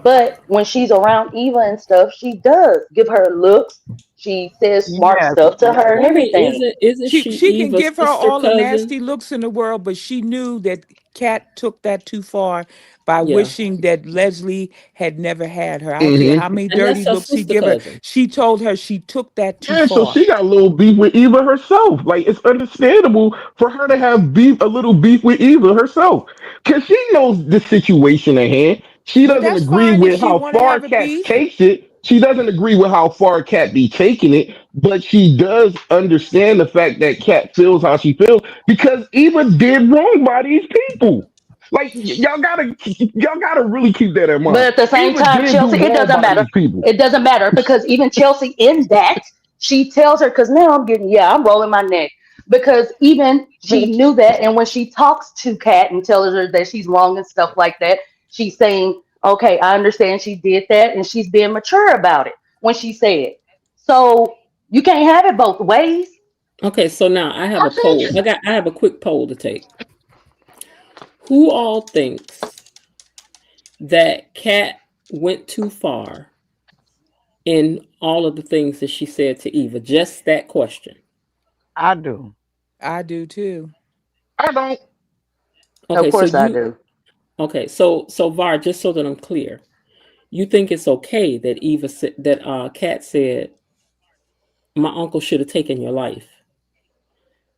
But when she's around Eva and stuff, she does give her looks. She says smart Yes, stuff to yes. her and Wait a minute, everything. isn't She she she can Eva's give her sister all the cousin? nasty looks in the world, but she knew that Kat took that too far by Yeah, wishing that Leslie had never had her. I don't care Hmm. how many and that's dirty her looks he sister give her. cousin. She told her she took that too Yeah, so far. she got a little beef with Eva herself. Like it's understandable for her to have beef, a little beef with Eva herself, because she knows the situation at hand. She But doesn't that's agree fine if with she how want to far have a Cat beef. takes it. She doesn't agree with how far Cat be taking it, but she does understand the fact that Cat feels how she feels because Eva did wrong by these people. Like y'all gotta really keep that in But mind. at the same Eva time, did do Chelsea, it wrong doesn't by matter. these people. It doesn't matter because even Chelsea in that, she tells her, because now I'm rolling my neck. Because even she knew that. And when she talks to Kat and tells her that she's wrong and stuff like that, she's saying, okay, I understand she did that. And she's being mature about it when she said. So you can't have it both ways. Okay, so now I have a poll. I have a quick poll to take. Who all thinks that Kat went too far in all of the things that she said to Eva? Just that question. I do. I do too. I don't. Of Okay, so course I you do. okay, so Var, just so that I'm clear, you think it's okay that Kat said my uncle should have taken your life.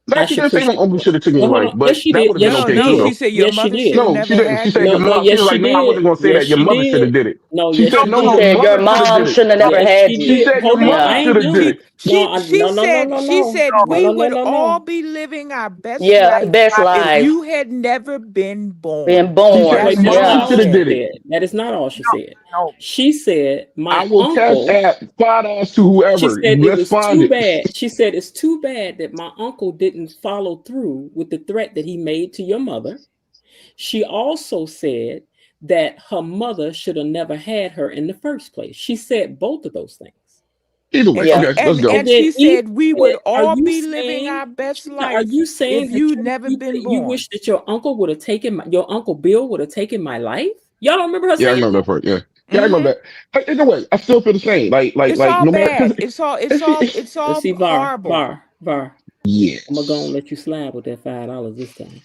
No, I she should didn't say push my you. uncle should have taken Well, your hold life, on. Yes, but she that did. would have been Yes, No, she okay no, too, she did. though. said your Yes, she mother did. should have No, never had she said No, your you. no, mom. She yes, was she like, no, I did. wasn't gonna say Yes, that. Your she mother should did. have did it. No, She yes, said, she no, She your did. said your mother should have mom did it. shouldn't have never Yes, had she you. She did. said your Hold on. mother I Yeah. ain't should have done. did She it. No, she no, no, no, said no, she no. said No, we no, no, would no, all no. be living our best Yeah, life best if life you had never been being born. She said born. your That's That's what mother not she Yeah. all should have she did said. it. said. That is not all she said. No, She said, I my will cash uncle, app $5 to she whoever. said it Let's was find too it. bad. She said it's too bad that my uncle didn't follow through with the threat that he made to your mother. She also said that her mother should have never had her in the first place. She said both of those things. Either way, And she Yeah. okay, let's and go. And and then she Eve said we would said, "Are all you be living saying? our best She said, are life you saying if that you never been you born. wish that your uncle would have taken your uncle Bill would have taken my life? Y'all don't remember her Yeah, I saying remember that? that part. Yeah, yeah, I Hmm. remember that. But either way, I still feel the same. It's Like all no matter because bad. It's all it's if all she, it's Let's all see, horrible. Var. I'm gonna go and yes, let you slide with that $5 this time.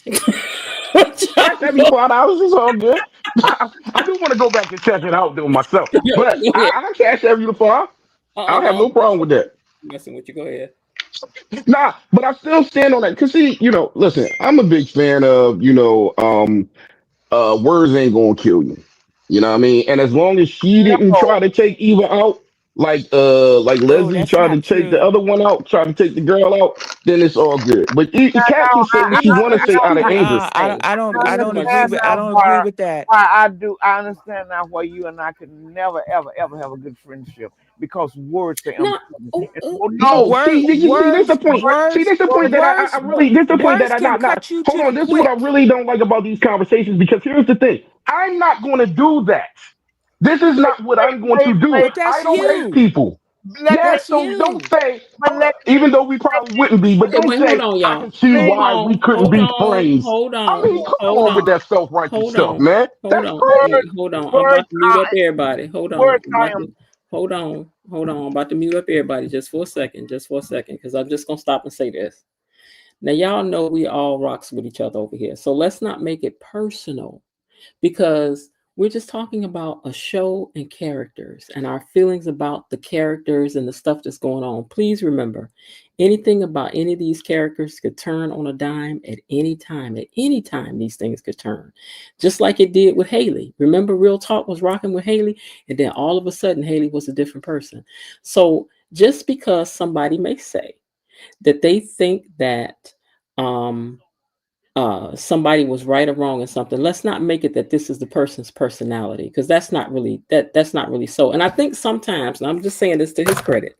cash every $5 is all good. I do want to go back and check it out though myself, but Go ahead. I cash every the 5. I have No, no problem with that. I'm messing with you. Go ahead. Nah, but I still stand on that because see, listen, I'm a big fan of words ain't gonna kill you. You know what I mean? And as long as she didn't try no. to take Eva out, like Oh, Leslie that's tried to not take the true. other one out, tried to take the girl out, then it's all good. But Cat No, can say what She she want to didn't. say She out of didn't anger. say. I I don't Listen, she agree understand with said. I now don't agree why with that. I do. I understand now why you and I could never, ever, ever have a good friendship because words say No. important. Oh, Oh No, no, see, you see, this the point. See, this the point that I really, this the point that words I can not. cut you Hold to the on, this is what I quick. really don't like about these conversations because here's the thing. I'm not going to do that. This is wait, not what I'm going wait, to do. wait, But I that's don't hate you. people. let me, Yeah, That's so don't you. say, but even though we probably wouldn't be, but okay, don't wait. Hold say, on, I y'all. can see let Hold why we on. couldn't Hold be on. friends. Hold I on. mean, come Hold on with on. that self righteous Hold stuff, on. man. Hold That's on. crazy. words, Hold on. I'm words about to mute up are everybody. Hold on. words I'm are about to. hold on. I'm about to mute up everybody just for a second, because I'm just gonna stop and say this. Now, y'all know we all rocks with each other over here, so let's not make it personal, because we're just talking about a show and characters and our feelings about the characters and the stuff that's going on. Please remember, anything about any of these characters could turn on a dime at any time. At any time, these things could turn, just like it did with Haley. Remember, Real Talk was rocking with Haley, and then all of a sudden, Haley was a different person. So just because somebody may say that they think that um, somebody was right or wrong in something, let's not make it that this is the person's personality, because that's not really so. And I think sometimes, and I'm just saying this to his credit,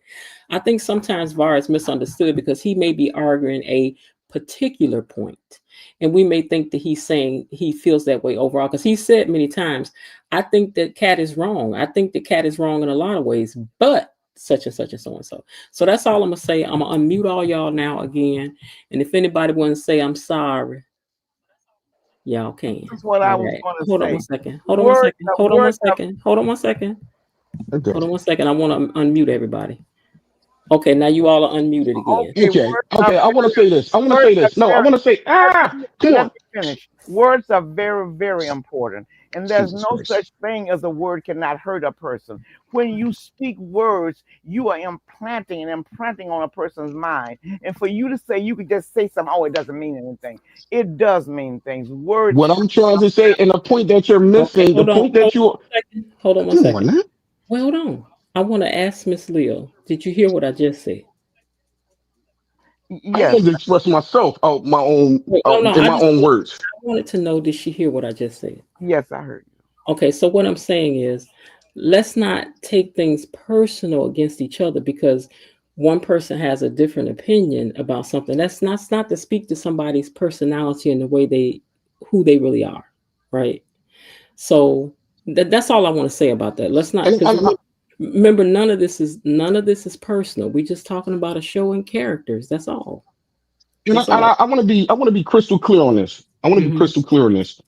I think sometimes Var is misunderstood because he may be arguing a particular point, and we may think that he's saying he feels that way overall, because he said many times, I think that Cat is wrong. I think that Cat is wrong in a lot of ways, but such and such and so and so. So that's all I'm gonna say. I'm gonna unmute all y'all now again. And if anybody wants to say I'm sorry, y'all can. That's what I All was right. going to Hold on one say. second. Hold on one Words, second. Hold on one words are second. Hold on one second. Okay. Hold on one second. I want to unmute everybody. Okay, now you all are unmuted again. okay. Okay. Okay. I want to say this. I want to Words say are this. No, I very. want to say, come Let on. me finish. Words are very, very important, and there's Jesus no Christ. such thing as a word cannot hurt a person. When you speak words, you are implanting on a person's mind. And for you to say you could just say something, oh, it doesn't mean anything. It does mean things. Words. What I'm trying to say, and the point that you're Okay, missing, the hold on. point that you Hold on one come on second. now. Well, hold on. I want to ask Miss Leo. Did you hear what I just said? I Yes, wanted to express myself out my own Wait, no, no. in my own words. I wanted to know, did she hear what I just said? yes, I heard you. Okay, so what I'm saying is, let's not take things personal against each other because one person has a different opinion about something. That's not to speak to somebody's personality and the way who they really are, right? So that's all I want to say about that. Let's not, because And remember, none of this is personal. We're just talking about a show and characters. That's all. That's all. I want to be crystal clear on this. I want to be Hmm. crystal clear on this.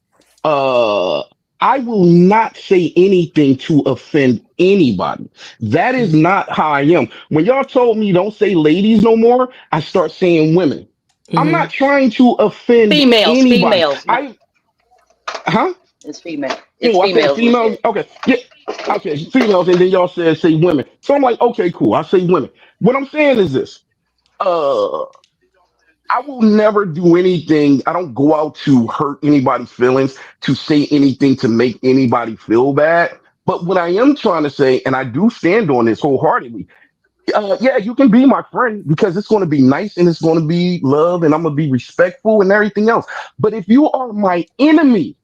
Uh, I will not say anything to offend anybody. That is not how I am. When y'all told me don't say ladies no more, I start saying women. I'm Hmm. not trying to offend Females, anybody. females. Huh? It's female. It's Oh, I said females. We females. said. Okay, yeah, okay, females, and then y'all said say women. So I'm like, okay, cool. I say women. What I'm saying is this. Uh, I will never do anything. I don't go out to hurt anybody's feelings, to say anything to make anybody feel bad. But what I am trying to say, and I do stand on this wholeheartedly, yeah, you can be my friend because it's going to be nice and it's going to be love and I'm going to be respectful and everything else. But if you are my enemy,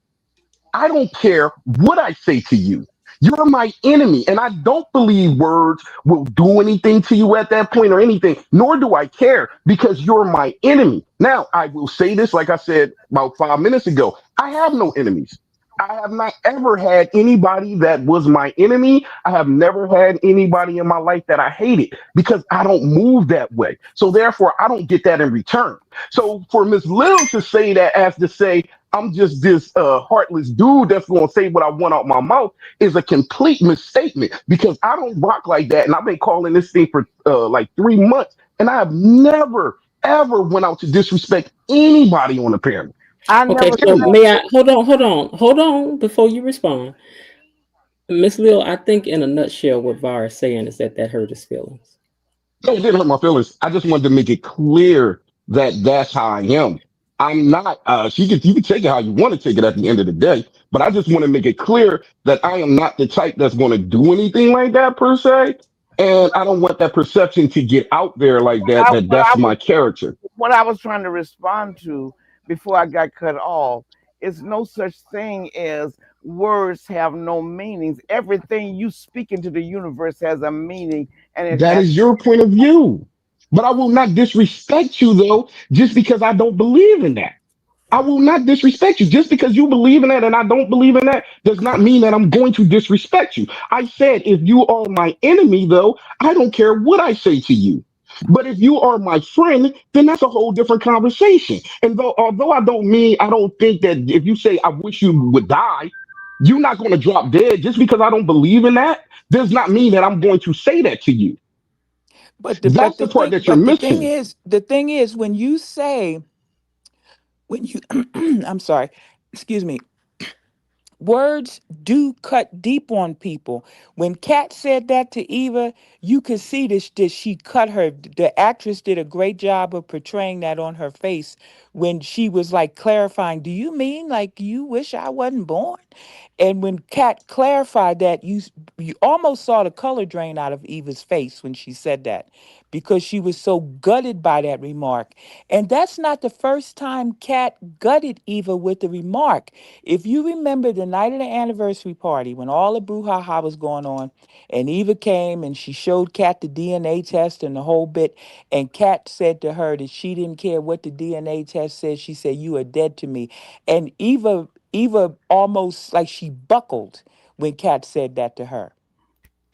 I don't care what I say to you. You're my enemy. And I don't believe words will do anything to you at that point or anything, nor do I care because you're my enemy. Now, I will say this, like I said about 5 minutes ago, I have no enemies. I have not ever had anybody that was my enemy. I have never had anybody in my life that I hated because I don't move that way. So therefore, I don't get that in return. So for Miss Lil to say that as to say, I'm just this heartless dude that's going to say what I want out my mouth is a complete misstatement because I don't rock like that. And I've been calling this thing for like 3 months, and I have never, ever went out to disrespect anybody on the panel. I Okay, never so Period. may I hold on before you respond. Miss Lil, I think in a nutshell what Var is saying is that hurt his feelings. No, it didn't hurt my feelings. I just wanted to make it clear that that's how I am. I'm not. You can take it how you want to take it at the end of the day, but I just want to make it clear that I am not the type that's going to do anything like that per se, and I don't want that perception to get out there like that. That what I that's was my character. what I was trying to respond to before I got cut off is no such thing as words have no meanings. Everything you speak into the universe has a meaning, and it That has. is your point of view, but I will not disrespect you though, just because I don't believe in that. I will not disrespect you. Just because you believe in that and I don't believe in that does not mean that I'm going to disrespect you. I said, if you are my enemy, though, I don't care what I say to you. But if you are my friend, then that's a whole different conversation. And although I don't think that if you say, I wish you would die, You're not going to drop dead just because I don't believe in that. Does not mean that I'm going to say that to you. But the That's the part that you're missing. the thing is when you say when you I'm sorry, excuse me, words do cut deep on people. When Kat said that to Eva, you could see that she cut her. The actress did a great job of portraying that on her face when she was like clarifying, do you mean like you wish I wasn't born? And when Kat clarified that, you almost saw the color drain out of Eva's face when she said that because she was so gutted by that remark. And that's not the first time Kat gutted Eva with the remark. If you remember the night of the anniversary party when all the brouhaha was going on, and Eva came and she showed Kat the DNA test and the whole bit, and Kat said to her that she didn't care what the DNA test said. She said, "You are dead to me." And Eva almost like she buckled when Kat said that to her.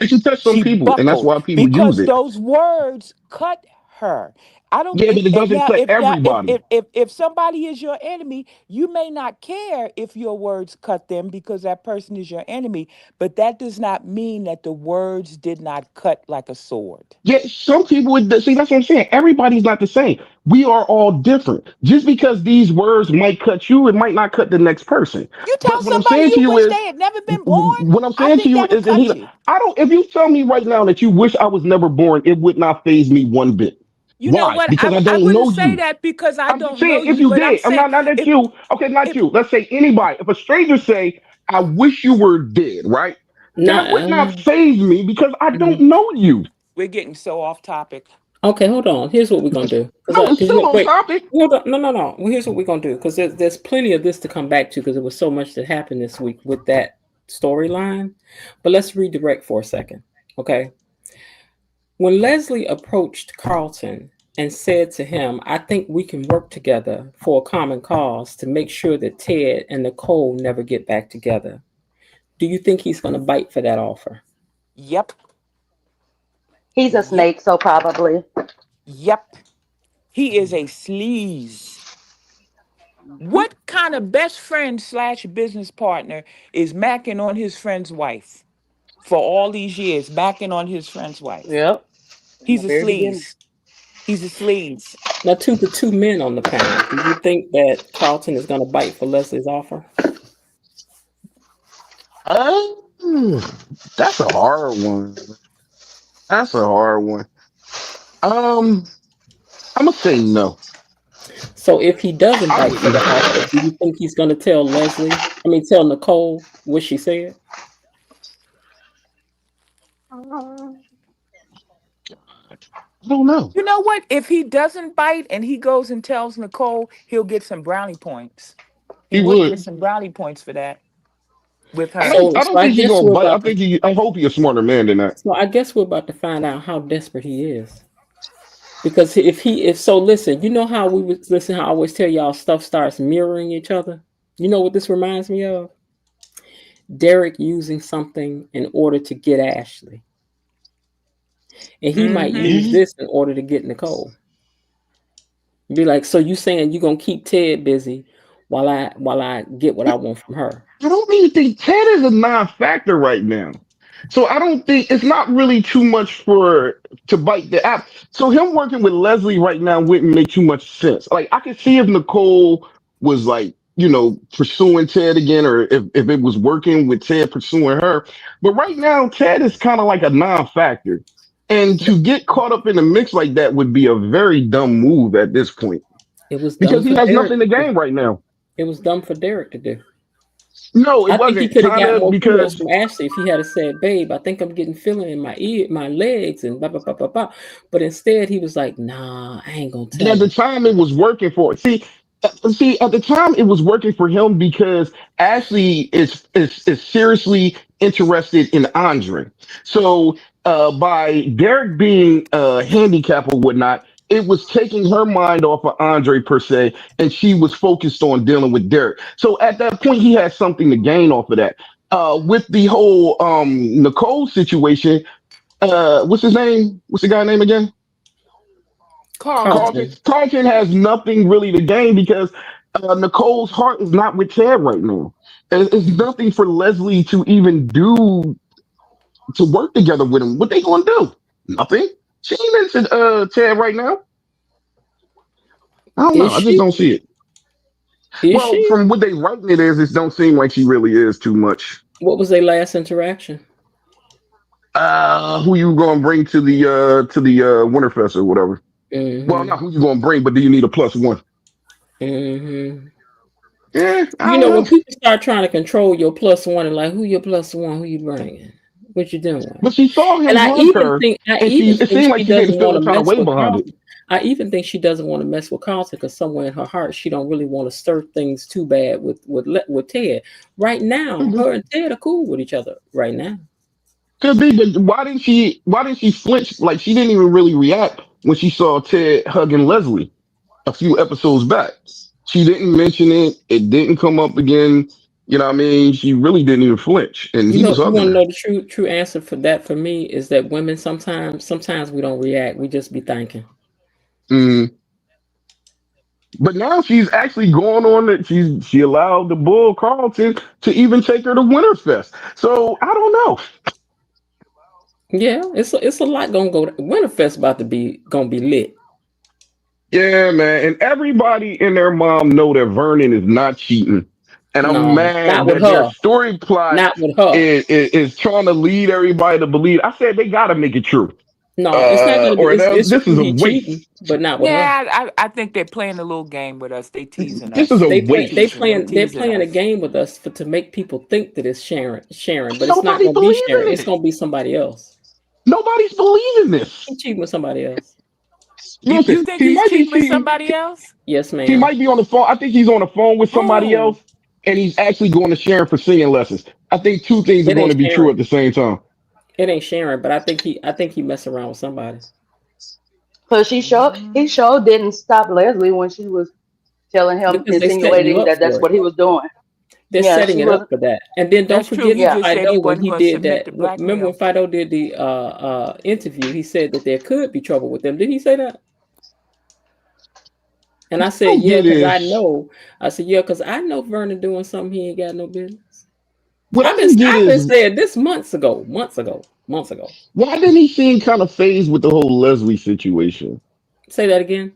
It can touch some She people, and that's buckled why people use because it. those words cut her. I don't. Yeah, but it And doesn't now, cut everybody. if somebody is your enemy, you may not care if your words cut them because that person is your enemy. But that does not mean that the words did not cut like a sword. Yeah, some people would see. That's what I'm saying. Everybody's not the same. We are all different. Just because these words might cut you, it might not cut the next person. You But tell what I'm somebody saying to you you wish is, they had never been born. what I'm I saying to think you that'll is, and cut he, you. I don't. If you tell me right now that you wish I was never born, it would not phase me one bit. You know Why? what? Because I I don't wouldn't know say you. that because I I'm just don't know saying, if you. you But I'm did, I'm saying not if you. Okay, not if you. Let's say anybody. If a stranger say, "I wish you were dead," right? Not. That would not phase me because I don't Mhm. know you. we're getting so off topic. Okay, hold on. Here's what we're gonna do. No, it's still on Wait, topic. hold on. No, no, no. Well, here's what we're gonna do because there's plenty of this to come back to because there was so much that happened this week with that storyline. But let's redirect for a second. Okay. When Leslie approached Carlton and said to him, "I think we can work together for a common cause to make sure that Ted and Nicole never get back together." Do you think he's gonna bite for that offer? Yep. He's a Yep. snake, so probably. Yep. He is a sleaze. Mhm. What kind of best friend slash business partner is macking on his friend's wife for all these years? Macking on his friend's wife. Yep. In the He's a very beginning. sleaze. He's a sleaze. Now, to the two men on the panel, do you think that Carlton is gonna bite for Leslie's offer? Oh, that's a hard one. That's a hard one. Um, I'm gonna say no. So if he doesn't I bite for the wouldn't. offer, do you think he's going to tell Leslie? I mean, tell Nicole what she said? I don't know. You know what? If he doesn't bite and he goes and tells Nicole, he'll get some brownie points. He He would would. get some brownie points for that with I her. don't. So, I so don't I think he guess gonna we're bite. I about to. think he. I hope he a smarter man than that. So I guess we're about to find out how desperate he is. Because if so, listen. You know how we was listen. How I always tell y'all stuff starts mirroring each other. You know what this reminds me of? Derek using something in order to get Ashley, and he might Mm-hmm. use Yeah. this in order to get Nicole. Be like, so you saying you gonna keep Ted busy while I get what I want from her? I don't even think Ted is a non-factor right now. So I don't think it's not really too much for to bite the app. So him working with Leslie right now wouldn't make too much sense. Like I could see if Nicole was like, pursuing Ted again, or if it was working with Ted pursuing her. But right now, Ted is kind of like a non-factor. And to get caught up in the mix like that would be a very dumb move at this point It was dumb because he for has Derek nothing to to do. gain right now. It was dumb for Derek to do. No, it I think he wasn't. could have Kind got of more kudos because from Ashley if he had said, "Babe, I think I'm getting feeling in my ear, my legs, and blah blah blah blah blah." But instead, he was like, "Nah, I ain't gonna but tell at the her." time it was working for. At the time it was working for him because Ashley is seriously interested in Andre. So by Derek being handicapped or whatnot, it was taking her mind off of Andre per se, and she was focused on dealing with Derek. So at that point, he had something to gain off of that. With the whole Nicole situation, what's his name? What's the guy name again? Carlton. Carlton. Carlton. Carlton has nothing really to gain because Nicole's heart is not with Ted right now. And it's nothing for Leslie to even do to work together with him. What they gonna do? Nothing. She ain't mentioned Ted right now. I don't Is know. I just she? don't see it. Is Well, she? from what they writing it is, it don't seem like she really is too much. What was their last interaction? Who you gonna bring to the Winterfest or whatever? Well, not Mm-hmm. who you gonna bring, but do you need a plus one? Mm-hmm. Yeah, I You don't know, when know. people start trying to control your plus one and like, who your plus one, who you bringing, what you doing? But she saw And him hug her, I and even it think seemed like she she didn't doesn't feel want a to kind of mess way with behind it. Carlton. I even think she doesn't want to mess with Carlton because somewhere in her heart she don't really want to stir things too bad with Ted. Right now, her and Ted are cool with each other. Right now, Could be, but why didn't she? Why didn't she flinch? Like she didn't even really react when she saw Ted hugging Leslie a few episodes back. She didn't mention it. It didn't come up again. You know what I mean? She really didn't even flinch, and he was you hugging want to her. know the true answer for that for me is that women sometimes we don't react. We just be thinking. Mm. But now she's actually going on that she allowed the Bull Carlton to even take her to Winterfest. So I don't know. Yeah, it's a lot gonna go. Winterfest about to be gonna be lit. Yeah, man. And everybody and their mom know that Vernon is not cheating. And I'm No, not mad with that their her. story plot Not with her. is trying to lead everybody to believe. I said they gotta make it true. No, it's not gonna be. Or else It's this true is a he cheating, waste. but not with her. Yeah, I think they're playing a little game with us. They teasing This is us. a They're They're teasing playing a us. game with us to make people think that it's Sharon, but it's not Nobody gonna be believing Sharon. It's it. gonna be somebody else. Nobody's believing this. He cheating with somebody else. Listen, You think he he's might be cheating with cheating. somebody else? Yes, He ma'am. might be on the phone. I think he's on the phone with somebody Who? else, and he's actually going to Sharon for singing lessons. I think two things are It going ain't to be true Sharon. at the same time. It ain't Sharon, but I think he messing around with somebody Cause he Mm, sure didn't stop Leslie when she was telling him, because they setting you insinuating up that that's for it. what he was doing. They're Yeah, setting she it up was. for that. And then don't that's true. forget He Yeah, just said he Fido when wasn't he going to did submit that. to Remember when blackmail. Fido did the interview? He said that there could be trouble with them. Did he say that? And I What I said, don't yeah, get because I is know. I said, yeah, because I know Vernon doing something he ain't got no business. what I don't get I've been is saying this months ago, months ago, months ago. why didn't he seem kind of phased with the whole Leslie situation? Say that again.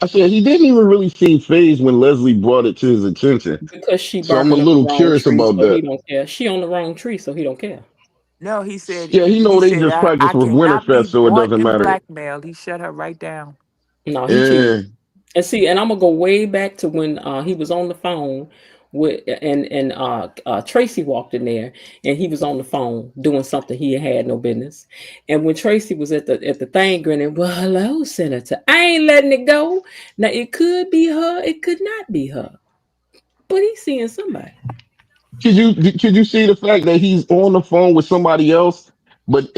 I said he didn't even really seem phased when Leslie brought it to his attention. Because she So I'm a barking up the little wrong curious tree, about so he that. don't care. She on the wrong tree, so he don't care. No, Yeah, he know he they said just I practice for cannot be Winterfest, so it bought doesn't and matter. blackmailed. He shut her right down. No, he cheating. Yeah, And see, and I'm gonna go way back to when he was on the phone with Tracy walked in there and he was on the phone doing something he had no business. And when Tracy was at the thing grinning, well, hello, Senator. I ain't letting it go. Now it could be her, it could not be her, but he's seeing somebody. could you see the fact that he's on the phone with somebody else, but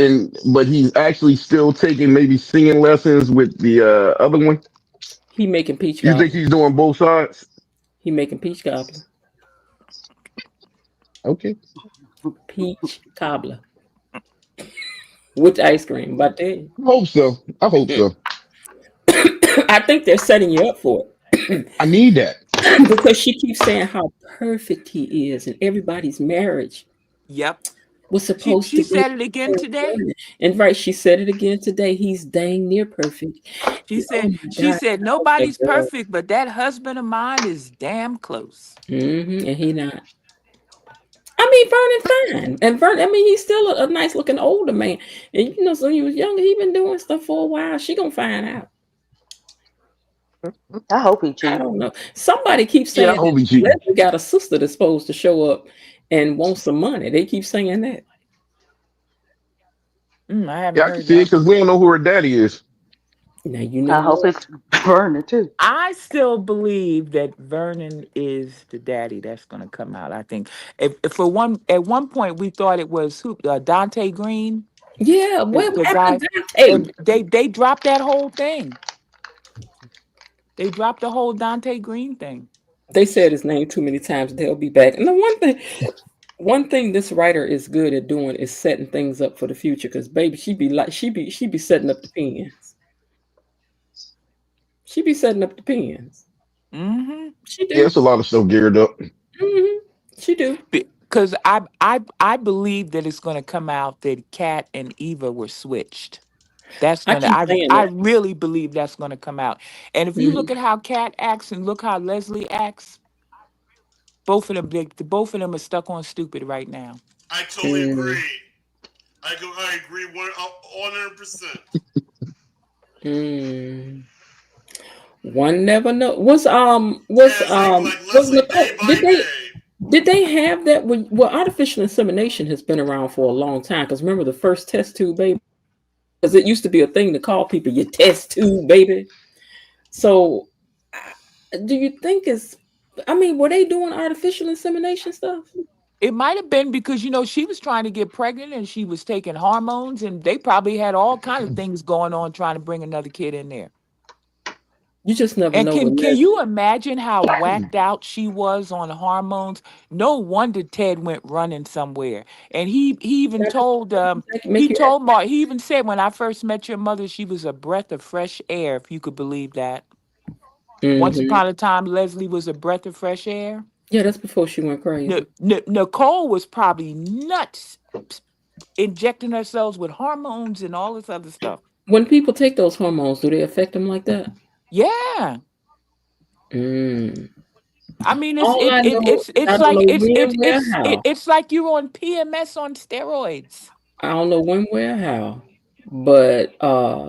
he's actually still taking maybe singing lessons with the other one? He making peach You think cobbler. he's doing both sides? He making peach cobbler. Okay, Peach cobbler with ice cream. But I tell you, I hope so. I hope so. I think they're setting you up for it. I need that. Because she keeps saying how perfect he is, and everybody's marriage Yep. was supposed She to be said it again so today. good. And right, she said it again today. He's dang near perfect. Oh my She God, said I hope that nobody's girl. perfect, but that husband of mine is damn close. And he not. I mean, Vernon fine, and Vernon. I mean, he's still a nice looking older man. And you know, so he was younger. He been doing stuff for a while. She gonna find out. I hope he I cheated. don't know. Somebody keeps Yeah, I saying that hope he's cheating. Leslie got a sister that's supposed to show up and want some money. They keep saying that. I haven't Yeah, I can heard see it that because one. we don't know who her daddy is. Now you know I hope what? it's Vernon too. I still believe that Vernon is the daddy that's going to come out. I think if for one at one point we thought it was Dante Green, Yeah, what the happened guy, to Dante? and they dropped that whole thing. They dropped the whole Dante Green thing. They said his name too many times. They'll be back. And the one thing this writer is good at doing is setting things up for the future. Because baby, she be setting up the pins. She be setting up the pins. Mm-hmm. She Yeah, do. it's a lot of stuff geared up. Hmm. She do. Because I believe that it's going to come out that Kat and Eva were switched. That's I gonna. keep saying I that. really believe that's going to come out. And if you look Hmm. at how Kat acts and look how Leslie acts, both of them are stuck on stupid right now. I totally Mm. agree. I agree 100%. Mm. One never know. As like Was Leslie day Nicole? by day. Did they have that? Well, artificial insemination has been around for a long time. Because remember the first test tube baby? Because it used to be a thing to call people your test tube baby. So, do you think it's? I mean, were they doing artificial insemination stuff? It might have been because she was trying to get pregnant and she was taking hormones, and they probably had all kind of things going on trying to bring another kid in there. You just never And know with can Leslie. you imagine how whacked out she was on hormones? No wonder Ted went running somewhere. And he even told Make you act. Mark, he even said, when I first met your mother, she was a breath of fresh air, if you could believe that. Once Hmm. upon a time, Leslie was a breath of fresh air. Yeah, that's before she went crazy. Nicole was probably nuts, injecting herself with hormones and all this other stuff. When people take those hormones, do they affect them like that? Yeah. Mm. I mean, All I know is I don't know when, where, how. it's like you're on PMS on steroids. I don't know when, where, how. But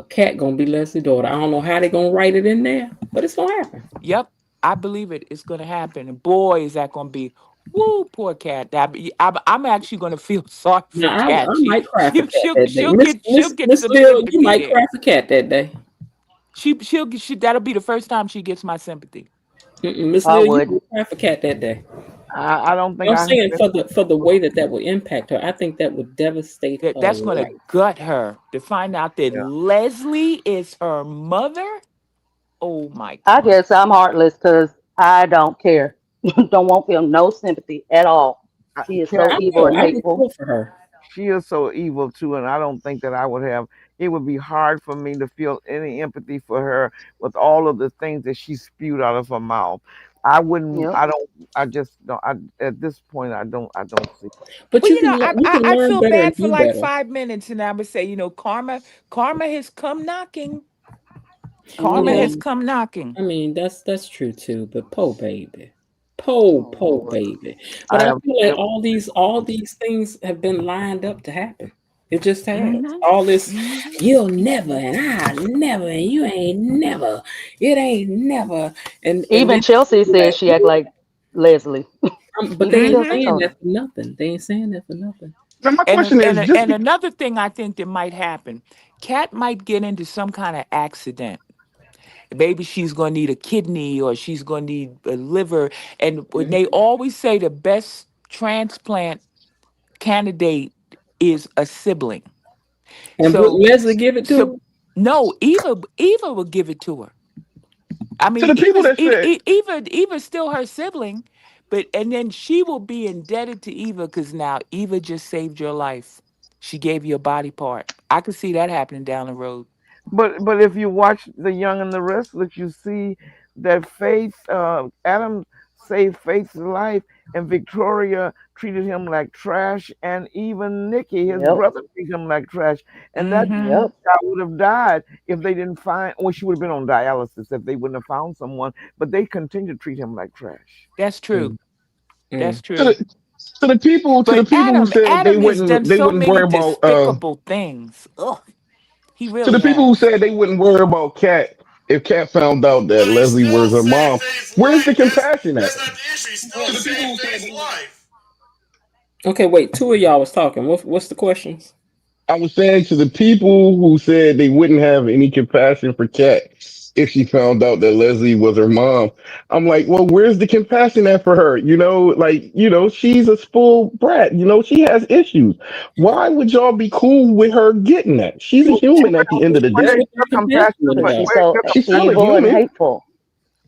Cat gonna be Leslie's daughter. I don't know how they gonna write it in there, but it's gonna happen. Yep, I believe it. It's gonna happen, and boy, is that gonna be. Woo, poor cat. I'm actually gonna feel sorry for Now I Cat. might cry for Cat that day. She'll get Miss some Lil, you sympathy might there. cry for Cat that day. That'll be the first time she gets my sympathy. Miss I Lil, you would. might cry for Cat that day. I don't think I'm I have saying it. for the way that would impact her, I think that would devastate her That's gonna life. gut her to find out that Yeah. Leslie is her mother. Oh my I God. guess I'm heartless because I don't care. Don't want feel no sympathy at all. She is so Cat, I evil will. and I would hateful. feel for her. she is so evil too, and I don't think that I would have. It would be hard for me to feel any empathy for her with all of the things that she spewed out of her mouth. I wouldn't. Yep. I don't. I just don't. At this point, I don't. I don't see. But Well, you can I learn feel better and bad for do like better. 5 minutes, and I would say, karma has come knocking. Karma Yeah. has Yeah, come knocking. I mean that's true too. But baby, Oh Lord. baby. But I I have. feel like all these things have been lined up to happen. It just has. Hmm. All this, Hmm. you'll never, and I never, and you ain't never. It ain't never, and Even then Chelsea be like, says she act like Leslie. but they Even ain't Chelsea Hmm. saying told that her. for nothing. They ain't saying that for nothing. Now my question is just And because another thing I think that might happen, Kat might get into some kind of accident. Maybe she's going to need a kidney or she's going to need a liver. And when Mhm. they always say the best transplant candidate is a sibling. And would So, Leslie give it to so her? no, Eva will give it to her. I to mean, the people that said Eva's still her sibling, but and then she will be indebted to Eva because now Eva just saved your life. She gave you a body part. I could see that happening down the road. But if you watch The Young and the Restless, you see that Faith, Adam saved Faith's life, and Victoria treated him like trash, and even Nicky, his Yep. brother, treated him like trash. And that Mm-hmm. Yep. child would have died if they didn't find, well, she would have been on dialysis if they wouldn't have found someone. But they continued to treat him like trash. That's true. Mm, That's mm. to true. the to the But people who said Adam has done they so wouldn't many worry about despicable things. Ugh, he to the really people who has. said they wouldn't worry about Cat if Cat found out that But he Leslie still was her saved mom. Faith's Where's the life. compassion at? That's not the issue. He still saved Faith's life. Okay, wait. Two of y'all was talking. What's the questions? I was saying to the people who said they wouldn't have any compassion for Kat if she found out that Leslie was her mom. I'm like, well, where's the compassion at for her? She's a spoiled brat. She has issues. Why would y'all be cool with her getting that? She's a human at the end of the Where's That's day. what your they're compassion? compassionate Because But about. she's where's so your She's still a compassion? evil and human. hateful.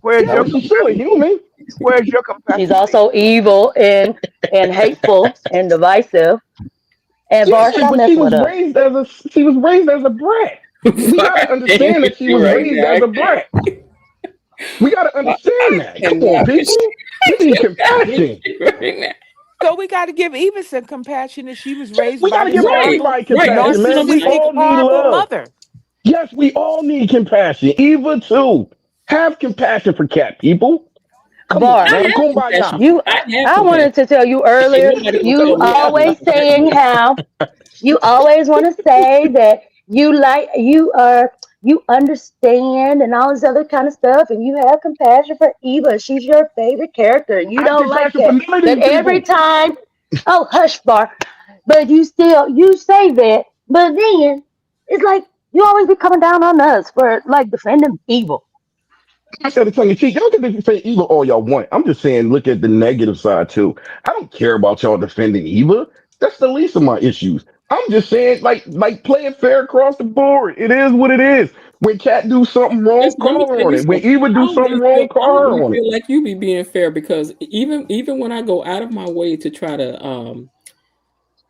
Where's Yeah, your Yep. she's still a compassion? human. Where's your She's compassion? also evil and hateful and divisive. And Var, Yeah, stop but she messing was with her. raised as a brat. We got to Fire understand with that she you was right raised now. as a brat. We got to I understand that. Come on, cannot with people. I We need cannot with compassion. you right now. So we got to give Eva some compassion that she was Yes, raised we got by to this give Right, horrible, everybody right. But compassion, see what I'm man. We saying? narcissistic, all need horrible love. mother. Yes, we all need compassion. Eva too. Have compassion for cat people. Come on, Bar, I man. have compassion. Kumbaya. you I have I compassion. wanted to tell you Ain't earlier, nobody gonna tell you me always otherwise. saying how you always want to say that you understand and all this other kind of stuff, and you have compassion for Eva. She's your favorite character, and you I have don't like compassion for that. none of But these every people. time, oh hush, Bar, but you say that, but then it's like you always be coming down on us for like defending evil. I said it tongue in cheek. Y'all can say Eva all y'all want. I'm just saying, look at the negative side too. I don't care about y'all defending Eva. That's the least of my issues. I'm just saying, like play it fair across the board. It is what it is. When Cat do something wrong, Listen, let me call her tell on you it. When something. Eva do something wrong, I call don't her really on it. feel like you be being fair because even when I go out of my way to try to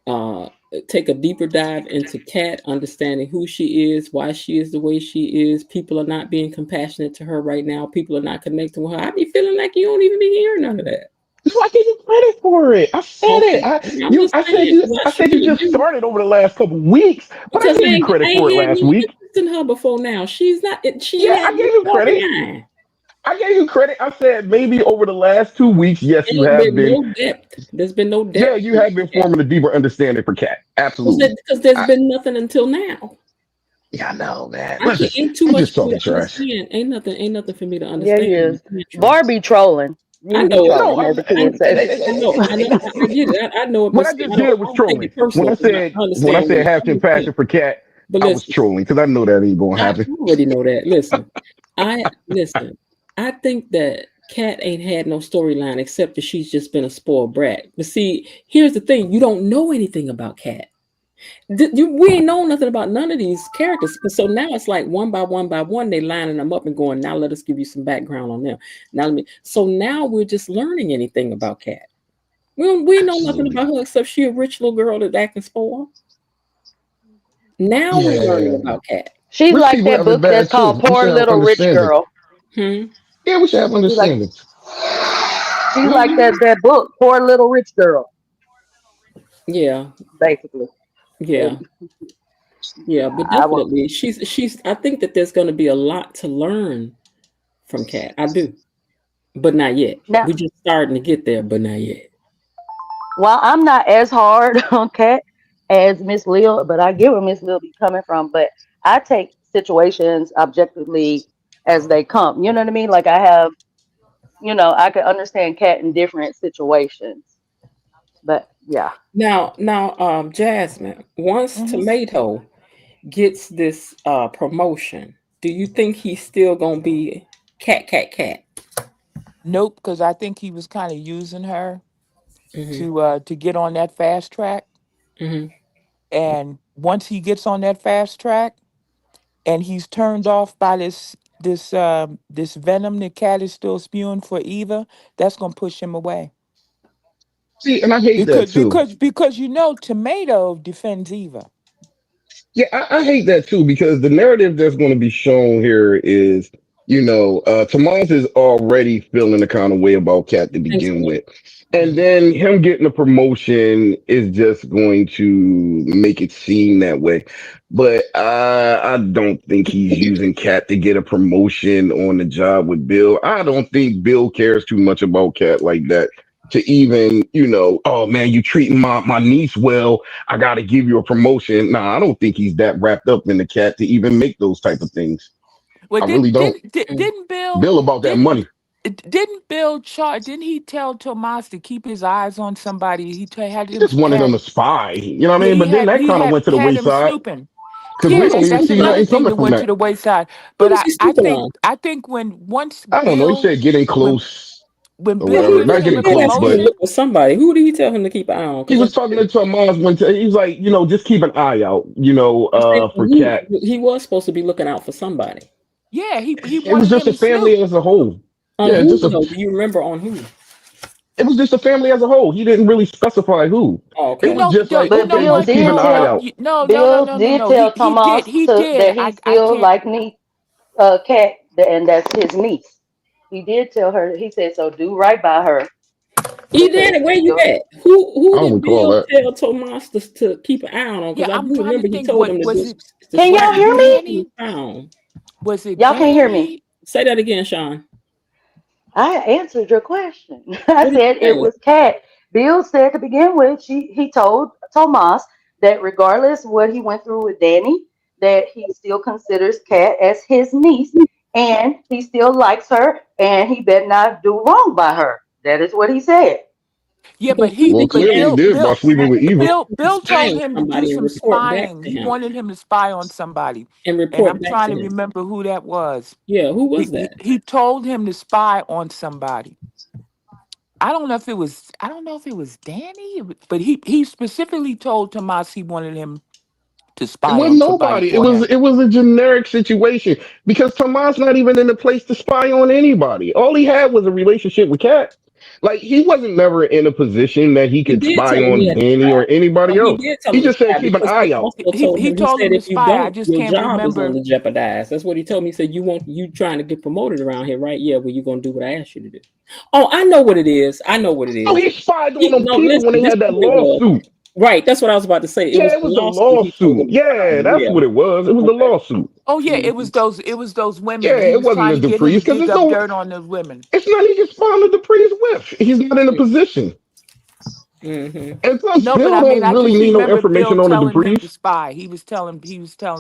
uh take a deeper dive into Kat, understanding who she is, why she is the way she is, people are not being compassionate to her right now. People are not connecting with her. I be feeling like you don't even be hearing none of that. So I give you credit for it. I said it. Okay, I'm just I said saying you because I I sure said you just do. started over the last couple weeks, but I Because gave you I credit for ain't it had last no week. interest in her before now. She's not. She Yeah, ain't I had gave no you credit. storyline. I gave you credit. I said maybe over the last 2 weeks, yes, you Ain't have been been. no depth. There's been no Yeah, depth you to have been Kat. forming a deeper understanding for Cat. Absolutely. Because there's I, been nothing until now. yeah, I know, man. I Listen, can't. Ain't too I'm much just for me talking to trash. understand. Ain't nothing. Ain't nothing for me to Yeah, understand he in is. the country. Bar be trolling. He I be know it. No, trolling, as the kids say. I know. I get it. I know it, what but I see, just did was I don't take trolling. it personal because I When I understand said where have you're coming from. compassion for Cat, But I was listen, trolling because I know that ain't gonna I happen. already know that. Listen, I listen. I think that Kat ain't had no storyline except that she's just been a spoiled brat. But see, here's the thing: you don't know anything about Kat. We ain't know nothing about none of these characters. So now it's like one by one, they lining them up and going, now let us give you some background on them. Now let me. So now we're just learning anything about Kat. We know nothing Absolutely. about her except she a rich little girl that's acting spoiled. Now we're learning Yeah. about Kat. She's Rich like people that have it book that's bad called too. We Poor should have Little Rich understanding. Girl. Hmm. Yeah, we should have She's like understanding. she's like Hmm. that book, Poor Little Rich Girl, Yeah, basically. But yeah, yeah. But I will definitely, she's. I think that there's going to be a lot to learn from Kat. I do, but not yet. now. We're just starting to get there, but not yet. While I'm not as hard on Cat as Miss Lil, but I get where Miss Lil be coming from. But I take situations objectively as they come. You know what I mean? Like I have, I can understand Cat in different situations. But yeah. Jasmine, once Hmm. Tomato gets this promotion, do you think he's still gonna be cat? Nope, because I think he was kind of using her Hmm. to get on that fast track. Hmm. And once he gets on that fast track, and he's turned off by this venom the cat is still spewing for Eva, that's gonna push him away. See, and I hate that too. Because Tomato defends Eva. Yeah, I hate that too because the narrative that's going to be shown here is, Tomas is already feeling the kind of way about Cat to You think begin so? with. And then him getting a promotion is just going to make it seem that way. But I don't think he's using Cat to get a promotion on the job with Bill. I don't think Bill cares too much about Cat like that to even, oh man, you treating my niece well. I got to give you a promotion. Nah, I don't think he's that wrapped up in the Cat to even make those type of things. Well, I really don't. Mm. didn't Bill Bill about that didn't money. didn't Bill didn't he tell Tomas to keep his eyes on somebody? Had He him just wanted him had to spy. You know what I yeah mean? But then that he kind of went to the had him wayside snooping. because we Yeah, don't even that's see another nothing thing coming that from went to that. the wayside. Who But was he snooping on? I think when I don't know. He said getting close or Well, Bill he whatever. gives Not him getting a did close, ask him to but promotion. look for somebody. Who did he tell him to keep an eye on? he Because was talking to Tomas when he's like, just keep an eye out, I'm saying for who Cat. he was supposed to be looking out for somebody. Yeah, he It was wanted just him a to snoop. family as a whole. On Yeah, who though? Do you remember on who? it was just a family as a whole. He didn't really specify who. Oh, It was okay. just like, But okay, Bill just keep did an eye tell out. Bill did tell He did. Thomas He to did. that he I still can't. like me Cat and that's his niece. He did tell her. He said, "So do right by her You because Danny, where she's you still." at? Who I don't did recall Bill that. tell Tomas to keep an eye on? Yeah, Because I I'm do trying to remember he think. told What him to was just it? to Can spy y'all Was it hear on me? whoever he Danny? found. Was it Y'all can't hear me. Danny? Say that again, Sean. I answered your question. I What did said you it say? was Kat. Bill said to begin with, he told Tomas that regardless what he went through with Danny, that he still considers Kat as his niece and he still likes her and he better not do wrong by her. That is what he said. Yeah, Because who did he Clearly he ask did by sleeping with Eva. to Bill spy told on him to do somebody and some report back spying. to He him? wanted him to spy on somebody, And and report I'm back trying to to him. remember who that was. Yeah, who was He that? he, he told him to spy on somebody. I don't know if it was. I don't know if it was Danny, but he specifically told Tomas he wanted him to It spy wasn't on somebody nobody. It for was him. it was a generic situation because Tomas not even in the place to spy on anybody. All he had was a relationship with Kat. Like he wasn't never in a position that he He could did spy tell him he on had to Danny spy. or anybody No, he else. did tell He him to just said spy keep an because he eye out. also He told he him, he told said, him to if you spy. I don't, just your can't job is going remember. to jeopardize. That's what he told me. He said, you trying to get promoted around here, right? Yeah, well, you're going to do what I asked you to do. Oh, I know what it is. I know what it No, is. he spied on them No, people when listen, they this had is that what it was. lawsuit. Right, that's what I was about to say. It Yeah, was it the was the lawsuit he told lawsuit. him to spy Yeah, on. that's Yeah, what it was. It was the okay. lawsuit. Oh yeah, Mhm. it was those Yeah, women. He it was wasn't trying the to get him Duprees to because dig there's up no. dirt on those women. It's not he can spawn the Duprees with. He's not in a position. Mhm. And plus, No, but Bill I mean, don't I really just need no remember Bill information on the telling him to Duprees. spy. He was telling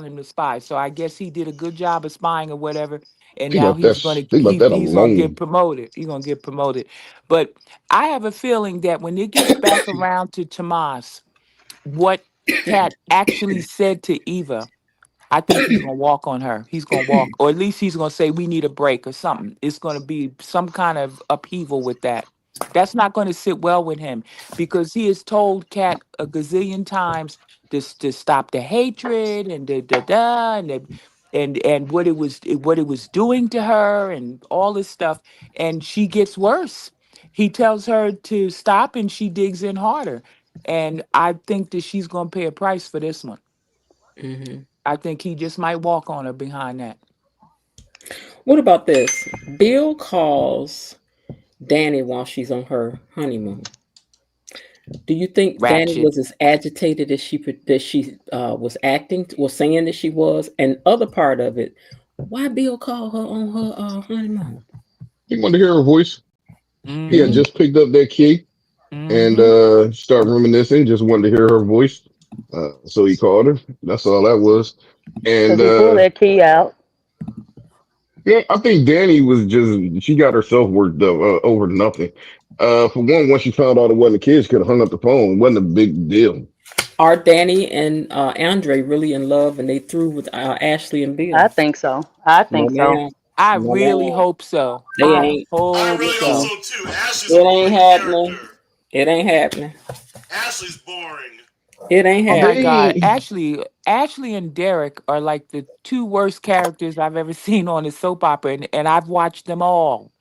him to spy. So I guess he did a good job of spying or whatever. And They now left that. They left that he's gonna get alone. promoted. He's gonna get promoted. But I have a feeling that when it gets back around to Tomas, what Kat actually said to Eva, I think he's gonna walk on her. He's gonna walk, or at least he's gonna say we need a break or something. It's gonna be some kind of upheaval with that. That's not gonna sit well with him because he has told Kat a gazillion times to stop the hatred and and what it was doing to her and all this stuff, and she gets worse. He tells her to stop, and she digs in harder. And I think that she's gonna pay a price for this one. Mhm. I think he just might walk on her behind that. What about this? Bill calls Danny while she's on her honeymoon. Do you think Danny Ratchet. was as agitated as she was acting, was saying that she was? And other part of it, why Bill called her on her honeymoon? He wanted to hear her voice. He had Mm-hmm. just picked up that key and Mm-hmm. started reminiscing. Just wanted to hear her voice. So he called her. That's all that was. And Because he pulled that key out. yeah, I think Danny was just she got herself worked up over nothing. For one, once she found out it wasn't the kids, could have hung up the phone. It wasn't a big deal. Are Danny and Andre really in love and they through with Ashley and I Bill? think so. I No, think so. ma'am. I No, really ma'am. hope so. They I ain't. I hope really hope Mm-mm. so. so too. Ashley's a It ain't boring happening. character. It ain't happening. Ashley's boring. It ain't Oh my happening. God. They Ashley and Derek are like the two worst characters I've ever seen on a soap opera, and I've watched them all.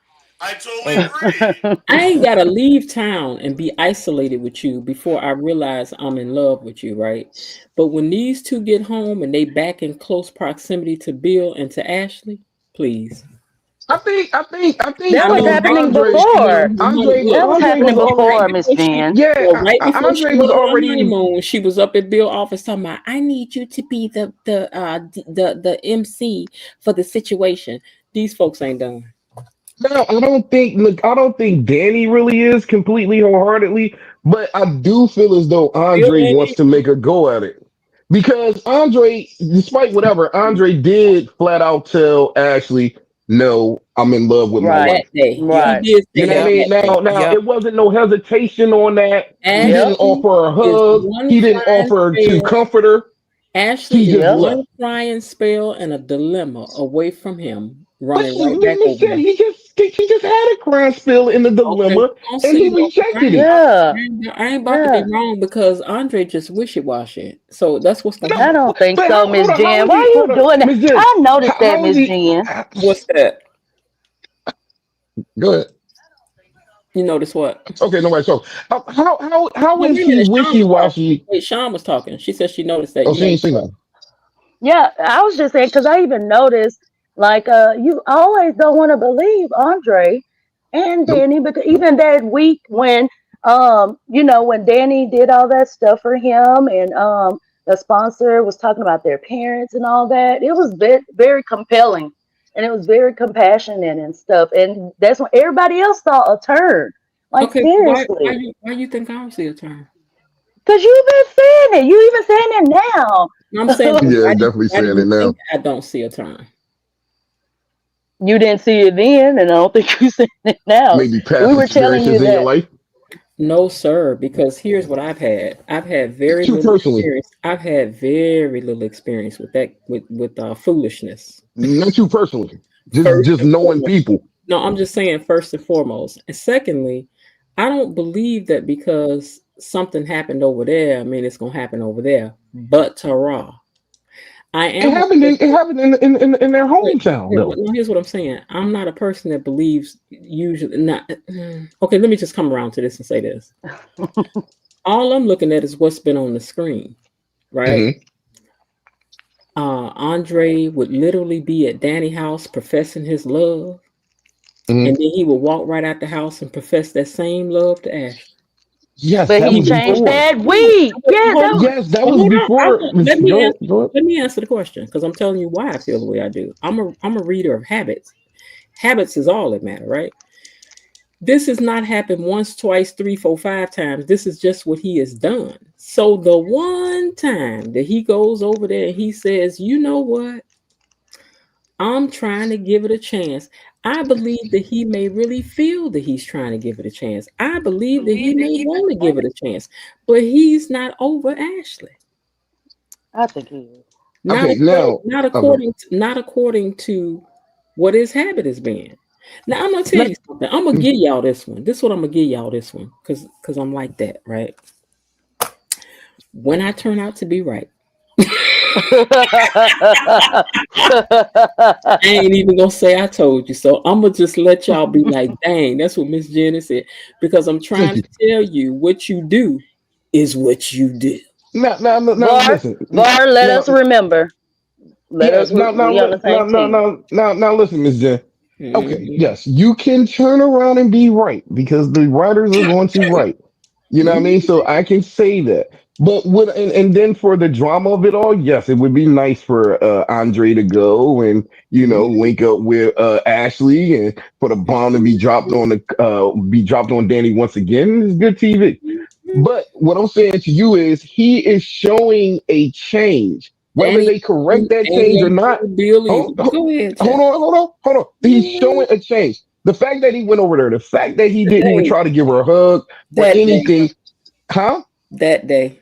I totally And agree. I ain't gotta leave town and be isolated with you before I realize I'm in love with you, right? But when these two get home and they back in close proximity to Bill and to Ashley, please. I That think I was mean, right happening Andre before she went before. on her honeymoon. Look, That was Andre was happening look, right before, already Miss before she, Jen. yeah, well, right before she Andre was went on her already honeymoon, she was up at Bill's office talking about, I need you to be the MC for the situation. These folks ain't done. no, I don't think look, I don't think Danny really is completely wholeheartedly, but I do feel as though Bill Andre ain't wants to make a go at it. Because Andre, despite whatever, either. Andre did flat out tell Ashley, no, I'm in love with my Right. That wife. day. He yep, Right. did say You know what I that yep, mean? that day. Now yep. it wasn't no hesitation on that. He didn't Yep. offer Ashley a is hug. one He didn't crying offer to spell. comfort her. He Ashley is just Yep. one left. crying spell and a dilemma away from him, But running right back Miss over said there. he just had a crime spill in the Okay, dilemma, we'll and see he though. 'Cause rejected it. Yeah. I ain't about to be Yeah. wrong because Andre just wishy washy. So that's what's gonna No, I happen. don't think but so, how? Miss Hold on. How Jen. is Why he? are Hold you on, doing that? Miss Jen. I noticed that, How is Miss he? Jen. What's that? Go ahead. You notice what? Okay, nobody talk. How No, is wait a he minute. Sean wishy was talking. washy? Wait, Sean was talking. She said she noticed that. Oh, You she ain't noticed seen what? nothing. Yeah, I was just saying because I even noticed. Like, you always don't want to believe Andre and Nope. Danny, because even that week when, when Danny did all that stuff for him, and the sponsor was talking about their parents and all that, it was very, very compelling, and it was very compassionate and stuff. And that's when everybody else saw a turn. Like, Okay, so seriously, why you think I don't see a turn? because you've been saying it. You even saying I'm saying, it now. Yeah, definitely why do saying it you now. think I don't see a turn? You didn't see it then, and I don't think you see it now. Maybe We past were telling you experiences in your that. life. No, sir, because here's what I've had. I've had very Not you little personally. experience. I've had very little experience with that, with foolishness. Not you personally. Just First just and knowing foremost. people. No, I'm just saying first and foremost. And secondly, I don't believe that because something happened over there, I mean it's gonna happen over there. But Tara, I It am a happened in it person. happened in their Wait, hometown though. no, here's what I'm saying. I'm not a person that believes usually not. Okay, let me just come around to this and say this. All I'm looking at is what's been on the screen, right? Hmm. Andre would literally be at Danny's house professing his love, and Hmm. then he would walk right out the house and profess that same love to Ashley. Yes, But that he He was would go. changed before. that week. Yeah, Hold on, Yes, that was hold on. before. Go Let me answer the question because I'm telling you why I feel the way I do. I'm a reader of habits. Habits is all that matter, right? This has not happened once, twice, three, four, five times. This is just what he has done. So the one time that he goes over there and he says, you know what? I'm trying to give it a chance. I believe that he may really feel that he's trying to give it a chance. I believe that he may want to give it a chance, but he's not over Ashley. I think he is. Okay, now okay. Not according to what his habit has been. Now I'm gonna tell Not, you something. I'm gonna give y'all this one. This is what I'm gonna give y'all this one, cause I'm like that, right? When I turn out to be right, I ain't even gonna say I told you. So I'm gonna just let y'all be like, dang, that's what Miss Jenny said. Because I'm trying thank to you. tell you what you do is what you do. Now Var, listen. Var, let Now us remember. Let yeah, us. We on the same team. now listen, Miss Jen. Okay, Mhm. yes, you can turn around and be right because the writers are going to write. You know what I mean? So I can say that. But and then for the drama of it all, yes, it would be nice for Andre to go and link up with Ashley and for the bomb to be dropped on Danny once again. It's good TV. But what I'm saying to you is he is showing a change. Whether And they correct that change or he not, told Bill hold, either. But go ahead, hold child. on, hold on, hold on. He's showing a change. The fact that he went over there, the fact that he didn't even Today, try to give her a hug or that day, anything, huh? that day.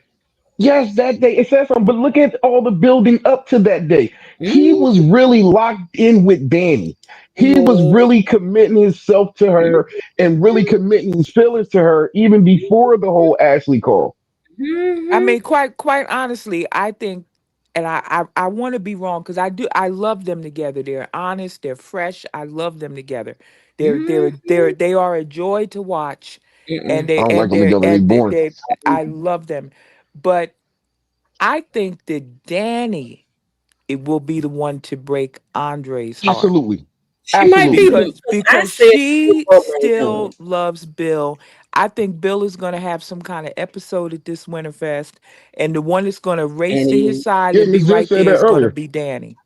Yes, that day. It says something, but look at all the building up to that day. He was Mhm. really locked in with Danny. He was really committing himself to her and really committing his feelings to her even before the whole Ashley call. I Mhm. mean, quite honestly, I think, and I want to be wrong because I love them together. They're honest, they're fresh. I love them together. Mhm. They are a joy to watch, and Mm-mm. I they don't like and them they together. They and boring. I love them, but I think that Danny it will be the one to break Andre's heart Absolutely. She might be Absolutely. the because I because said she was she gonna bring it home. still loves Bill. I think Bill is going to have some kind of episode at this Winterfest, and the one that's going to race And to his he side Yeah, and be Miss Jen right said there that is going to earlier. be Danny.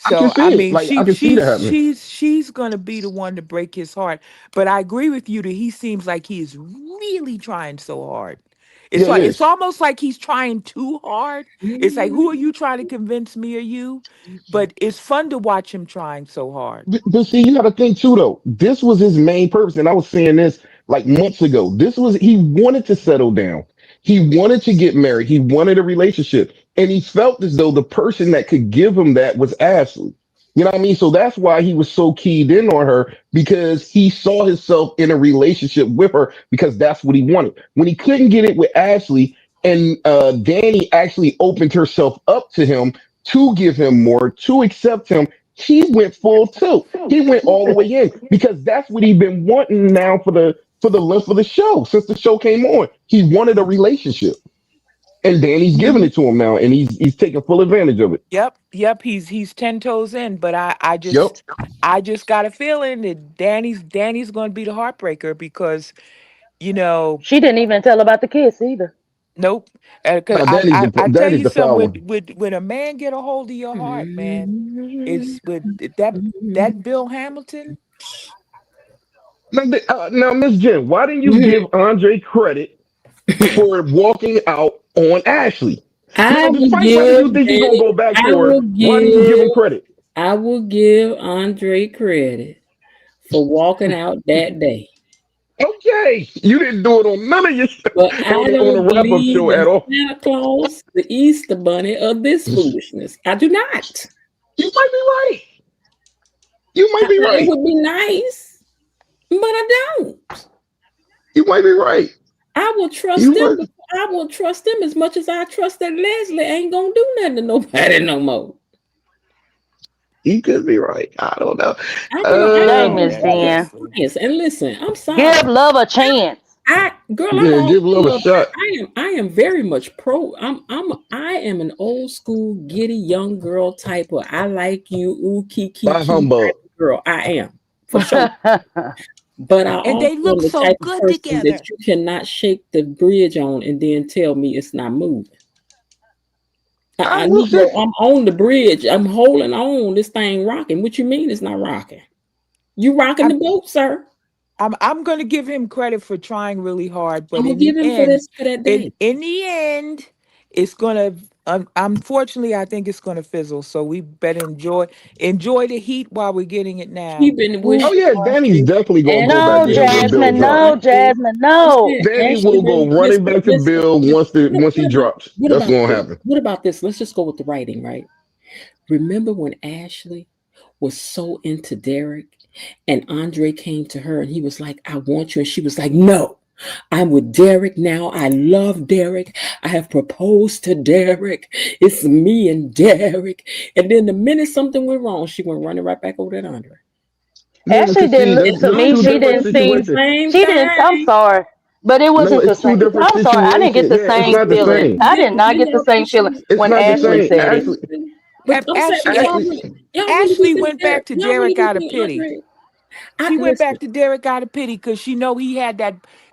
I can So I see it. mean, Like I can see that happening. she's going to be the one to break his heart. But I agree with you that he seems like he is really trying so hard. Yeah, he It's is. almost like he's trying too hard. It's like, who are you trying to convince, me or you? But it's fun to watch him trying so hard. But see, you got to think too, though. This was his main purpose, and I was saying this like months ago. This was he wanted to settle down. He wanted to get married. He wanted a relationship, and he felt as though the person that could give him that was Ashley. You know what I mean? So that's why he was so keyed in on her because he saw himself in a relationship with her because that's what he wanted. When he couldn't get it with Ashley, and Danny actually opened herself up to him to give him more, to accept him, he went full tilt. He went all the way in because that's what he's been wanting now for the length of the show since the show came on. He wanted a relationship. and Danny's giving Mhm. it to him now, and he's taking full advantage of it. Yep, yep. He's 10 toes in, but Yep. I just got a feeling that Danny's going to be the heartbreaker because you know She didn't even tell about the kiss either. nope. Because Now Danny's I tell Danny's you the something foul one. when a man get a hold of your heart, man, Mhm. it's with that Bill Hamilton. Now, Miss Jen, why didn't you Mhm. give Andre credit for walking out on Ashley? I Now, will despite whether give you think he's gonna Danny, go back I to her, will why didn't you give give, him credit? I will give Andre credit for walking out that day. Okay, you didn't do it on none of your But I on the don't wrap up believe show in at all. Santa Claus, the Easter Bunny, or this foolishness. I do not. You might be right. You might be It right. would be nice, but I don't. You might be right. I will trust You them. might. I will trust them as much as I trust that Leslie ain't gonna do nothing to nobody no more. You could be right. I don't know. I Dang, am Uh, gonna Miss That call it Jen. Leslie. science. And listen, I'm sorry. Give love a chance. Girl, I'm yeah, all give love a love. shot. I am very much pro. I am an old school giddy young girl type of I like you, ooh kiki By key humbug. type of girl. I am for sure. But I And also they look am the so type of good person that together. you cannot shake the bridge on and then tell me it's not moving. I I will say. Negro, I'm on the bridge. I'm holding on. This thing rocking. What you mean it's not rocking? You rocking the I'm boat, sir. I'm going to give him credit for trying really hard, I'm but gonna in give the him for end, this for that day. in the end, it's going to unfortunately I think it's going to fizzle. So we better enjoy the heat while we're getting it He now. been Oh wishing yeah, Danny's Audrey, definitely gonna go back No, to Ashley him been when Bill Jasmine. wishing drops. No, Audrey. Jasmine. I'm No. saying Danny Ashley will go been running listen, back to listen, Bill listen. once he drops. What That's about gonna this? happen. What about this? Let's just go with the writing, right? Remember when Ashley was so into Derek and Andre came to her and he was like, I want you. And she was like, no, I'm with Derek now. I love Derek. I have proposed to Derek. It's me and Derek. And then the minute something went wrong, she went running right back over to Andre. Yeah, Ashley because see, didn't look And to that's me. two Andre She different didn't went through the seem. situations. same She didn't. I'm thing. sorry, but it No, wasn't the it's two same. different I'm sorry. I didn't get situations. the Yeah, it's same not the feeling. same. I did not get the Y'all same think she feeling was, It's when not the Ashley same. said it. Actually, but I'm saying, but Ashley actually, y'all really Ashley be thinking went Derek. back to Y'all really Derek be out of thinking pity. Andre. She went Listen, back to Derek out of pity because she know he had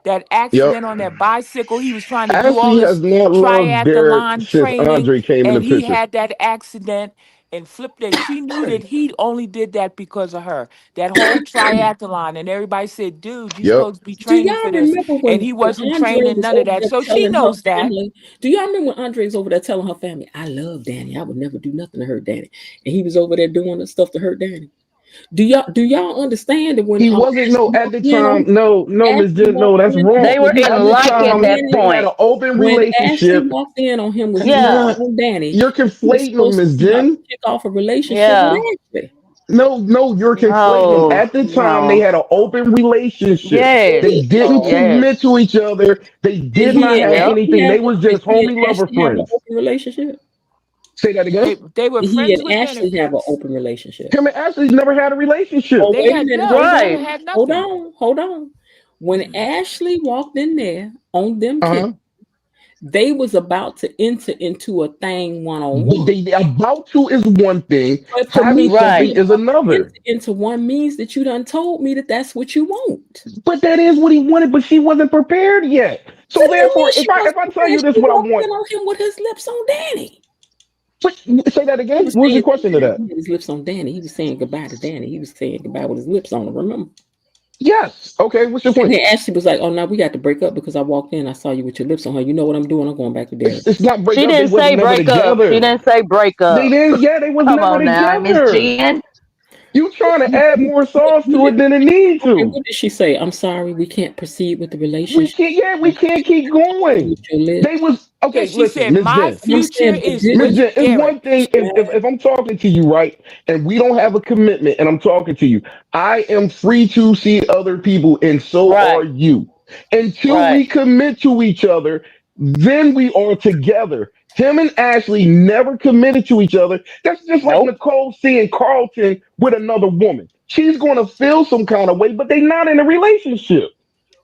that yep. accident on that bicycle. He was trying to do all Ashley has this not loved Derek triathlon since training, Andre came in the and he picture. had that accident and flipped it. She knew that he only did that because of her. That whole triathlon, and everybody said, "Dude, you're Yep. supposed to be do training y'all for this," remember and he when wasn't Andre training was none of over that. there So she telling her knows that. family? Do y'all remember when Andre was over there telling her family, "I love Danny. I would never do nothing to hurt Danny," and he was over there doing the stuff to hurt Danny? Do y'all understand that when He wasn't no Ashley at walked the in time. on No, Miss Ashley Jen. No, walked that's in on They wrong. were him with in At his the like at time, that Danny? they had point. an open When Ashley relationship. walked in on him with his love Yeah. Nah, on Danny, you're he was conflating them, supposed to Miss be about to Jen. kick off a relationship with Yeah. Ashley. No, you're conflating them. Oh At the time, they no. had an open relationship. They Yes. didn't Oh, commit Yes. to each other. They did did he not and have Yep. Ashley anything. have They was did just he and homie lover Ashley have an friends. open relationship? Say that again. They were Did he friends and with Ashley have an benefits. open relationship? Him and Ashley never had a Oh, relationship. They wait a had minute. no. Hold They Right. never on. had Hold nothing. on. Hold on. When Ashley walked in there on them kids, Uh-huh. they was about to enter into a thing one on But one. they about to is one thing. But for me Having for something you Right. to is about to enter another. into one means that you done told me that that's what you want. But that is what he wanted. But she wasn't prepared yet. So What do you therefore, mean she if wasn't I tell prepared? you this, She what I walked want. in on him with his lips on Danny. But say that He again. was What was your saying question to goodbye. that? He had his lips on Danny. He was saying goodbye to Danny. He was saying goodbye with his lips on her. Remember? Yes. Okay. What's your And point? then Ashley was like, "Oh, now we got to break up because I walked in. I saw you with your lips on her. You know what I'm doing? I'm going back to Derek." It's not break She up. They didn't was say never break up. She together. didn't say break They up. didn't. Yeah, they was Come never on now, Miss together. Jen. You trying to add more sauce What to it did, than it need okay, to. what did she say? I'm sorry, we can't proceed with the We relationship. can't. Yeah, we can't keep going. With your They lips. was Yeah, okay. she Listen, said, Miss "My Jen. And I'm future saying, but is didn't Miss with Jen, it's Derek." one thing if I'm talking to you, right, and we don't have a commitment and I'm talking to you, I am free to see other people, and so are Right. you. Until Right. we commit to each other, then we are together. Tim and Ashley never committed to each other. That's just like Nope. Nicole seeing Carlton with another woman. She's going to feel some kind of way, but they're not in a relationship.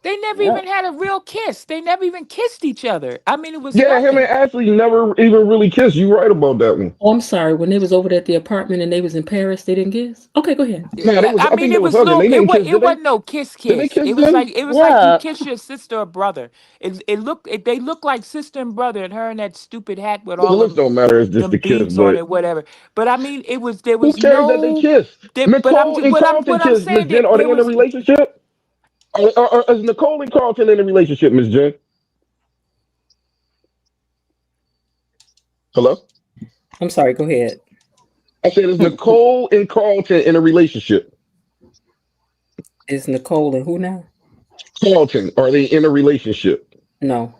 They never Yep. even had a real kiss. They never even kissed each other. I mean, it was Yeah, him and nothing. Ashley never even really kissed. You right about that one. Oh, I'm sorry. When they was over there at the apartment and they was in Paris, they didn't kiss. Okay, go ahead. Nah, they was. I I mean, think they it was was hugging. little. They didn't kiss, It did they? wasn't no kiss Did they kiss. kiss It then? was like you Yeah. kiss your sister or brother. They looked like sister and brother, and her in that stupid hat with Well, the all looks don't matter. It's just them the kiss. beads on But it, whatever. But I mean, there who was cares that they no. kissed? But I'm Nicole and Carlton what I'm kissed. Miss saying Jen, that are there they in a was. relationship? Is Nicole and Carlton in a relationship, Miss Jen? Hello. I'm sorry. Go ahead. I said, is Nicole and Carlton in a relationship? Is Nicole and who now? Carlton, are they in a relationship? No.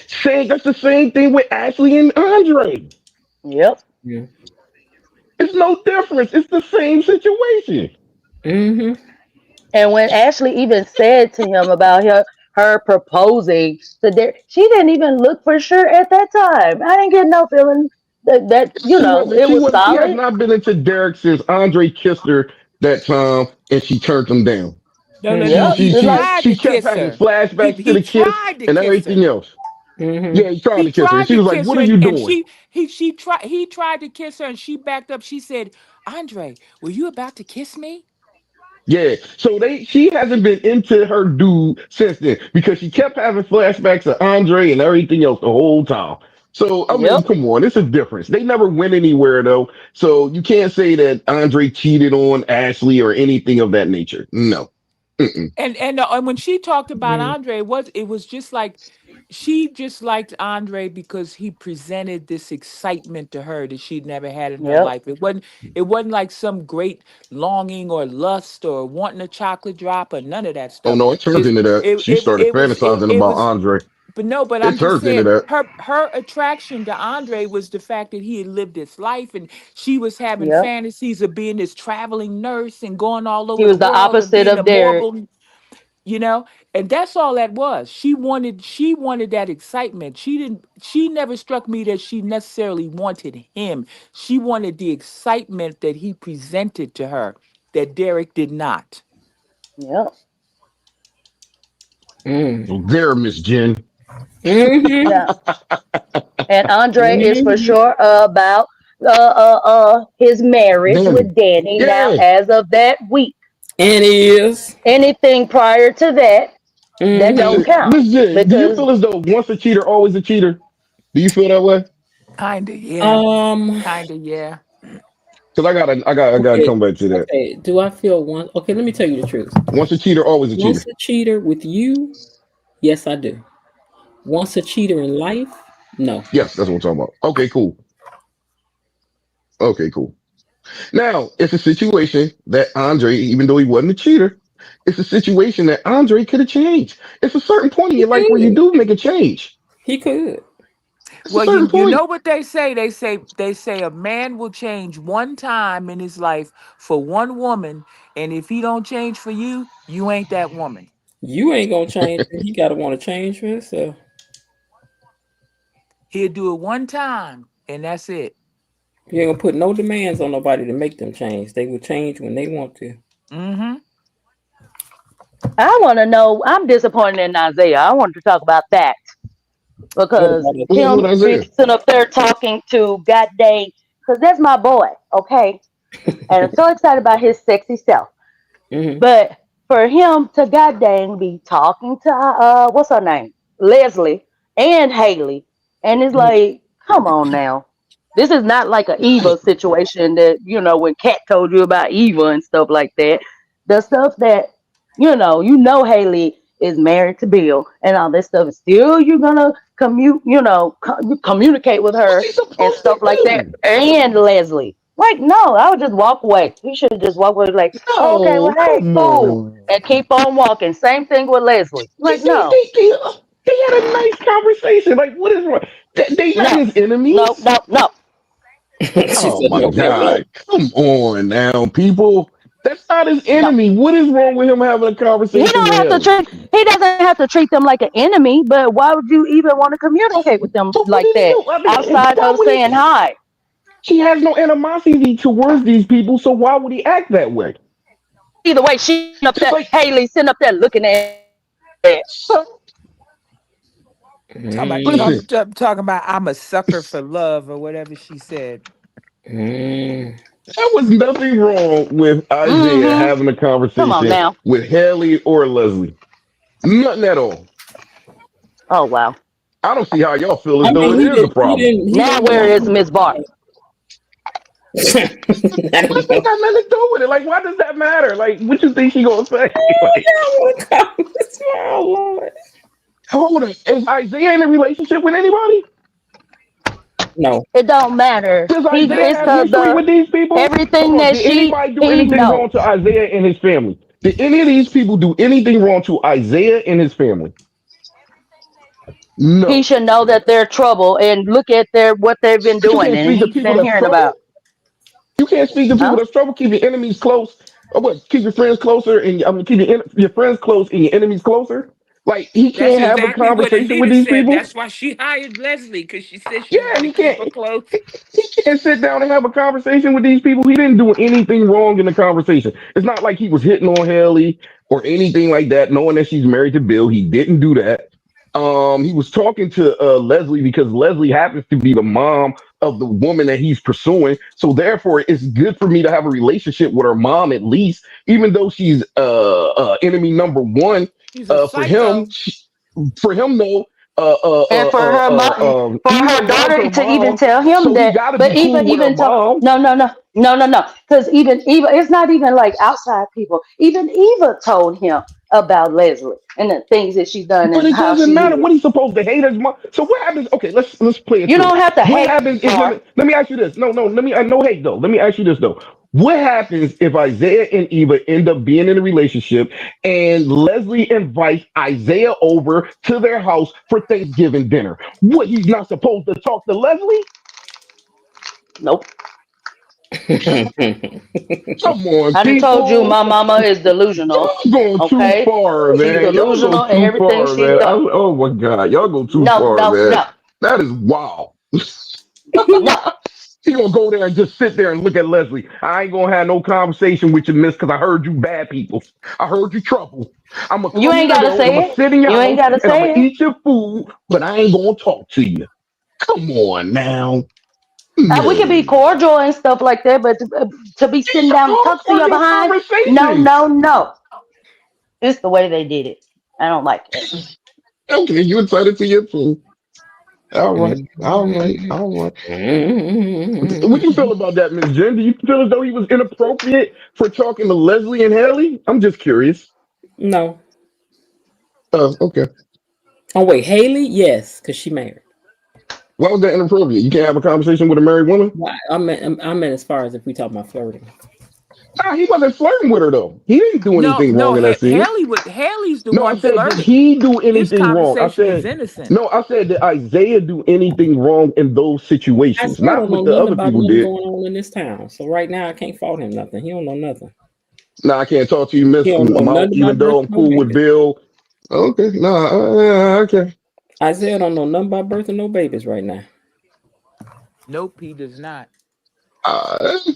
Same. That's the same thing with Ashley and Andre. Yep. Yeah. It's no difference. It's the same situation. Mm-hmm. And when Ashley even said to him about her proposing to Derek, she didn't even look for sure at that time. I didn't get no feeling that She wasn't. it She was wasn't. She has solid. not been into Derek since Andre kissed her that time, and she turned him down. No, no, She no. Yep. she He It's she like tried she to kept kiss having her. flashbacks to He the kiss tried to and kiss everything her. else. Mm-hmm. Yeah, he tried He to kiss her. tried She to was like, kiss "What her, are you and doing?" he tried to kiss her, and she backed up. She said, "Andre, were you about to kiss me?" Yeah. So she hasn't been into her dude since then because she kept having flashbacks of Andre and everything else the whole time. So I mean, yep. come on, it's a difference. They never went anywhere though. So you can't say that Andre cheated on Ashley or anything of that nature. No. Mm-mm. And when she talked about Mm-hmm. Andre, it was just like she just liked Andre because he presented this excitement to her that she'd never had in her Yep. life. It wasn't like some great longing or lust or wanting a chocolate drop or none of that Oh stuff. no, it turned It into that. it She it, started it was it, fantasizing it about was Andre. but no, but It I'm just turned into saying that. her attraction to Andre was the fact that he had lived his life and she was having Yep. fantasies of being this traveling nurse and going all He over the was the world and opposite being a of Derek. mortal, you know. And that's all that was. She wanted that excitement. She never struck me that she necessarily wanted him. She wanted the excitement that he presented to her that Derek did not. Yep. Mm. So there, Miss Jen. Mm-hmm. Yeah. And Andre is for Mm-hmm. sure about his marriage Danny. with Danny now Yeah. as of that week. And he is. Anything prior to that don't Mm-hmm. count Miss Jen, do you because feel as though once a cheater, always a cheater? Do you feel that way? Kinda, yeah. Um. Kinda, yeah. Because I gotta Okay. come back to that. Okay. Do I feel one? Okay. Let me tell you the truth. Once a cheater, always a Once cheater. a cheater with you, yes, I do. Once a cheater in life, no. Yes, that's what I'm talking about. Okay, cool. Okay, cool. Now, it's a situation that Andre, even though he wasn't a cheater, it's a situation that Andre could have changed. It's a certain point in He your life where you could. do make a change. He could. It's a Well, certain you point. know what they say? They say a man will change one time in his life for one woman, and if he don't change for you, you ain't that woman. You ain't gonna change. He gotta want to change for himself. He'll do it one time, and that's it. You ain't gonna put no demands on nobody to make them change. They will change when they want to. Mm-hmm. I want to know. I'm disappointed in Isaiah. I wanted to talk about that What because about it? What's up with him be Isaiah? sitting up there talking to God dang, because that's my boy, okay? And I'm so excited about his sexy self. Mm-hmm. But for him to god dang be talking to what's her name? Leslie and Haley. And it's like, come on now. This is not like a Eva situation that, when Kat told you about Eva and stuff like that. The stuff that, you know Haley is married to Bill and all this stuff. Still you're gonna communicate with What's her he and supposed to stuff like that. do? And Leslie. Like, no, I would just walk away. He should just walk away like, oh, okay, well, No, hey, come cool. on. And keep on walking. Same thing with Leslie. They, Like, they, no, they, they, they had a nice conversation. Like, what is wrong? They not no, his no, enemies. no, no, She Oh said my no, no, no. God. Come on now, people. That's not his no. enemy. What is wrong with him having a conversation with him? He doesn't have to treat them like an enemy, but why would you even want to But, communicate with them but what like did he that do? I mean, outside why of would saying he? hi? She has no animosity towards these people, so why would he act that way? Either way, she up Just there, like, Haley sitting up there looking at him. So Talking about listen, talking about I'm a sucker for love or whatever she said. there was nothing wrong with Isaiah Mm-hmm. having a Come on conversation now. with Haley or Leslie. Nothing at all. Oh wow. I don't see how y'all feel as I though mean, it is a problem. he Now didn't where want is Miss Bart? I What's don't that know. got nothing to do with it? Like, why does that matter? Like, what you think she gonna say? Like, I want to come. Oh Lord. hold on. Is Isaiah in a relationship with anybody? No. It don't matter. Does He Isaiah it's have history the with these people? Hold everything on. that Did anybody do he anything wrong knows. to Isaiah and his family? Did any of these people do anything wrong to Isaiah and his family? He No. should know that they're trouble and look at their what they've been But you doing can't and speak to he's people been that's hearing about. trouble. You can't speak to people Huh? that's trouble. Keep your enemies close. Or what? Keep your friends closer, and I mean, keep your friends close and your enemies closer. Like he That's can't have a exactly what conversation with Anita these said. people. That's why she hired Leslie, because she said she was Yeah, going to he keep can't. her close. He can't sit down and have a conversation with these people. He didn't do anything wrong in the conversation. It's not like he was hitting on Haley or anything like that, knowing that she's married to Bill. He didn't do that. He was talking to Leslie because Leslie happens to be the mom of the woman that he's pursuing. So therefore, it's good for me to have a relationship with her mom at least, even though she's enemy number one She's a for him. psycho. For him, though, And for her mom, for Eva her was her daughter to even mom, tell him so he that, got to but be cool with her even to mom. no, because even it's not even like outside people. Even Eva told him about Leslie and the things that she's done But and it how doesn't she matter. is. What he's supposed to hate his mom. So what happens? Okay, let's play it You to it. don't have to What hate happens if her. let me ask you this? No, let me no hate though. Let me ask you this though. What happens if Isaiah and Eva end up being in a relationship and Leslie invites Isaiah over to their house for Thanksgiving dinner? What, he's not supposed to talk to Leslie? Nope. Come on, I done told you people. my mama is delusional. Y'all going too Okay, far, she's man. Y'all go delusional and too everything far, she man. does. Oh my God. Y'all go too No, far, no, man. no, That is wild. no. He gonna go there and just sit there and look at Leslie. I ain't gonna have no conversation with you, miss, because I heard you bad people. I heard you trouble. I'm gonna You come ain't here gotta though, and I'm say gonna it. sit in your You ain't house gotta and I'm gonna say it. eat your food, but I ain't gonna talk to you. Come on now. We can be No. cordial and stuff like that, but to be These sitting are down and all talk to your cordial behind, no, conversations. no, no. It's the way they did it. I don't like it. Okay, you entitled to your food. All right, all right, all right. What you feel about that, Miss Jen? Do you feel as though he was inappropriate for talking to Leslie and Haley? I'm just curious. No. Oh, okay. Oh wait, Haley? Yes, because she married. Why was that inappropriate? You can't have a conversation with a married woman? Why? I meant as far as if we talk about flirting. Nah, he wasn't flirting with her though. He didn't do No, anything no, wrong in that scene. Haley's the No, I one said, did flirting. he do His anything wrong? I conversation is said, innocent. no, I said, did Isaiah do anything wrong in those I situations? still Not don't know what the nothing other about people nothing did. going on in this town. So right now I can't fault him nothing. He don't know nothing. Nah, I can't talk to you, He miss. don't know I'm out, nothing even about though birth I'm no cool with babies. Bill. Okay, nah, okay. Isaiah don't know nothing about birth no babies right now. Nope, he does not.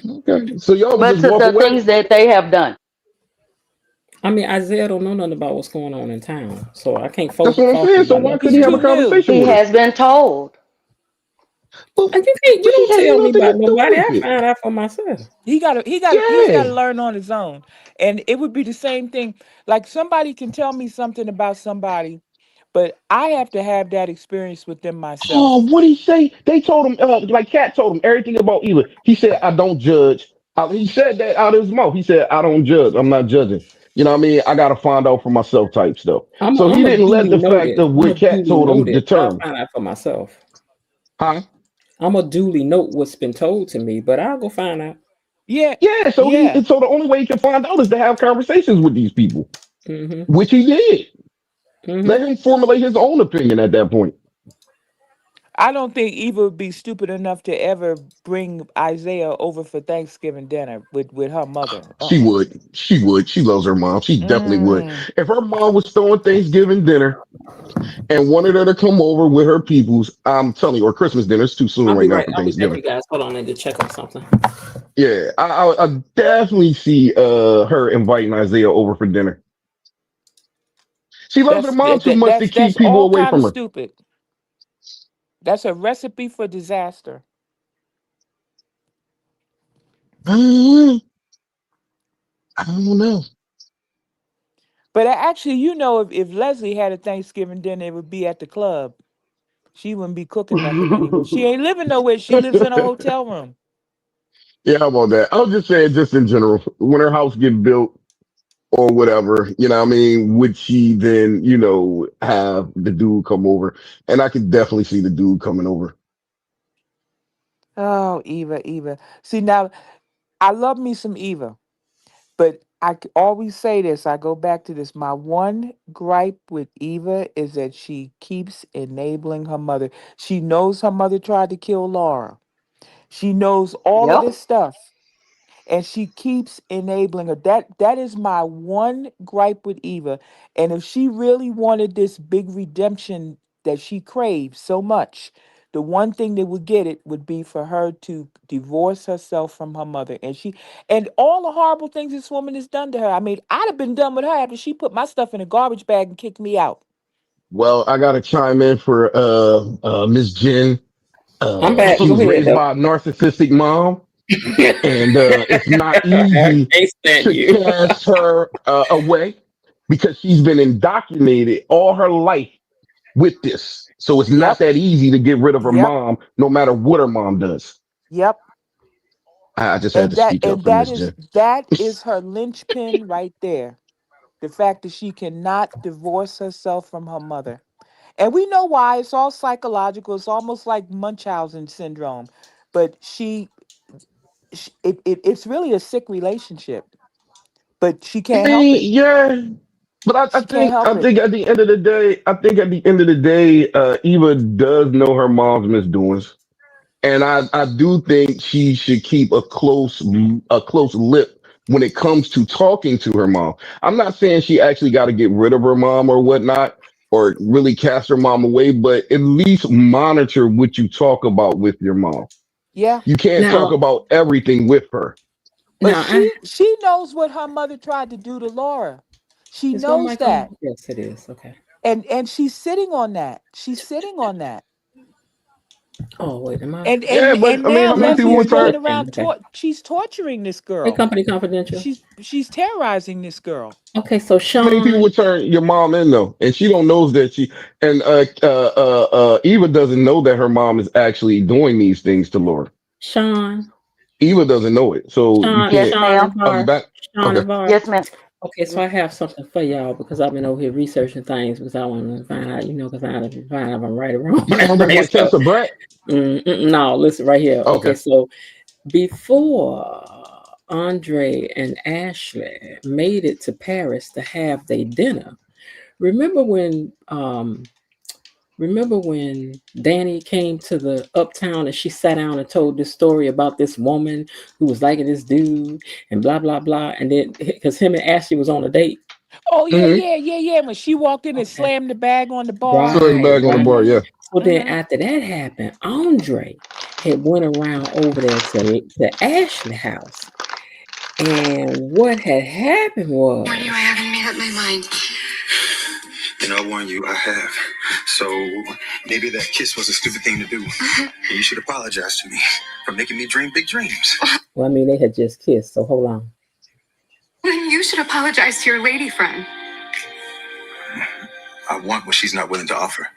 Okay. So y'all would But just to walk the away? things that they have done. I mean, Isaiah don't know nothing about what's going on in town, so I can't That's fault what I'm fault him saying. So about why nothing couldn't He's he have a too happening. new. conversation He with her? has been told. Well, And you he don't has tell me nothing about to do nobody. with I it. find out for myself. He's got Yeah. to learn on his own. And it would be the same thing. Like somebody can tell me something about somebody, but I have to have that experience with them Oh, myself. what he say? They told him, like Cat told him everything about Eva. He said, "I don't judge." He said that out of his mouth. He said, "I don't judge. I'm not judging." You know what I mean? I gotta find out for myself type stuff. I'm So he I'm a didn't let duly the fact notice. of I'm a what Cat duly told him notice. I'll determine. find out for myself. Huh? I'm a duly note what's been told to me, but I'll go find out. Yeah, Yeah. So yeah. so the only way he can find out is to have conversations with these people, Mhm. which he did. Let Mhm. him formulate his own opinion at that point. I don't think Eva would be stupid enough to ever bring Isaiah over for Thanksgiving dinner with her mother. She would. She would. She loves her mom. She definitely would. Mm. If her mom was throwing Thanksgiving dinner and wanted her to come over with her peoples, I'm telling you, or Christmas dinner. It's too soon I'll right be now right. for I'll be back, Thanksgiving. you guys. Hold on, I need to check on something. Yeah, I definitely see her inviting Isaiah over for dinner. She loves her mom too much to That's keep people all away kind of from her. stupid. That's a recipe for disaster. Mm, I don't know. But actually, if Leslie had a Thanksgiving dinner, it would be at the club. She wouldn't be cooking nothing anywhere. She ain't living nowhere. She lives in a hotel room. Yeah, how about that? I was just saying, just in general, when her house get built or whatever, what I mean, would she then, have the dude come over? And I could definitely see the dude coming over. Oh, Eva, Eva. See, now I love me some Eva, but always say this. I go back to this. My one gripe with Eva is that she keeps enabling her mother. She knows her mother tried to kill Laura. She knows all of Yep. this stuff, and she keeps enabling her. That is my one gripe with Eva. And if she really wanted this big redemption that she craves so much, the one thing that would get it would be for her to divorce herself from her mother. And all the horrible things this woman has done to her. I mean, I'd have been done with her after she put my stuff in a garbage bag and kicked me out. Well, I got to chime in for Miss Jen. I'm back. She Go was ahead, raised though. by a narcissistic mom, and it's not I easy can't stand to you. cast her away because she's been indoctrinated all her life with this. So it's not Yep. that easy to get rid of her Yep. mom, no matter what her mom does. Yep. I just had And to that speak up and for that Miss is Jen. that is her linchpin right there. The fact that she cannot divorce herself from her mother. And we know why. It's all psychological. It's almost like Munchausen syndrome. But it's really a sick relationship. But she I can't help it. mean, yeah, but I She can't think help I it. think at the end of the day, Eva does know her mom's misdoings. And I do think she should keep a close lip when it comes to talking to her mom. I'm not saying she actually got to get rid of her mom or whatnot, or really cast her mom away, but at least monitor what you talk about with your mom. Yeah. You can't talk Now, about everything with her. But now, she knows what her mother tried to do to Laura. She is my knows mic on? that. Yes, it is. Okay. And she's sitting on that. She's sitting on that. Oh, wait, am I? And Yeah, and but and I mean, now how many I'm people here Leslie's would turn? going cooking. around Okay. she's torturing this Hey, girl. Company Confidential. She's terrorizing this girl. Okay, so How many people Sean, would turn your mom in though, and she don't knows that she and Eva doesn't know that her mom is actually doing these things to Laura. Sean, Eva doesn't know it, so you Sean, can't. Yes, Sean ma'am. and Oh, you Var, back? Sean Okay. and Var. Yes, ma'am. Okay, so I have something for y'all because I've been over here researching things because I want to find out, because I want to find out if I'm right or wrong. You want to Right, watch so, Test of Brett? no, listen right here. Okay, Okay. so before Andre and Ashley made it to Paris to have their dinner, remember when Danny came to the uptown and she sat down and told this story about this woman who was liking this dude and blah blah blah, and then because him and Ashley was on a date. Oh yeah, Mm-hmm. yeah, yeah, yeah. When she walked in and Okay. slammed the bag on the bar. Still in the Right, bag on the right. bar. Yeah. So then Mm-hmm. after that happened, Andre had went around over there to Ashley house. And what had happened was Warn you, I haven't made up my mind. And I'll warn you, I have. So maybe that kiss was a stupid thing to do. And you should apologize to me for making me dream big dreams. well, I mean they had just kissed, so hold on. Then you should apologize to your lady friend. I want what she's not willing to offer.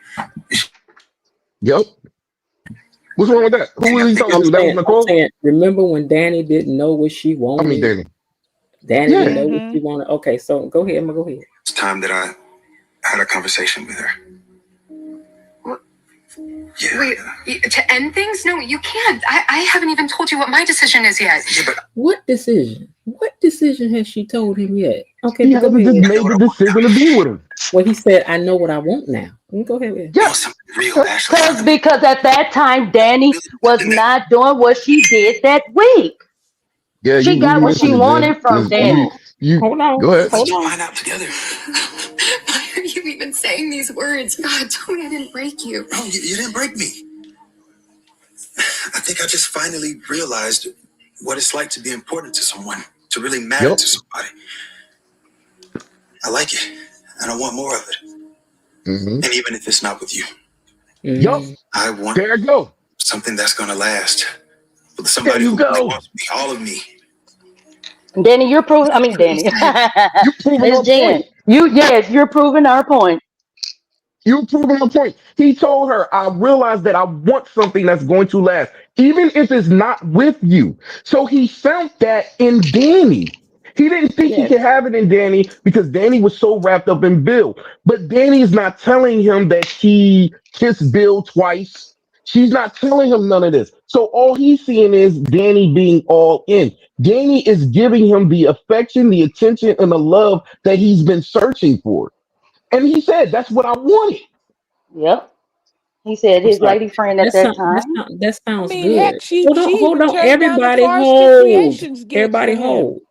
Yep. What's wrong with that? Who was he talking I'm to? That was saying, Nicole. remember when Danny didn't know what she I mean, wanted? Danny. Danny didn't Yeah. know what Mm-hmm. she wanted. Okay, so go ahead, Emma, go ahead. It's time that I had a conversation with her. What? Yeah. Wait, to end things? No, you can't. I haven't even told you what my decision is yet. Yeah, but What decision? What decision has she told him yet? Okay, He but go hasn't ahead. just I know made what the I want decision to be with him. Well, he said, "I know what I want now." Go ahead. now. I Yeah. want something real, Ashley. Because at that time, Danny was not doing what she did that week. Yeah. She You got what she missing it, Jen. wanted from You Danny. you Hold on, go ahead. hold Let's on. find out together. Why are you even saying these words? God, tell me I didn't break you. No, you didn't break me. I think I just finally realized what it's like to be important to someone, to really matter Yep. to somebody. I like it. and I want more of it. Mm-hmm. And even if it's not with you, Yup. I want There I go. something that's gonna last with There somebody you who really go. wants me, all of me. Danny, you're proving. I mean, Danny, See, you proving Miss our Jen. point. Yes, you're proving our point. You're proving a point. He told her, I realize that I want something that's going to last, even if it's not with you. So he found that in Danny. He didn't think he Yes, could have it in Danny because Danny was so wrapped up in Bill. But Danny is not telling him that she kissed Bill twice. She's not telling him none of this. So all he's seeing is Danny being all in. Danny is giving him the affection, the attention, and the love that he's been searching for. And he said, that's what I wanted. yep. He said I'm his sorry. lady friend at that time. That I sounds mean, heck, good. she Hold on, she hold even on. turned down the Everybody Varsity hold. Creations gig for Everybody him hold.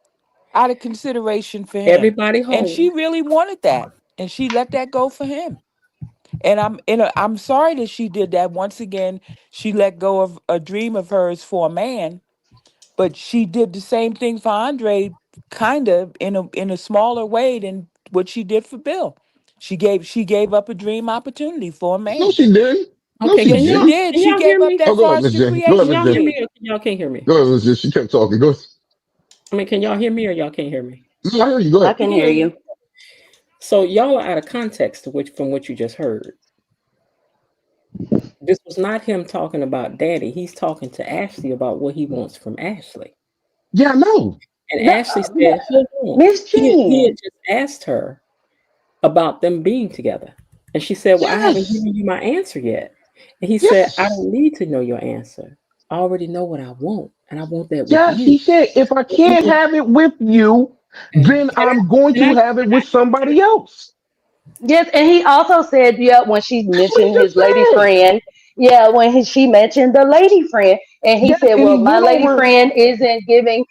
out of consideration for him. Everybody And hold. she really wanted that. And she let that go for him. And I'm sorry that she did that. Once again, she let go of a dream of hers for a man, but she did the same thing for Andre, kind of in a smaller way than what she did for Bill. She gave up a dream opportunity for a No, man. she didn't. No, Okay, she Yes, she didn't. did. can She y'all hear gave up me? that Oh, go ahead, Miss Varsity J. Go ahead, Can Miss Creations y'all J. hear gig. me or y'all can't hear me? Go ahead, Miss J. She kept talking. Go ahead. I mean, can y'all hear me or y'all can't hear me? No, I hear you. Go I ahead. We can can hear hear you. you. So y'all are out of context to which from what you just heard. This was not him talking about Daddy. He's talking to Ashley about what he wants from Ashley. Yeah, I know. And No, Ashley said, "Hold on." Miss He Jen. had just asked her about them being together, and she said, "Well, I haven't Yes. given you my answer yet." And he said, "I Yes. don't need to know your answer. I already know what I want, and I want that with Yes. you." He said, if I And he can't was have it with you, okay. then I'm going Can to I? have it with somebody else. Yes, and he also said, yeah, when she That's what he mentioned just his lady said. friend, yeah, when she mentioned the lady friend, and he Yes. said, And well, he my went lady over, friend isn't giving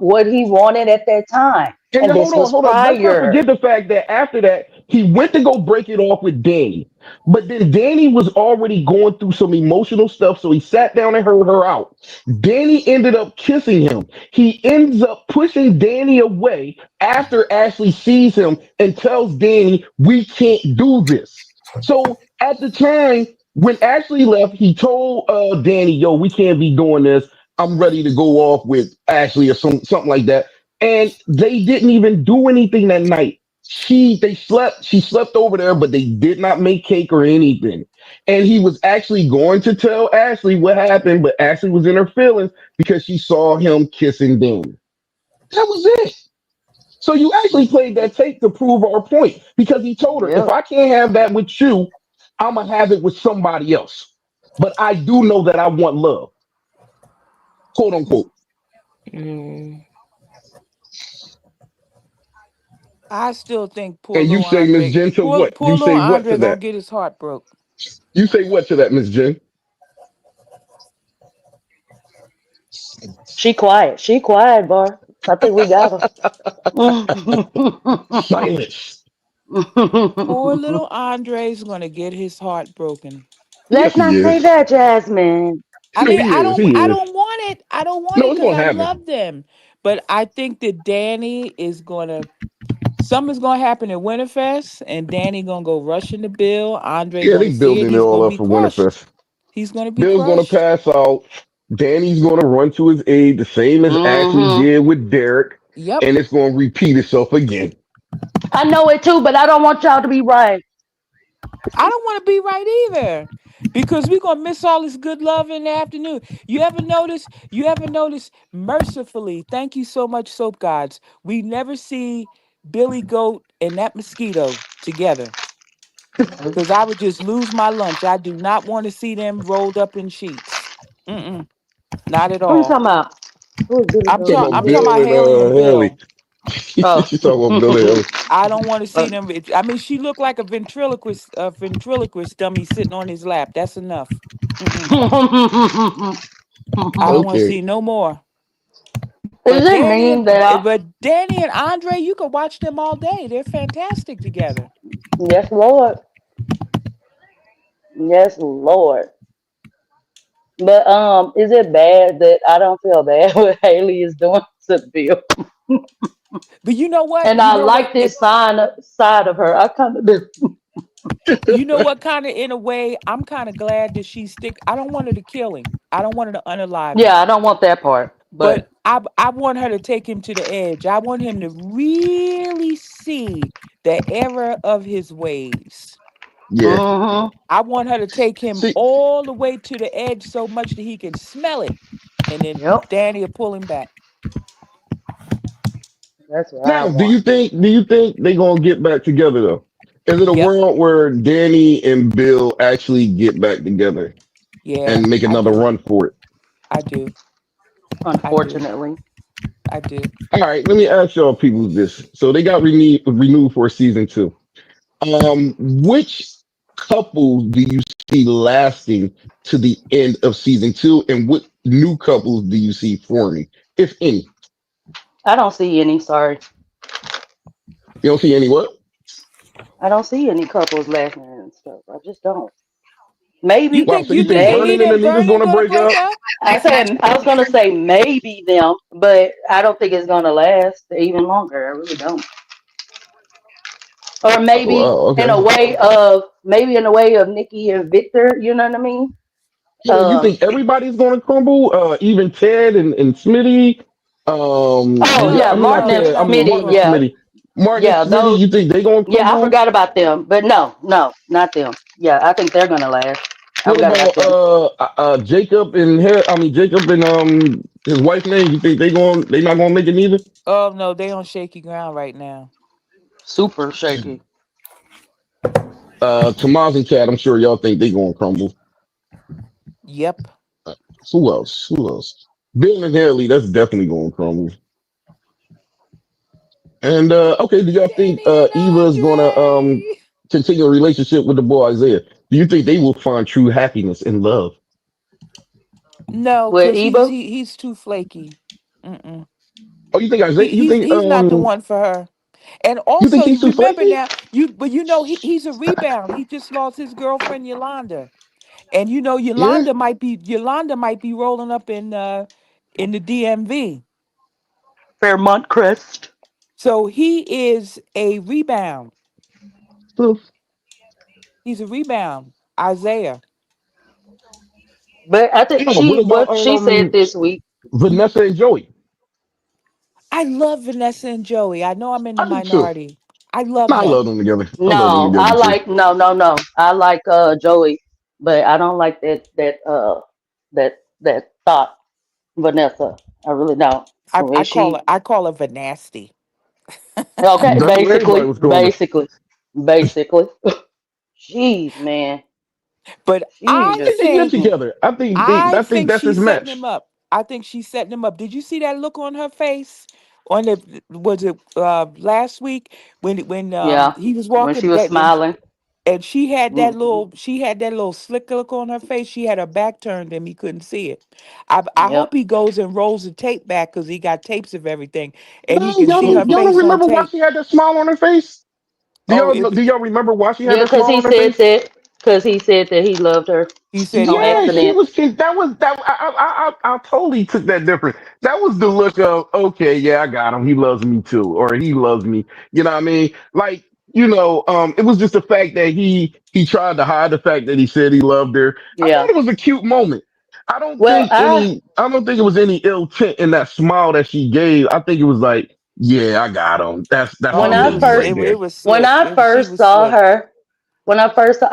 what he wanted at that time, and and then this was hold on. Let's not prior. forget the fact that after that, he went to go break it off with Danny. But then Danny was already going through some emotional stuff, so he sat down and heard her out. Danny ended up kissing him. He ends up pushing Danny away after Ashley sees him and tells Danny, we can't do this. So at the time, when Ashley left, he told Danny, yo, we can't be doing this. I'm ready to go off with Ashley or something like that, and they didn't even do anything that night. She slept over there, but they did not make cake or anything. And he was actually going to tell Ashley what happened, but Ashley was in her feelings because she saw him kissing Danny. That was it. So you actually played that tape to prove our point because he told her, if Yep. I can't have that with you, I'm gonna have it with somebody else. But I do know that I want love, quote unquote. Mm, I still think poor And you little say, Miss Andre, Jen, to poor what? poor You little say what to Andre gonna that? get his heart broke. You say what to that, Miss Jen? She quiet. She quiet, Bar. I think we got her. Silence. Poor little Andre's gonna get his heart broken. Yes, Let's he not say is. that, Jasmine. I No, mean, he I is. don't He I is. don't want it. I don't want No, it it's because gonna I happen. love them. But I think that Danny is gonna something's gonna happen at Winterfest and Danny gonna go rushing the bill. Andre Yeah, gonna they see it. building it He's all gonna up be for crushed. Winterfest. He's gonna be Bill's gonna crushed. pass out. Danny's gonna run to his aid, the same as Ashley Hmm. did with Derek, Yep. and it's gonna repeat itself again. I know it too, but I don't want y'all to be right. I don't want to be right either. Because we're gonna miss all this good love in the afternoon. You ever notice? You ever notice? Mercifully, thank you so much, soap gods. We never see Billy Goat and that mosquito together. Because I would just lose my lunch. I do not want to see them rolled up in sheets. Mm-mm, not at Who you all. talking about? Who is Billy Goat Talking and about I'm talking who? Bill about and Haley and Haley. Bill. Oh. She's talking about Bill and Haley. I don't want to see Uh, them. I mean, she looked like a ventriloquist dummy sitting on his lap. That's enough. Mm-mm. I don't want to Okay. see no more. Does But it mean that Danny and Andre, you could watch them all day. They're fantastic together. yes, Lord. Yes, Lord. But is it bad that I don't feel bad what Haley is doing to Bill? But you know what? And I like this side of her. I kind of do. You know what? Kind of in a way, I'm kind of glad that she stick. I don't want her to kill him. I don't want her to unalive him. Yeah, I don't want that part. But But I want her to take him to the edge. I want him to really see the error of his ways. Yeah. hmm I want her to take him See, all the way to the edge so much that he can smell it. And then yep, Danny will pull him back. that's what I now, want. do you think they gonna get back together though? Is it a Yep, world where Danny and Bill actually get back together yeah, and make I another do. run for it? I do. I do. Unfortunately, I do. All right, let me ask y'all people this. So they got renewed for season two. Which couples do you see lasting to the end of season two, and what new couples do you see forming, if any? I don't see any. Sorry, You don't see any what? I don't see any couples laughing and stuff. I just don't. You Maybe, Wow, think so you you think think Vernon Anita and the maybe. and niggas Vernon gonna gonna break break up? up? I was gonna say maybe them, but I don't think it's gonna last even longer. I really don't. Or Oh, maybe wow, in a okay. way of Nikki and Victor. You know what I mean? Oh, you think everybody's gonna crumble? Even Ted and Smitty. Oh Yeah, yeah, I mean not Martin No, and they're Ted. I not mean gonna Smitty. Martin and Yeah, crumble. Smitty. Martin and yeah, Smitty. those. You think they gonna Yeah, I crumble? forgot about them, but no, not them. Yeah, I think they're gonna last. I What forgot about about them. Jacob and I mean Jacob and his wife name? You think they not gonna make it neither? Oh no, they on shaky ground right now. Super shaky. Kamaz and Chad, I'm sure y'all think they gonna crumble. Yep. Uh, who else? Who else? Bill and Haley, that's definitely gonna crumble. And okay, do y'all think Danny and Eva is gonna Andre. continue a relationship with the boy Isaiah? Do you think they will find true happiness and love? No, With because Eva, he's too flaky. Mm-mm. Oh, you think Isaiah? He, he's not the one for her. And You think also, you he's too remember flaky? now, he's a rebound. He just lost his girlfriend Yolanda, and Yeah. Yolanda might be rolling up in the DMV. Fairmont Crest. So he is a rebound. So, He's a rebound. Isaiah. But I think what about she said this week. Vanessa and Joey? I love Vanessa and Joey. I know I'm in the I do too. minority. I love Nah, I love them. them together. I love them No, together too. no. I like Joey, but I don't like that thought Vanessa. I really don't. The way she I call her Vanasty. okay, That's what everybody basically, was calling her. basically. Jeez, man. But She I They, just they good think together. I I think think that's his she's setting him match. up. I think she's setting him up. Did you see that look on her face? On the was it last week when yeah. he was When she walking was that smiling. and Hmm. she had that little slick look on her face. She had her back turned and he couldn't see it. I hope Yep. he goes and rolls the tape back because he got tapes of everything and he No, can see her y'all don't face on remember why tape. she had that smile on her face? Oh, it Do y'all remember why she had Yeah, that smile on her face? because he said that he loved her he said on Yeah, she accident. was. That was that. I totally took that different. That was the look of okay, yeah, I got him. He loves me too, or he loves me. You know what I mean? Like it was just the fact that he tried to hide the fact that he said he loved her. I thought Yeah. it was a cute moment. Well, I don't think it was any ill intent in that smile that she gave. I think it was like, yeah, I got him. That's when oh my I baby right first it there. was when slick. I She first was saw slick. her,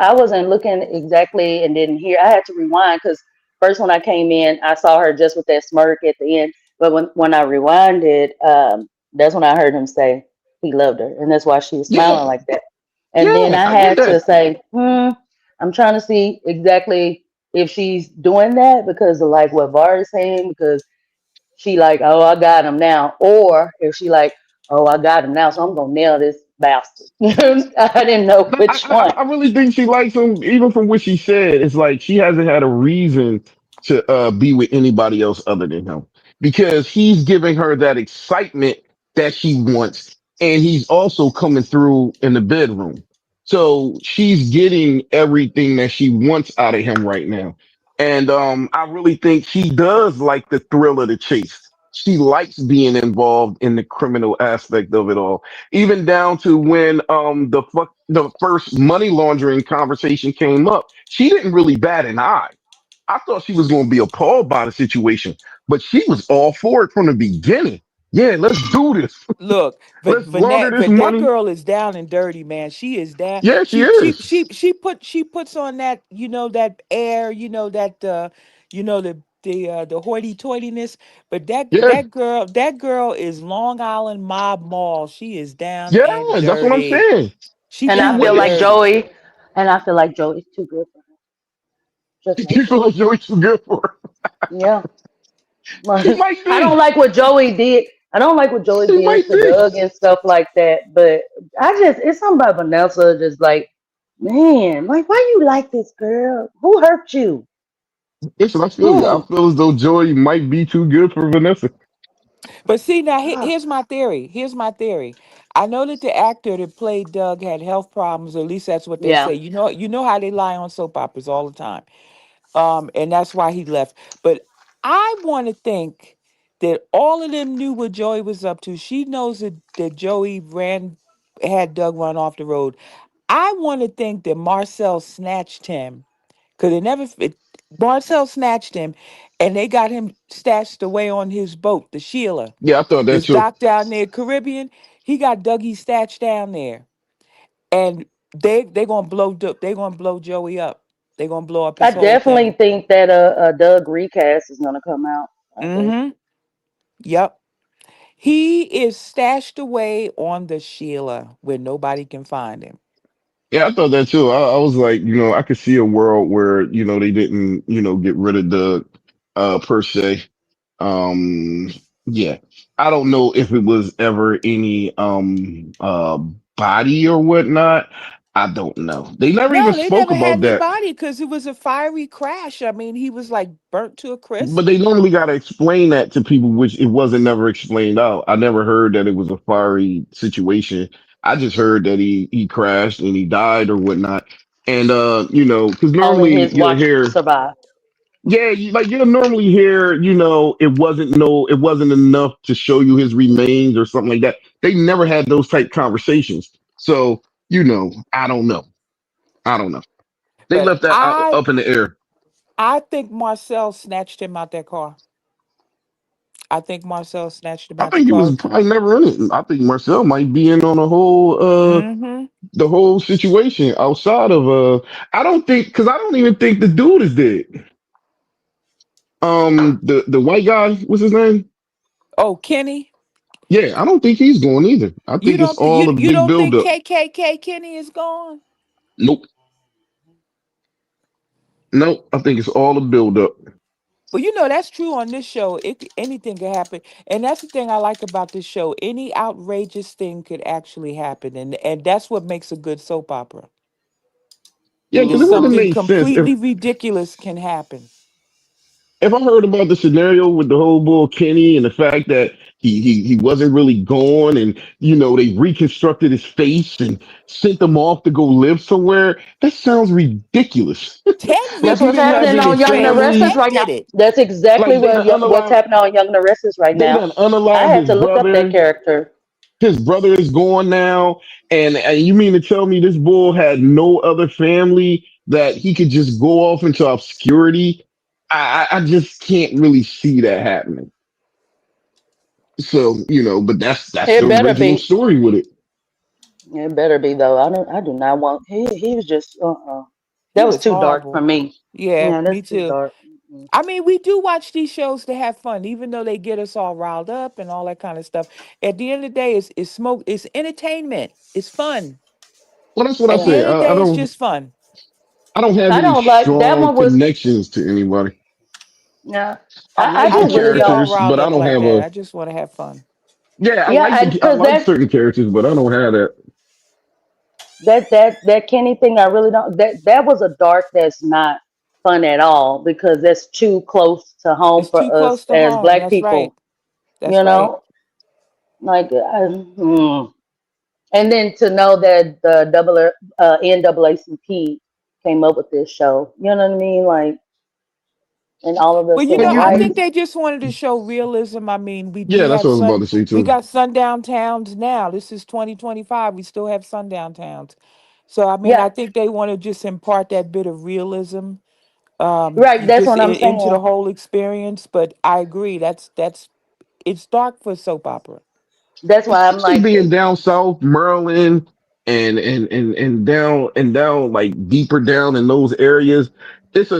I wasn't looking exactly and didn't hear. I had to rewind because first when I came in, I saw her just with that smirk at the end. But when I rewinded, that's when I heard him say he loved her, and that's why she was smiling Yeah, like that. And then yeah, I I get had to that. say, I'm trying to see exactly if she's doing that because of like what Var is saying, because she like, oh, I got him now, or if she like, oh, I got him now, so I'm gonna nail this bastard. I didn't know No, which one. I really think she likes him, even from what she said. It's like she hasn't had a reason to be with anybody else other than him because he's giving her that excitement that she wants, and he's also coming through in the bedroom. So she's getting everything that she wants out of him right now, and I really think she does like the thrill of the chase. she likes being involved in the criminal aspect of it all. Even down to when the first money laundering conversation came up, she didn't really bat an eye. I thought she was going to be appalled by the situation, but she was all for it from the beginning. Yeah, let's do this. Look, Let's launder this but that money. girl is down and dirty, man. She is down. Yeah, she is. She puts on that, that air, the hoity toityness. But Yeah, that girl is Long Island mob mall. She is down yeah, and that's what I'm dirty. saying. She And I She down feel and like with dirty. Joey, and I feel like Joey's too good for her. Just it. like People that. like Joey too good for her. Yeah. She Like might I don't be. like what Joey did. I don't like what Joey She did might to be. Doug and stuff like that. But it's something about Vanessa just like, man, like why you like this girl? Who hurt you? Listen, I feel you. I Who? feel as though Joey might be too good for Vanessa. But see now, Ah, here's my theory. Here's my theory. I know that the actor that played Doug had health problems, or at least that's what they yeah. say. You know how they lie on soap operas all the time. And that's why he left. But I want to think that all of them knew what Joey was up to. She knows that Joey had Doug run off the road. I want to think that Marcel snatched him because Marcel snatched him, and they got him stashed away on his boat, the Sheila, Yeah, I thought that this too. dock down there, Caribbean. He got Dougie stashed down there, and they gonna blow Joey up. They gonna blow up I his whole definitely thing. think that a Doug recast is gonna come out. I do. Mm-hmm. Yep. He is stashed away on the Sheila where nobody can find him. Yeah, I thought that too. I was like, I could see a world where, they didn't, get rid of the per se. Um, yeah. I don't know if it was ever any body or whatnot. I don't know. They never even No, they spoke never had about that. anybody because it was a fiery crash. I mean, he was like burnt to a But crisp. they normally got to explain that to people, which it wasn't never explained out. I never heard that it was a fiery situation. I just heard that he crashed and he died or whatnot. And because Only normally his you'll watch hear, survived. yeah, like you'll normally hear, it wasn't enough to show you his remains or something like that. They never had those type conversations. So I don't know. I don't know. They But left that up in the air. I think Marcel snatched him out that car. I think Marcel snatched him I out the think he was car. probably never in it. I think Marcel might be in on Mm-hmm. the whole situation outside of I don't think because I don't even think the dude is dead. The white guy, what's his name? Oh, Kenny, Yeah, I don't think he's going either. I think it's all a you big don't build think up. KKK Kenny is gone? Nope. Nope. I think it's all a build up. Well, that's true on this show. Anything can happen, and that's the thing I like about this show. Any outrageous thing could actually happen, and that's what makes a good soap opera. Yeah, because Is it wouldn't have Hmm. something made sense completely ridiculous can happen. if I heard about the scenario with the whole bull Kenny and the fact that he wasn't really gone and they reconstructed his face and sent him off to go live somewhere. That sounds ridiculous. Ted Like That's he what's didn't have happening any on Young and the Ted Restless family. right now. did it. That's exactly Like they done what's unalive happening on Young and the Restless right they now. done I unalive had his to look up that brother. character. His brother is gone now, and you mean to tell me this bull had no other family that he could just go off into obscurity? I just can't really see that happening. So but that's the It better original be. story with it. It better be though. I do not want. He was just. He That was was too dark for horrible. me. Yeah, Yeah, me that's too too. dark. Mm-mm. I mean, we do watch these shows to have fun, even though they get us all riled up and all that kind of stuff. At the end of the day, it's smoke, it's entertainment, it's fun. Well, that's what I At the Yeah. say. end of the day, it's just fun. I don't have I any don't like that strong one. Was connections to anybody. yeah. I I like I the just don't want to really get all don't. characters, riled but I up don't like have that. a I just want to have fun. yeah. Yeah, I because like certain characters, but I don't have that. that Kenny thing. I really don't. That was a dark. That's not fun at all because that's too close to home It's for too us close to as home. Black That's right. people. That's You right. know, like. And then to know that the NAACP came up with this show. You know what I mean? Like and all of the Well, civil I rights. think they just wanted to show realism. I mean, Yeah, that's what I was about to say we too. got sundown towns now. This is 2025. We still have sundown towns. So I mean, Yeah, I think they want to just impart that bit of realism right. That's what I'm into saying. the whole experience. But I agree, that's it's dark for soap opera. That's why I'm Especially like, being down south, Maryland, and down like deeper down in those areas. It's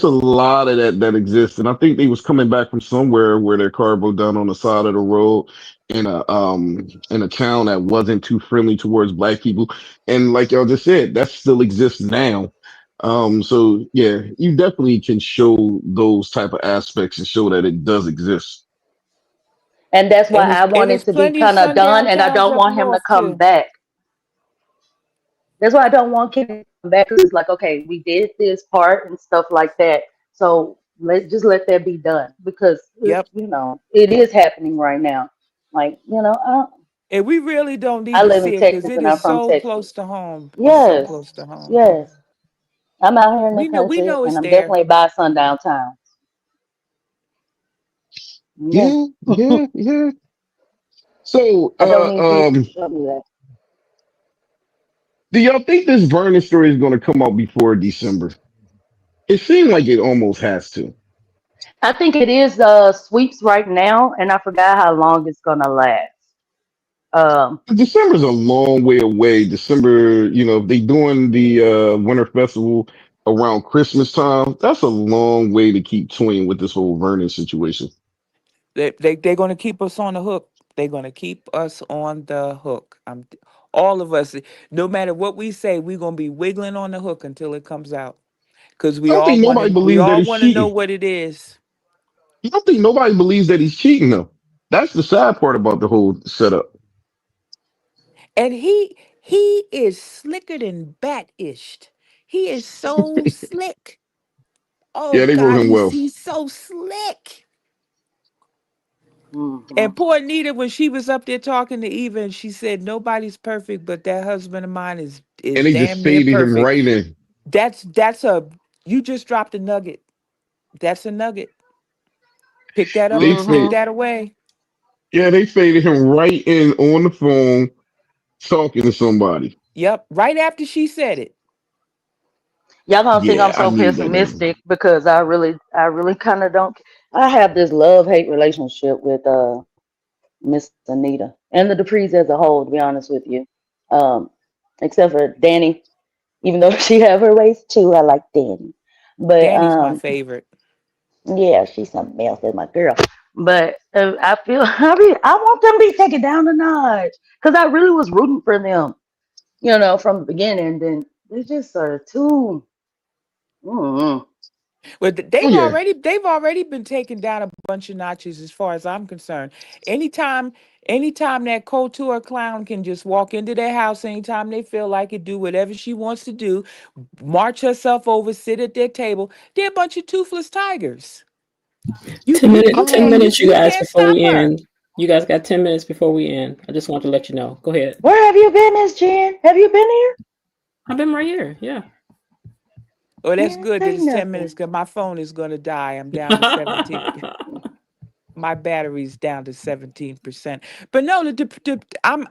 a lot of that exists, and I think they was coming back from somewhere where their car broke down on the side of the road in a town that wasn't too friendly towards black people, and like y'all just said, that still exists now. So yeah, you definitely can show those type of aspects and show that it does exist. and that's why I And want it's it to be plenty of kind of done, sundown and I towns don't up want him to north come too. back. That's why I don't want Kenny to come back because it's like, okay, we did this part and stuff like that. So let that be done because Yep. it is happening right now. Like And we really don't need I to live in see it because Texas it and is I'm from so Texas. close to home. It's so Yes, close to home. yes. I'm out here in the We country know and it's I'm there. definitely by sundown town. Yeah. Yeah, yeah, yeah. So, I don't need you to show me that. do y'all think this Vernon story is going to come out before December? It seemed like it almost has to. I think it is sweeps right now, and I forgot how long it's gonna last. Um, December's a long way away. December, if they doing the Winter Festival around Christmas time, that's a long way to keep toying with this whole Vernon situation. They're going to keep us on the hook. They're going to keep us on the hook. All of us, no matter what we say, we're going to be wiggling on the hook until it comes out because I don't think nobody we believes that all he's want to know cheating. what it is. I don't think nobody believes that he's cheating though. That's the sad part about the whole setup. And he is slicker than bat-ished. He is so slick. Oh Yeah, they wrote God, him well. he's so slick. mhm. And poor Nita, when she was up there talking to Eva, and she said nobody's perfect, but that husband of mine And is they just damn near faded him perfect. right in. That's a you just dropped a nugget. That's a nugget. Pick that up They and stick fade, Mhm. that away. yeah, they faded him right in on the phone talking to somebody. Yep. Right after she said it. Y'all gonna think I'm Yeah, I so knew that. pessimistic because I really kind of don't. I have this love hate relationship with Miss Anita and the Duprees as a whole. To be honest with you, um, except for Danny, even though she have her ways too. I like Danny, but Danny's my favorite. yeah, she's something else. That's my girl. But I feel I want them to be taken down a notch because I really was rooting for them, from the beginning. Then they just are too. Mm, But Oh yeah, they've already been taken down a bunch of notches as far as I'm concerned. Anytime anytime that couture clown can just walk into their house anytime they feel like it, do whatever she wants to do, march herself over, sit at their table, they're a bunch of toothless tigers. You Ten you minutes. you Ten can't um, minutes, you you guys, can't before stop we her. end. You guys got 10 minutes before we end. I just want to let you know. Go ahead. where have you been, Miss Jen? Have you been here? I've been right here. Yeah. Oh, You that's didn't good that say it's 10 minutes nothing. because my phone is gonna die. I'm down to 17. My battery's down to 17%. But no,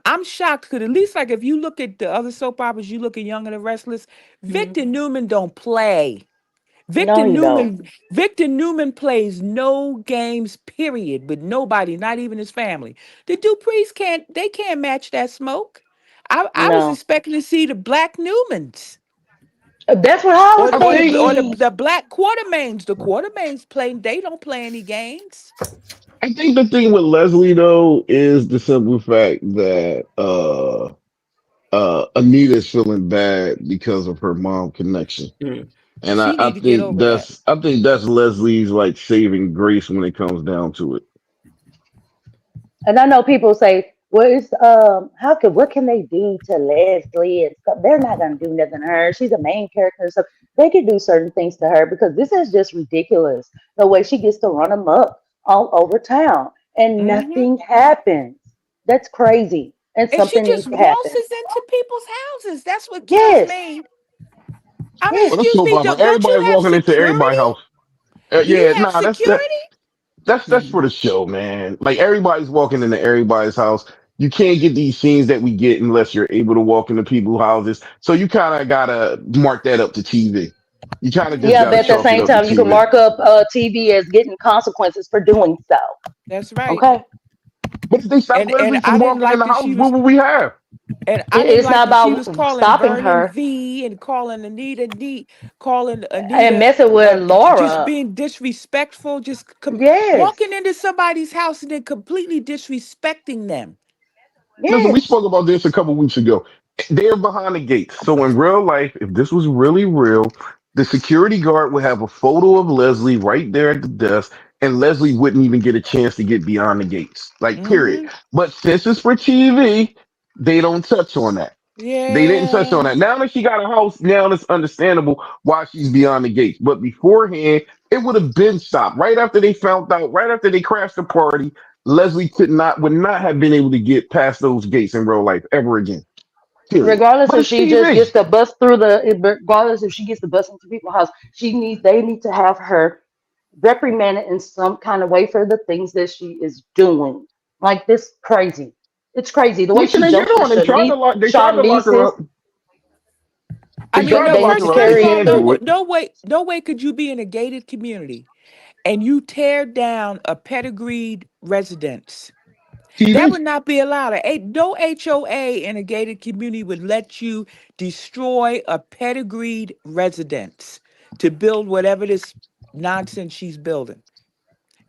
I'm shocked because at least like if you look at the other soap operas, you look at Young and the Restless, Mhm. Victor Newman don't play. Victor No, you don't. Newman, Victor Newman plays no games, period, with nobody, not even his family. The Duprees can't match that smoke. I was No. expecting to see the black Newmans That's what I was I or think thinking. the black Quartermains. The Quartermains play, they don't play any games. I think the thing with Leslie though is the simple fact that Anita's feeling bad because of her mom connection. Mm. And She need to get over that. I think that's Leslie's like saving grace when it comes down to it. And I know people say, "Well, it's what can they do to Leslie and stuff?" They're not gonna do nothing to her. She's a main character, so they can do certain things to her because this is just ridiculous. The way she gets to run them up all over town and Hmm. nothing happens. That's crazy. And And she something just needs to happen. waltzes into people's houses. That's what kills Yes, me. I mean, Well, yes. that's excuse soap me, opera. don't you Everybody have walking into everybody's security? house. Yeah, You have nah, security? that's for the show, man. Like everybody's walking into everybody's house. You can't get these scenes that we get unless you're able to walk into people's houses. So you kind of gotta mark that up to TV. You kind of just Yeah, but gotta at the chalk it same up to time, you can TV. mark up TV as getting consequences for doing so. That's right. Okay, But if they stop And Leslie I from didn't walking in like the that house, she what was would we have? and I didn't it's like not that she was about calling stopping Vernon her V and calling calling and Anita, messing with just Laura. being disrespectful, Yes, walking into somebody's house and then completely disrespecting them. Listen, we yes. spoke about this a couple weeks ago. They're behind the gates. So in real life, if this was really real, the security guard would have a photo of Leslie right there at the desk, and Leslie wouldn't even get a chance to get beyond the gates. Like, period. Mm-hmm. But since it's for TV, they don't touch on that. They didn't touch on Yeah. that. Now that she got a house, now it's understandable why she's beyond the gates. But beforehand, it would have been stopped. Right after they found out, right after they crashed the party, Leslie would not have been able to get past those gates in real life ever again. Period. Regardless But if it's she just TV. gets the bus through regardless if she gets the bus into people's house, they need to have her reprimanded in some kind of way for the things that she is doing. Like this crazy. It's crazy. The way What can she they get jumps in on? They tried to lock her Shanice's, up. I They mean, tried no, to they lock need to first her up. They first of carry all, can't do it. no way could you be in a gated community and you tear down a pedigreed residence. That TV. would not be allowed. No HOA in a gated community would let you destroy a pedigreed residence to build whatever this nonsense she's building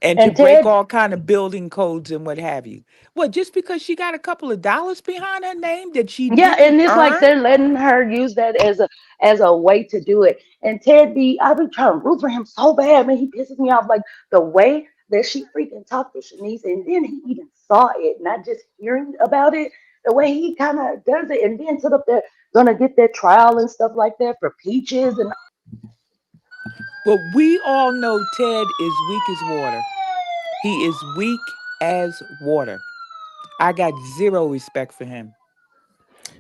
and to and break Ted. all kind of building codes and what have you. Well, just because she got a couple of dollars behind her name that she Yeah, didn't and it's like earn? they're letting her use that as a way to do it. And I be trying to root for him so bad, man. He pisses me off. Like the way that she freaking talked to Shanice, and then he even saw it, not just hearing about it. The way he kind of does it, and then sit up there gonna get that trial and stuff like that for Peaches, and Well, we all know Ted is weak as water. He is weak as water. I got zero respect for him.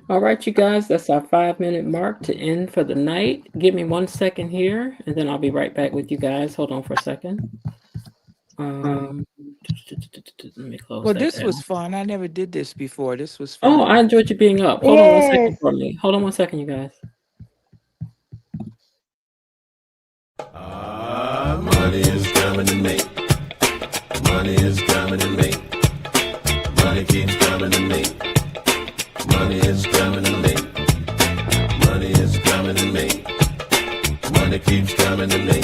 All right, you guys, that's our 5 minute mark to end for the night. Give me 1 second here, and then I'll be right back with you guys. Hold on for a second. Um, let me close Well, that this was down. fun. I never did this before. This was Oh, fun. I enjoyed you being up. Hold on 1 second yes, for me. Hold on 1 second, you guys. Money is coming to me. Money is coming to me. Money keeps coming to me. Money is coming to me. Money is coming to me. Money keeps coming to me.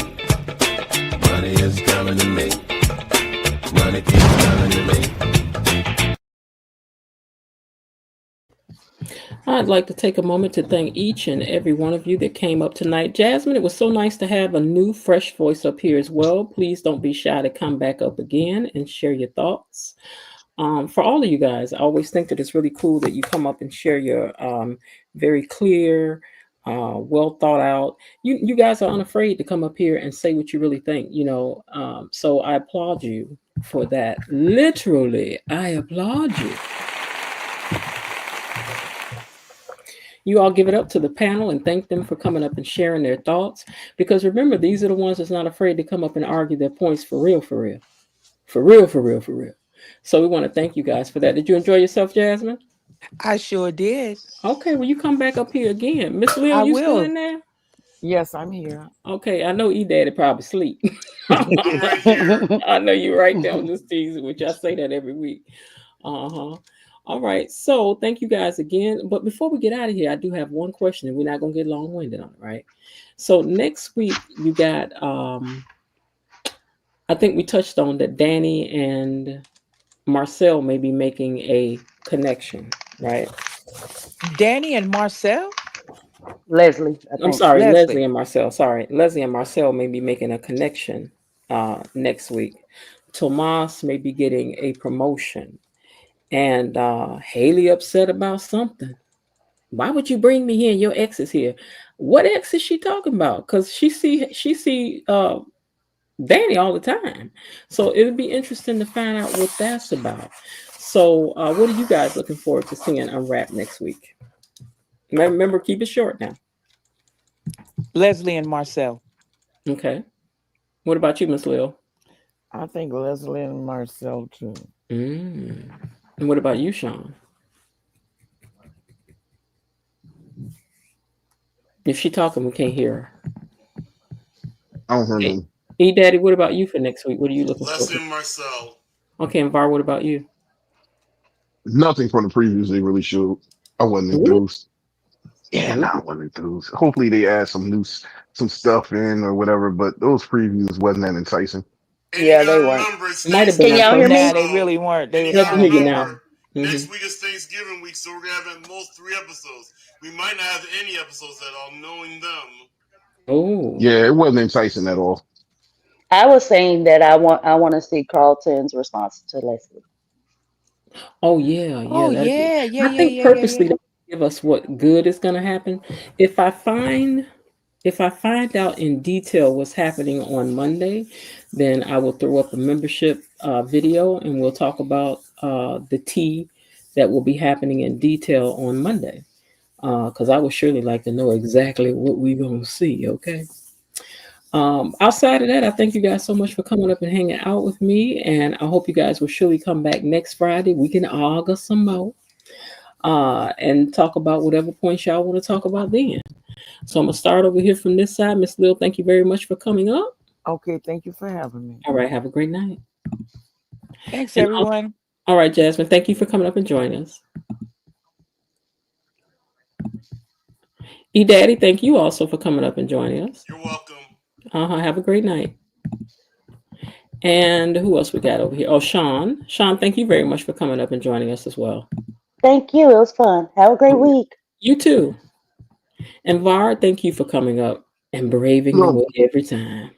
Money is coming to me. Money keeps coming to me. I'd like to take a moment to thank each and every one of you that came up tonight. Jasmine, it was so nice to have a new, fresh voice up here as well. Please don't be shy to come back up again and share your thoughts. For all of you guys, I always think that it's really cool that you come up and share your very clear, well thought out. You guys are unafraid to come up here and say what you really think. So I applaud you for that. Literally, I applaud you. You all give it up to the panel and thank them for coming up and sharing their thoughts. Because remember, these are the ones that's not afraid to come up and argue their points for real, for real. For real, for real, for real. So we want to thank you guys for that. Did you enjoy yourself, Jasmine? I sure did. Okay, well, you come back up here again. Miss Lil, I you still will. in there? Yes, I'm here. Okay, I know E-Daddy probably sleep. I'm right here. I know you're right there. I'm just teasing, which I say that every week. Uh-huh. All right. So thank you guys again. But before we get out of here, I do have one question, and we're not gonna get long-winded on it, right? So next week you got I think we touched on that Danny and Marcel may be making a connection, right? Danny and Marcel? Leslie, I I'm think. sorry, Leslie Leslie. and Marcel. Sorry, Leslie and Marcel may be making a connection next week. Tomas may be getting a promotion, and Haley upset about something. Why would you bring me here? Your ex is here. What ex is she talking about? Because she see Danny all the time. So it'll be interesting to find out what that's about. So what are you guys looking forward to seeing unwrap next week? Remember, keep it short now. Leslie and Marcel. Okay. What about you, Miss Lil? I think Leslie and Marcel too. And what about you, Sean? If she talking, we can't hear her. I don't hear Hey, nothing. E Daddy, what about you for next week? What are you looking for? Leslie and Marcel. Okay, and Var, what about you? Nothing from the previews they really showed. I wasn't Really? enthused. Yeah, Ooh. no, I wasn't enthused. Hopefully they add some stuff in or whatever, but those previews wasn't that enticing. And you Yeah, they gotta weren't. remember it's Might have been Can at y'all Thanksgiving hear week, first. Nah, me? they so really weren't. They and you was Yeah, I gotta can hear kind you of now. remember hmm next week is Thanksgiving week, so we're gonna have at most 3 episodes. We might not have any episodes at all, knowing them. Oh. Yeah, it wasn't enticing at all. I was saying that I want to see Carlton's response to Leslie. Oh yeah, yeah. Oh That'd be. yeah, yeah, I yeah, think yeah, yeah, purposely yeah. that give us what good is going to happen. If I find if I find out in detail what's happening on Monday, then I will throw up a membership video and we'll talk about the tea that will be happening in detail on Monday. Because I would surely like to know exactly what we're gonna see. Okay. Outside of that, I thank you guys so much for coming up and hanging out with me, and I hope you guys will surely come back next Friday. We can argue some more and talk about whatever points y'all want to talk about then. So I'm gonna start over here from this side. Miss Lil, thank you very much for coming up. Okay, thank you for having me. All right, have a great night. Thanks, And everyone. all right, Jasmine, thank you for coming up and joining us. E Daddy, thank you also for coming up and joining us. You're welcome. Have a great night. And who else we got over here? Oh, Sean. Sean, thank you very much for coming up and joining us as well. Thank you. It was fun. Have a great week. You too. And Var, thank you for coming up and braving the No, way every time.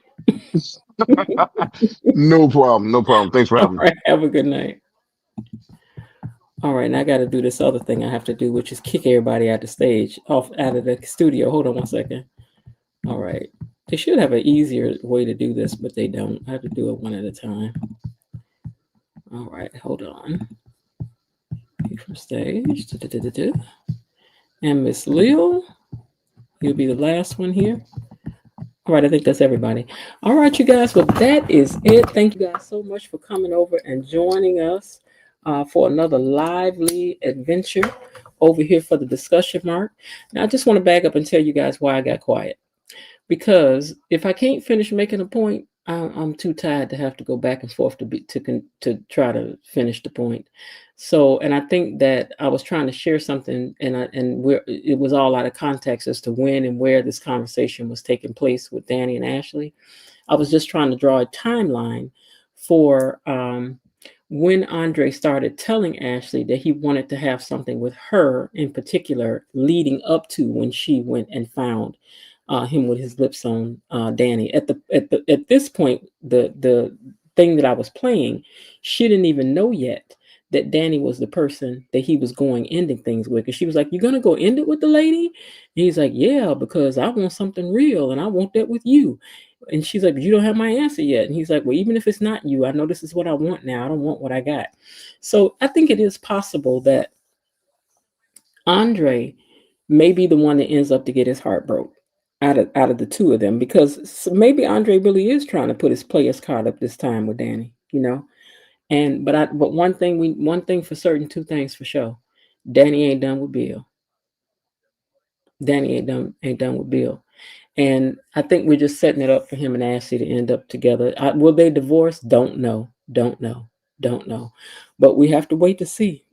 no problem. No problem. Thanks for All having me. right, have a good night. All right, now I got to do this other thing I have to do, which is kick everybody out the stage, off out of the studio. Hold on one second. All right. They should have an easier way to do this, but they don't. I have to do it one at a time. All right, hold on. From stage. Da-da-da-da-da. And Miss Lil, you'll be the last one here. All right, I think that's everybody. All right, you guys. Well, that is it. Thank you guys so much for coming over and joining us for another lively adventure over here for the discussion mark. Now, I just want to back up and tell you guys why I got quiet. Because if I can't finish making a point, I'm too tired to have to go back and forth to try to finish the point. So, and I think that I was trying to share something, and where it was all out of context as to when and where this conversation was taking place with Danny and Ashley. I was just trying to draw a timeline for when Andre started telling Ashley that he wanted to have something with her in particular, leading up to when she went and found him with his lips on Danny. At this point, the thing that I was playing, she didn't even know yet that Danny was the person that he was going ending things with. Because she was like, "You're gonna go end it with the lady?" And he's like, "Yeah, because I want something real, and I want that with you." And she's like, "But you don't have my answer yet." And he's like, "Well, even if it's not you, I know this is what I want now. I don't want what I got." So I think it is possible that Andre may be the one that ends up to get his heart broke out of the two of them, because maybe Andre really is trying to put his players card up this time with Danny, you know. And but one thing for certain, two things for sure. Danny ain't done with Bill. Danny ain't done with Bill. And I think we're just setting it up for him and Ashley to end up together. Will they divorce? Don't know. Don't know. Don't know. But we have to wait to see.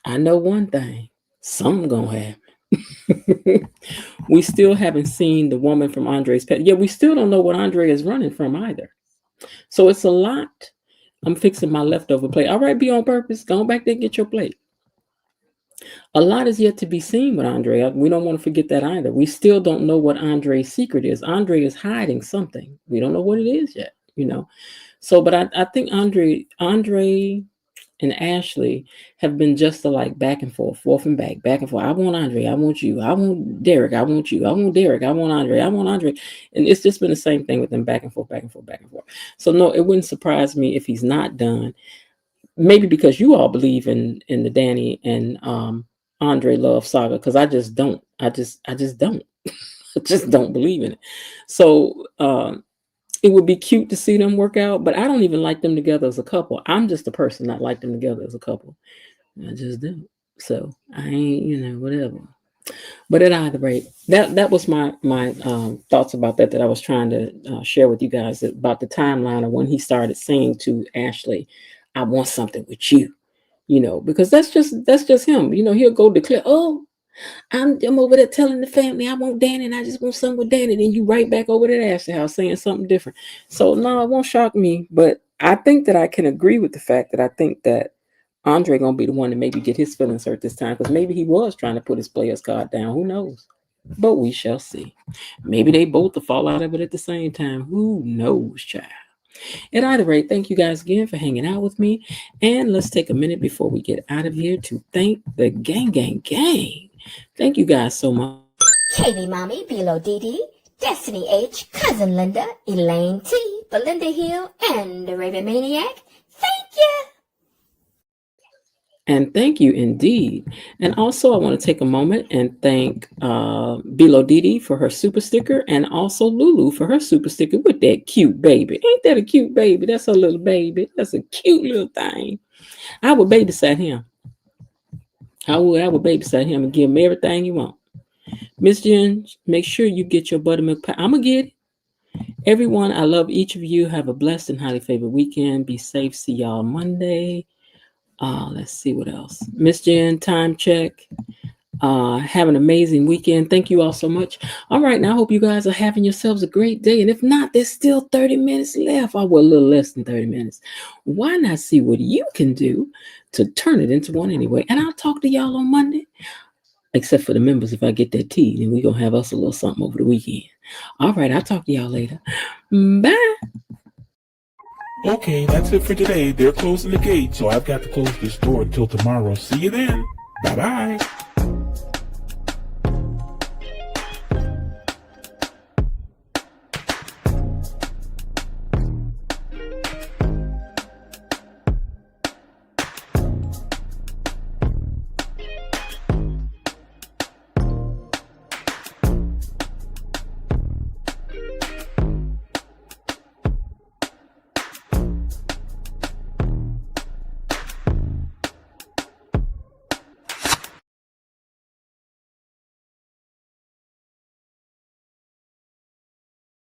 I know one thing. Something gonna happen. We still haven't seen the woman from Andre's pet. Yeah, we still don't know what Andre is running from either. So it's a lot. I'm fixing my leftover plate. All right, be on purpose. Go back there and get your plate. A lot is yet to be seen with Andre. We don't want to forget that either. We still don't know what Andre's secret is. Andre is hiding something. We don't know what it is yet, you know. So, but I think Andre and Ashley have been just alike, back and forth and back and forth. I want Andre, I want you. I want Derek, I want you. I want Derek, I want Andre, I want Andre. And it's just been the same thing with them, back and forth, back and forth, back and forth. So no, it wouldn't surprise me if he's not done. Maybe because you all believe in the Danny and Andre love saga, because I just don't. I just don't. I just don't believe in it. So it would be cute to see them work out, but I don't even like them together as a couple. I'm just a person that like them together as a couple. I just do. So I ain't, whatever. But at either rate, that was my thoughts about that I was trying to share with you guys about the timeline of when he started saying to Ashley, "I want something with you," because that's just him. He'll go declare, "Oh, I'm over there telling the family I want Danny and I just want something with Danny." Then you right back over to the Ashley house saying something different. So no, it won't shock me. But I think that I can agree with the fact that I think that Andre gonna be the one to maybe get his feelings hurt this time, because maybe he was trying to put his players card down. Who knows? But we shall see. Maybe they both will fall out of it at the same time. Who knows, child? At either rate, thank you guys again for hanging out with me. And let's take a minute before we get out of here to thank the gang. Thank you guys so much. Katie Mommy, Bilo Didi, Destiny H, Cousin Linda, Elaine T, Belinda Hill, and the Raven Maniac. Thank you. And thank you indeed. And also, I want to take a moment and thank Bilo Didi for her super sticker, and also Lulu for her super sticker with that cute baby. Ain't that a cute baby? That's a little baby. That's a cute little thing. I would babysit him. I would babysit him and give him everything you want. Miss Jen, make sure you get your buttermilk pie. I'm going to get it. Everyone, I love each of you. Have a blessed and highly favored weekend. Be safe. See y'all Monday. Let's see what else. Miss Jen, time check. Have an amazing weekend. Thank you all so much. All right, now I hope you guys are having yourselves a great day. And if not, there's still 30 minutes left. Well, a little less than 30 minutes. Why not see what you can do to turn it into one anyway? And I'll talk to y'all on Monday. Except for the members, if I get that tea, then we're going to have us a little something over the weekend. All right, I'll talk to y'all later. Bye. Okay, that's it for today. They're closing the gate, so I've got to close this door until tomorrow. See you then. Bye-bye.